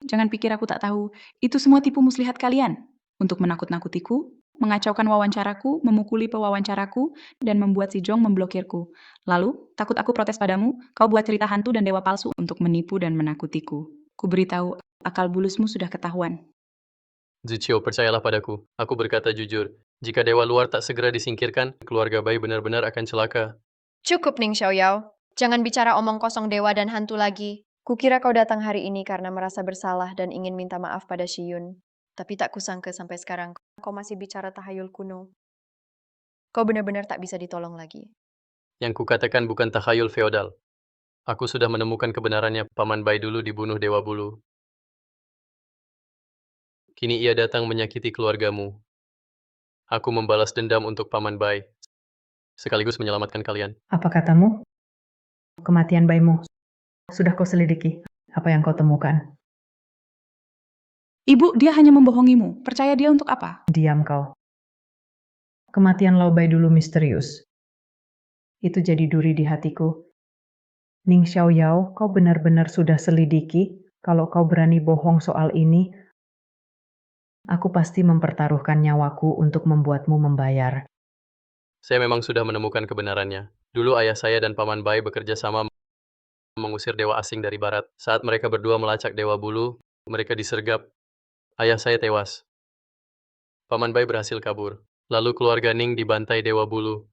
Jangan pikir aku tak tahu. Itu semua tipu muslihat kalian. Untuk menakut-nakutiku, mengacaukan wawancaraku, memukuli pewawancaraku, dan membuat si Zhong memblokirku. Lalu, takut aku protes padamu, kau buat cerita hantu dan dewa palsu untuk menipu dan menakutiku. Ku beritahu, akal bulusmu sudah ketahuan. Ziqiu, percayalah padaku. Aku berkata jujur. Jika dewa luar tak segera disingkirkan, keluarga Bai benar-benar akan celaka. Cukup Ning Xiaoyao. Jangan bicara omong kosong dewa dan hantu lagi. Kukira kau datang hari ini karena merasa bersalah dan ingin minta maaf pada Shiyun. Tapi tak kusangka sampai sekarang kau masih bicara tahayul kuno. Kau benar-benar tak bisa ditolong lagi. Yang kukatakan bukan takhayul feodal. Aku sudah menemukan kebenarannya. Paman Bai dulu dibunuh Dewa Bulu. Kini ia datang menyakiti keluargamu. Aku membalas dendam untuk Paman Bai, sekaligus menyelamatkan kalian. Apa katamu? Kematian Baimu. Sudah kau selidiki apa yang kau temukan? Ibu, dia hanya membohongimu. Percaya dia untuk apa? Diam kau. Kematian Lao Bai dulu misterius. Itu jadi duri di hatiku. Ning Xiaoyao, kau benar-benar sudah selidiki. Kalau kau berani bohong soal ini, aku pasti mempertaruhkan nyawaku untuk membuatmu membayar. Saya memang sudah menemukan kebenarannya. Dulu ayah saya dan Paman Bai bekerja sama mengusir dewa asing dari barat. Saat mereka berdua melacak Dewa Bulu, mereka disergap. Ayah saya tewas. Paman Bai berhasil kabur. Lalu keluarga Ning dibantai Dewa Bulu.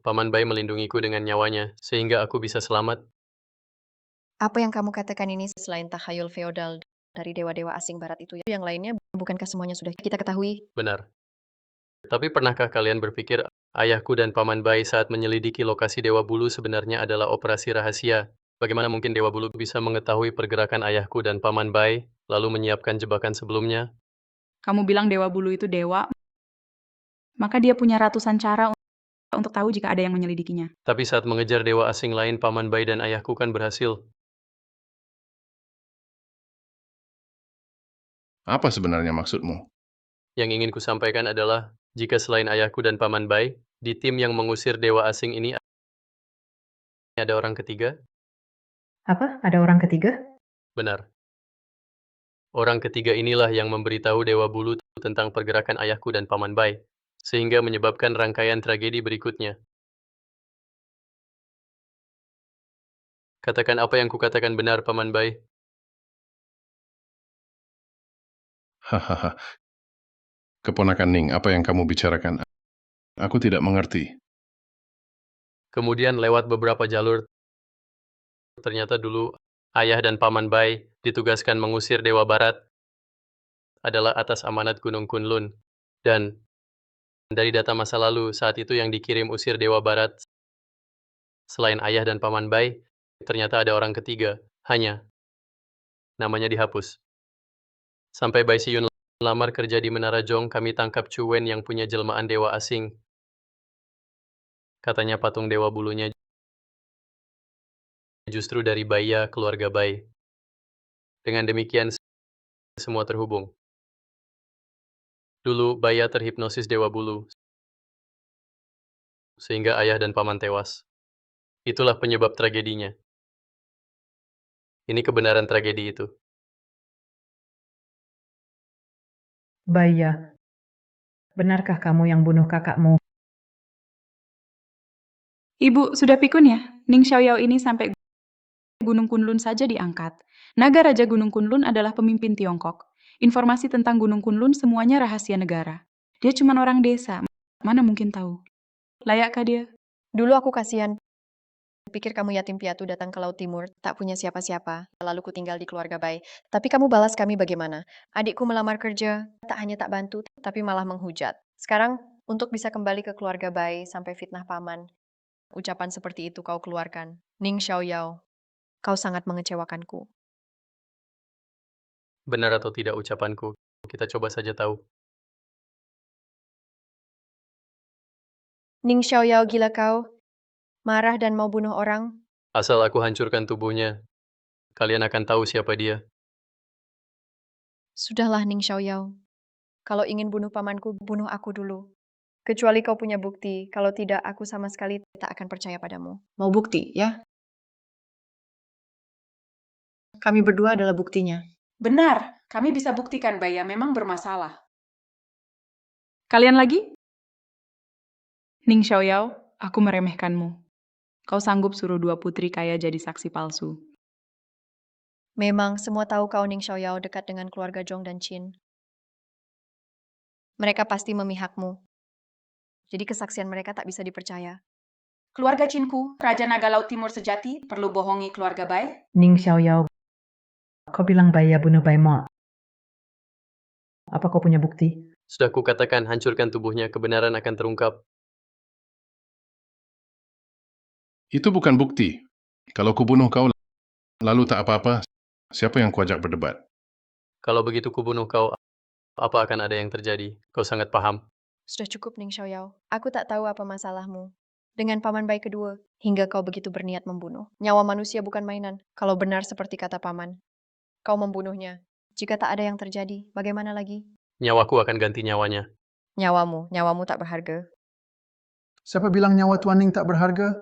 Paman Bai melindungiku dengan nyawanya, sehingga aku bisa selamat. Apa yang kamu katakan ini selain tahayul feodal dari dewa-dewa asing barat itu? Yang lainnya, bukankah semuanya sudah kita ketahui? Benar. Tapi pernahkah kalian berpikir ayahku dan Paman Bai saat menyelidiki lokasi Dewa Bulu sebenarnya adalah operasi rahasia? Bagaimana mungkin Dewa Bulu bisa mengetahui pergerakan ayahku dan Paman Bai, lalu menyiapkan jebakan sebelumnya? Kamu bilang Dewa Bulu itu dewa, maka dia punya ratusan cara untuk tahu jika ada yang menyelidikinya. Tapi saat mengejar dewa asing lain, Paman Bai dan ayahku kan berhasil. Apa sebenarnya maksudmu? Yang ingin kusampaikan adalah, jika selain ayahku dan Paman Bai, di tim yang mengusir dewa asing ini ada orang ketiga? Apa? Ada orang ketiga? Benar. Orang ketiga inilah yang memberitahu Dewa Bulu tentang pergerakan ayahku dan Paman Bai, sehingga menyebabkan rangkaian tragedi berikutnya. Katakan apa yang kukatakan benar, Paman Bai. Hahaha. Keponakan Ning, apa yang kamu bicarakan? Aku tidak mengerti. Kemudian lewat beberapa jalur, ternyata dulu ayah dan Paman Bai ditugaskan mengusir Dewa Barat adalah atas amanat Gunung Kunlun. Dan dari data masa lalu, saat itu yang dikirim usir Dewa Barat, selain ayah dan Paman Bai, ternyata ada orang ketiga, hanya namanya dihapus. Sampai Bai Siyun lamar kerja di Menara Jong, kami tangkap Chu Wen yang punya jelmaan dewa asing. Katanya patung dewa bulunya justru dari Baya keluarga Bai. Dengan demikian, semua terhubung. Dulu, Baya terhipnosis dewa bulu, sehingga ayah dan paman tewas. Itulah penyebab tragedinya. Ini kebenaran tragedi itu. Baya, benarkah kamu yang bunuh kakakmu? Ibu, sudah pikun ya? Ning Xiaoyao ini sampai Gunung Kunlun saja diangkat. Naga Raja Gunung Kunlun adalah pemimpin Tiongkok. Informasi tentang Gunung Kunlun semuanya rahasia negara. Dia cuma orang desa. Mana mungkin tahu? Layakkah dia? Dulu aku kasihan. Pikir kamu yatim piatu datang ke Laut Timur, tak punya siapa-siapa. Lalu ku tinggal di keluarga Bai. Tapi kamu balas kami bagaimana? Adikku melamar kerja, tak hanya tak bantu, tapi malah menghujat. Sekarang, untuk bisa kembali ke keluarga Bai sampai fitnah paman, ucapan seperti itu kau keluarkan. Ning Xiaoyao, kau sangat mengecewakanku. Benar atau tidak ucapanku, kita coba saja tahu. Ning Xiaoyao, gila kau? Marah dan mau bunuh orang? Asal aku hancurkan tubuhnya, kalian akan tahu siapa dia. Sudahlah Ning Xiaoyao. Kalau ingin bunuh pamanku, bunuh aku dulu. Kecuali kau punya bukti, kalau tidak aku sama sekali tak akan percaya padamu. Mau bukti, ya? Kami berdua adalah buktinya. Benar, kami bisa buktikan Baya memang bermasalah. Kalian lagi? Ning Xiaoyao, aku meremehkanmu. Kau sanggup suruh dua putri kaya jadi saksi palsu. Memang semua tahu kau Ning Xiaoyao dekat dengan keluarga Zhong dan Qin. Mereka pasti memihakmu. Jadi kesaksian mereka tak bisa dipercaya. Keluarga Cinku, Raja Naga Laut Timur sejati, perlu bohongi keluarga Bai? Ning Xiaoyao, kau bilang Baya bunuh Bai Mo. Apa kau punya bukti? Sudah kukatakan, hancurkan tubuhnya, kebenaran akan terungkap. Itu bukan bukti. Kalau kubunuh kau, lalu tak apa-apa, siapa yang kuajak berdebat? Kalau begitu kubunuh kau, apa akan ada yang terjadi? Kau sangat paham. Sudah cukup Ning Xiaoyao. Aku tak tahu apa masalahmu. Dengan paman Bai kedua, hingga kau begitu berniat membunuh. Nyawa manusia bukan mainan. Kalau benar seperti kata paman, kau membunuhnya. Jika tak ada yang terjadi, bagaimana lagi? Nyawaku akan ganti nyawanya. Nyawamu tak berharga. Siapa bilang nyawa Tuan Ning tak berharga?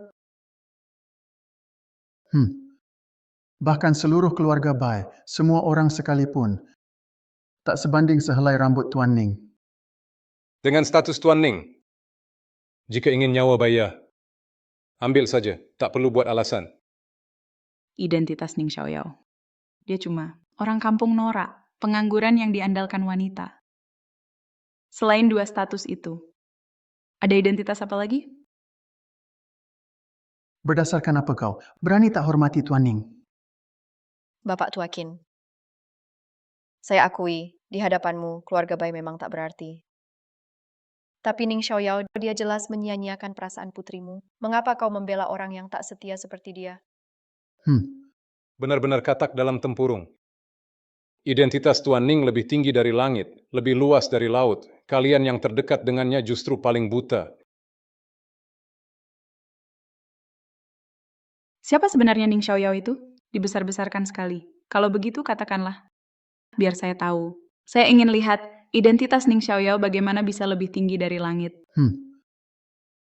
Bahkan seluruh keluarga Bai, semua orang sekalipun, tak sebanding sehelai rambut Tuan Ning. Dengan status Tuan Ning, jika ingin nyawa Baya, ambil saja, tak perlu buat alasan. Identitas Ning Xiaoyao. Dia cuma orang kampung norak, pengangguran yang diandalkan wanita. Selain dua status itu, ada identitas apa lagi? Berdasarkan apa kau berani tak hormati Tuan Ning? Bapak tua Qin. Saya akui, di hadapanmu, keluarga Bai memang tak berarti. Tapi Ning Xiaoyao, dia jelas menyia-nyiakan perasaan putrimu. Mengapa kau membela orang yang tak setia seperti dia? Benar-benar katak dalam tempurung. Identitas Tuan Ning lebih tinggi dari langit, lebih luas dari laut. Kalian yang terdekat dengannya justru paling buta. Siapa sebenarnya Ning Xiaoyao itu? Dibesar-besarkan sekali. Kalau begitu katakanlah. Biar saya tahu. Saya ingin lihat Identitas Ning Xiaoyao bagaimana bisa lebih tinggi dari langit?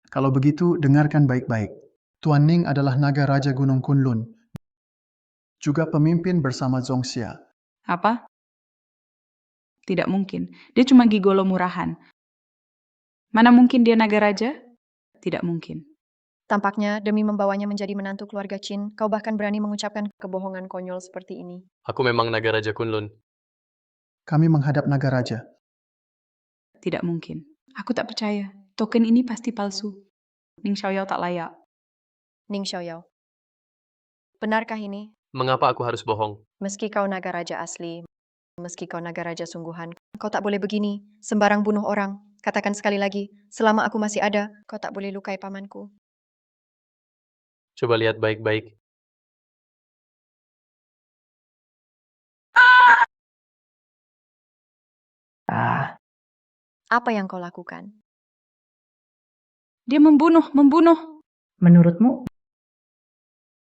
Kalau begitu, dengarkan baik-baik. Tuan Ning adalah naga raja Gunung Kunlun, juga pemimpin bersama Zongxia. Apa? Tidak mungkin. Dia cuma gigolo murahan. Mana mungkin dia naga raja? Tidak mungkin. Tampaknya demi membawanya menjadi menantu keluarga Qin, kau bahkan berani mengucapkan kebohongan konyol seperti ini. Aku memang naga Raja Kunlun. Kami menghadap naga raja. Tidak mungkin. Aku tak percaya. Token ini pasti palsu. Ning Xiaoyao tak layak. Ning Xiaoyao, benarkah ini? Mengapa aku harus bohong? Meski kau naga raja asli, meski kau naga raja sungguhan, kau tak boleh begini, sembarang bunuh orang. Katakan sekali lagi, selama aku masih ada, kau tak boleh lukai pamanku. Coba lihat baik-baik. Apa yang kau lakukan? Dia membunuh. Menurutmu,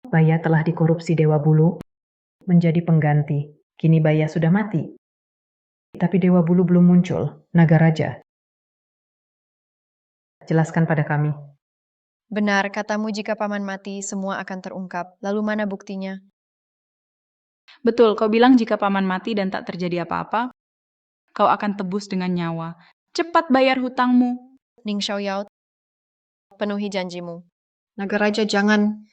Baya telah dikorupsi Dewa Bulu menjadi pengganti. Kini Baya sudah mati. Tapi Dewa Bulu belum muncul, naga raja. Jelaskan pada kami. Benar katamu jika paman mati, semua akan terungkap. Lalu mana buktinya? Betul, kau bilang jika paman mati dan tak terjadi apa-apa, kau akan tebus dengan nyawa. Cepat bayar hutangmu. Ning Xiaoyao, penuhi janjimu. Naga raja jangan.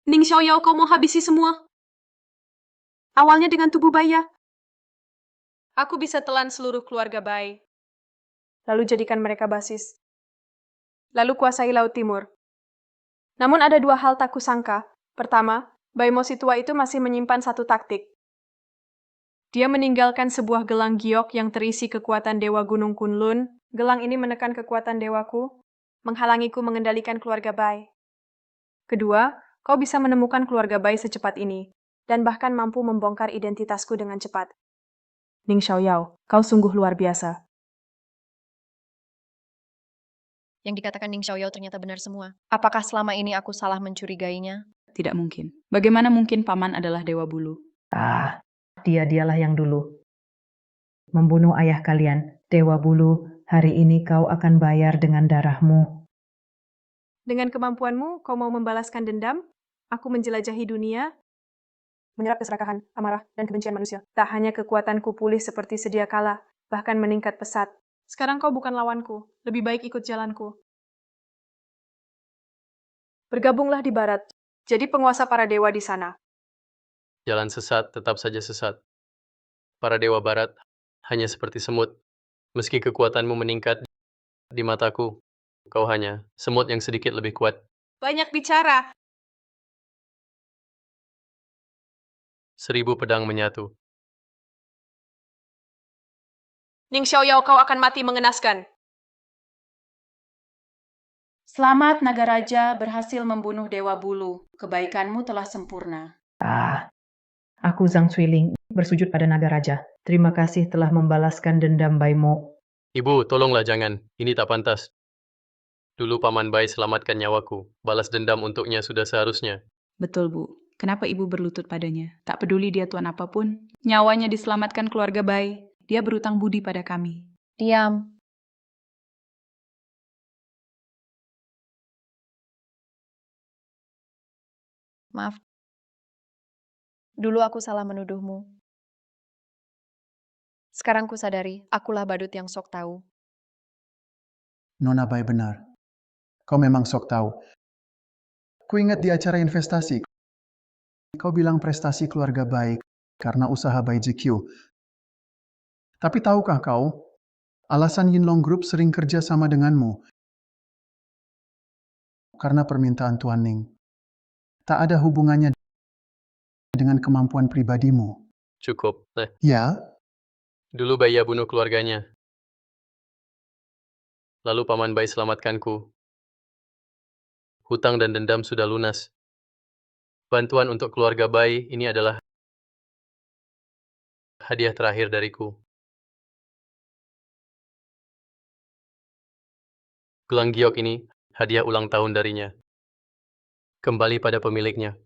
Ning Xiaoyao, kau mau habisi semua? Awalnya dengan tubuh Baya. Aku bisa telan seluruh keluarga Bai. Lalu jadikan mereka basis. Lalu kuasai Laut Timur. Namun ada dua hal tak kusangka. Pertama, Bai Mosi tua itu masih menyimpan satu taktik. Dia meninggalkan sebuah gelang giok yang terisi kekuatan Dewa Gunung Kunlun. Gelang ini menekan kekuatan dewaku, menghalangiku mengendalikan keluarga Bai. Kedua, kau bisa menemukan keluarga Bai secepat ini, dan bahkan mampu membongkar identitasku dengan cepat. Ning Xiaoyao, kau sungguh luar biasa. Yang dikatakan Ning Xiaoyao ternyata benar semua. Apakah selama ini aku salah mencurigainya? Tidak mungkin. Bagaimana mungkin paman adalah Dewa Bulu? Dialah yang dulu membunuh ayah kalian, Dewa Bulu. Hari ini kau akan bayar dengan darahmu. Dengan kemampuanmu, kau mau membalaskan dendam? Aku menjelajahi dunia, menyerap keserakahan, amarah, dan kebencian manusia. Tak hanya kekuatanku pulih seperti sedia kala, bahkan meningkat pesat. Sekarang kau bukan lawanku, lebih baik ikut jalanku. Bergabunglah di barat, jadi penguasa para dewa di sana. Jalan sesat tetap saja sesat. Para dewa barat hanya seperti semut. Meski kekuatanmu meningkat di mataku, kau hanya semut yang sedikit lebih kuat. Banyak bicara. 1000 pedang menyatu. Ning Xiaoyao, kau akan mati mengenaskan. Selamat naga raja berhasil membunuh Dewa Bulu. Kebaikanmu telah sempurna. Aku Zhang Suiling, bersujud pada naga raja. Terima kasih telah membalaskan dendam Baimo. Ibu, tolonglah jangan. Ini tak pantas. Dulu Paman Bai selamatkan nyawaku. Balas dendam untuknya sudah seharusnya. Betul, Bu. Kenapa ibu berlutut padanya? Tak peduli dia tuan apapun. Nyawanya diselamatkan keluarga Bai. Dia berutang budi pada kami. Diam. Maaf. Dulu aku salah menuduhmu. Sekarang ku sadari, akulah badut yang sok tahu. Nona Bai benar. Kau memang sok tahu. Ku ingat di acara investasi, kau bilang prestasi keluarga baik karena usaha Bai GQ. Tapi tahukah kau, alasan Yinlong Group sering kerja sama denganmu karena permintaan Tuan Ning. Tak ada hubungannya dengan kemampuan pribadimu. Cukup. Ya, Dulu Baya bunuh keluarganya. Lalu Paman Bai selamatkanku. Hutang dan dendam sudah lunas. Bantuan untuk keluarga Bai ini adalah hadiah terakhir dariku. Gelang giok ini hadiah ulang tahun darinya. kembali pada pemiliknya.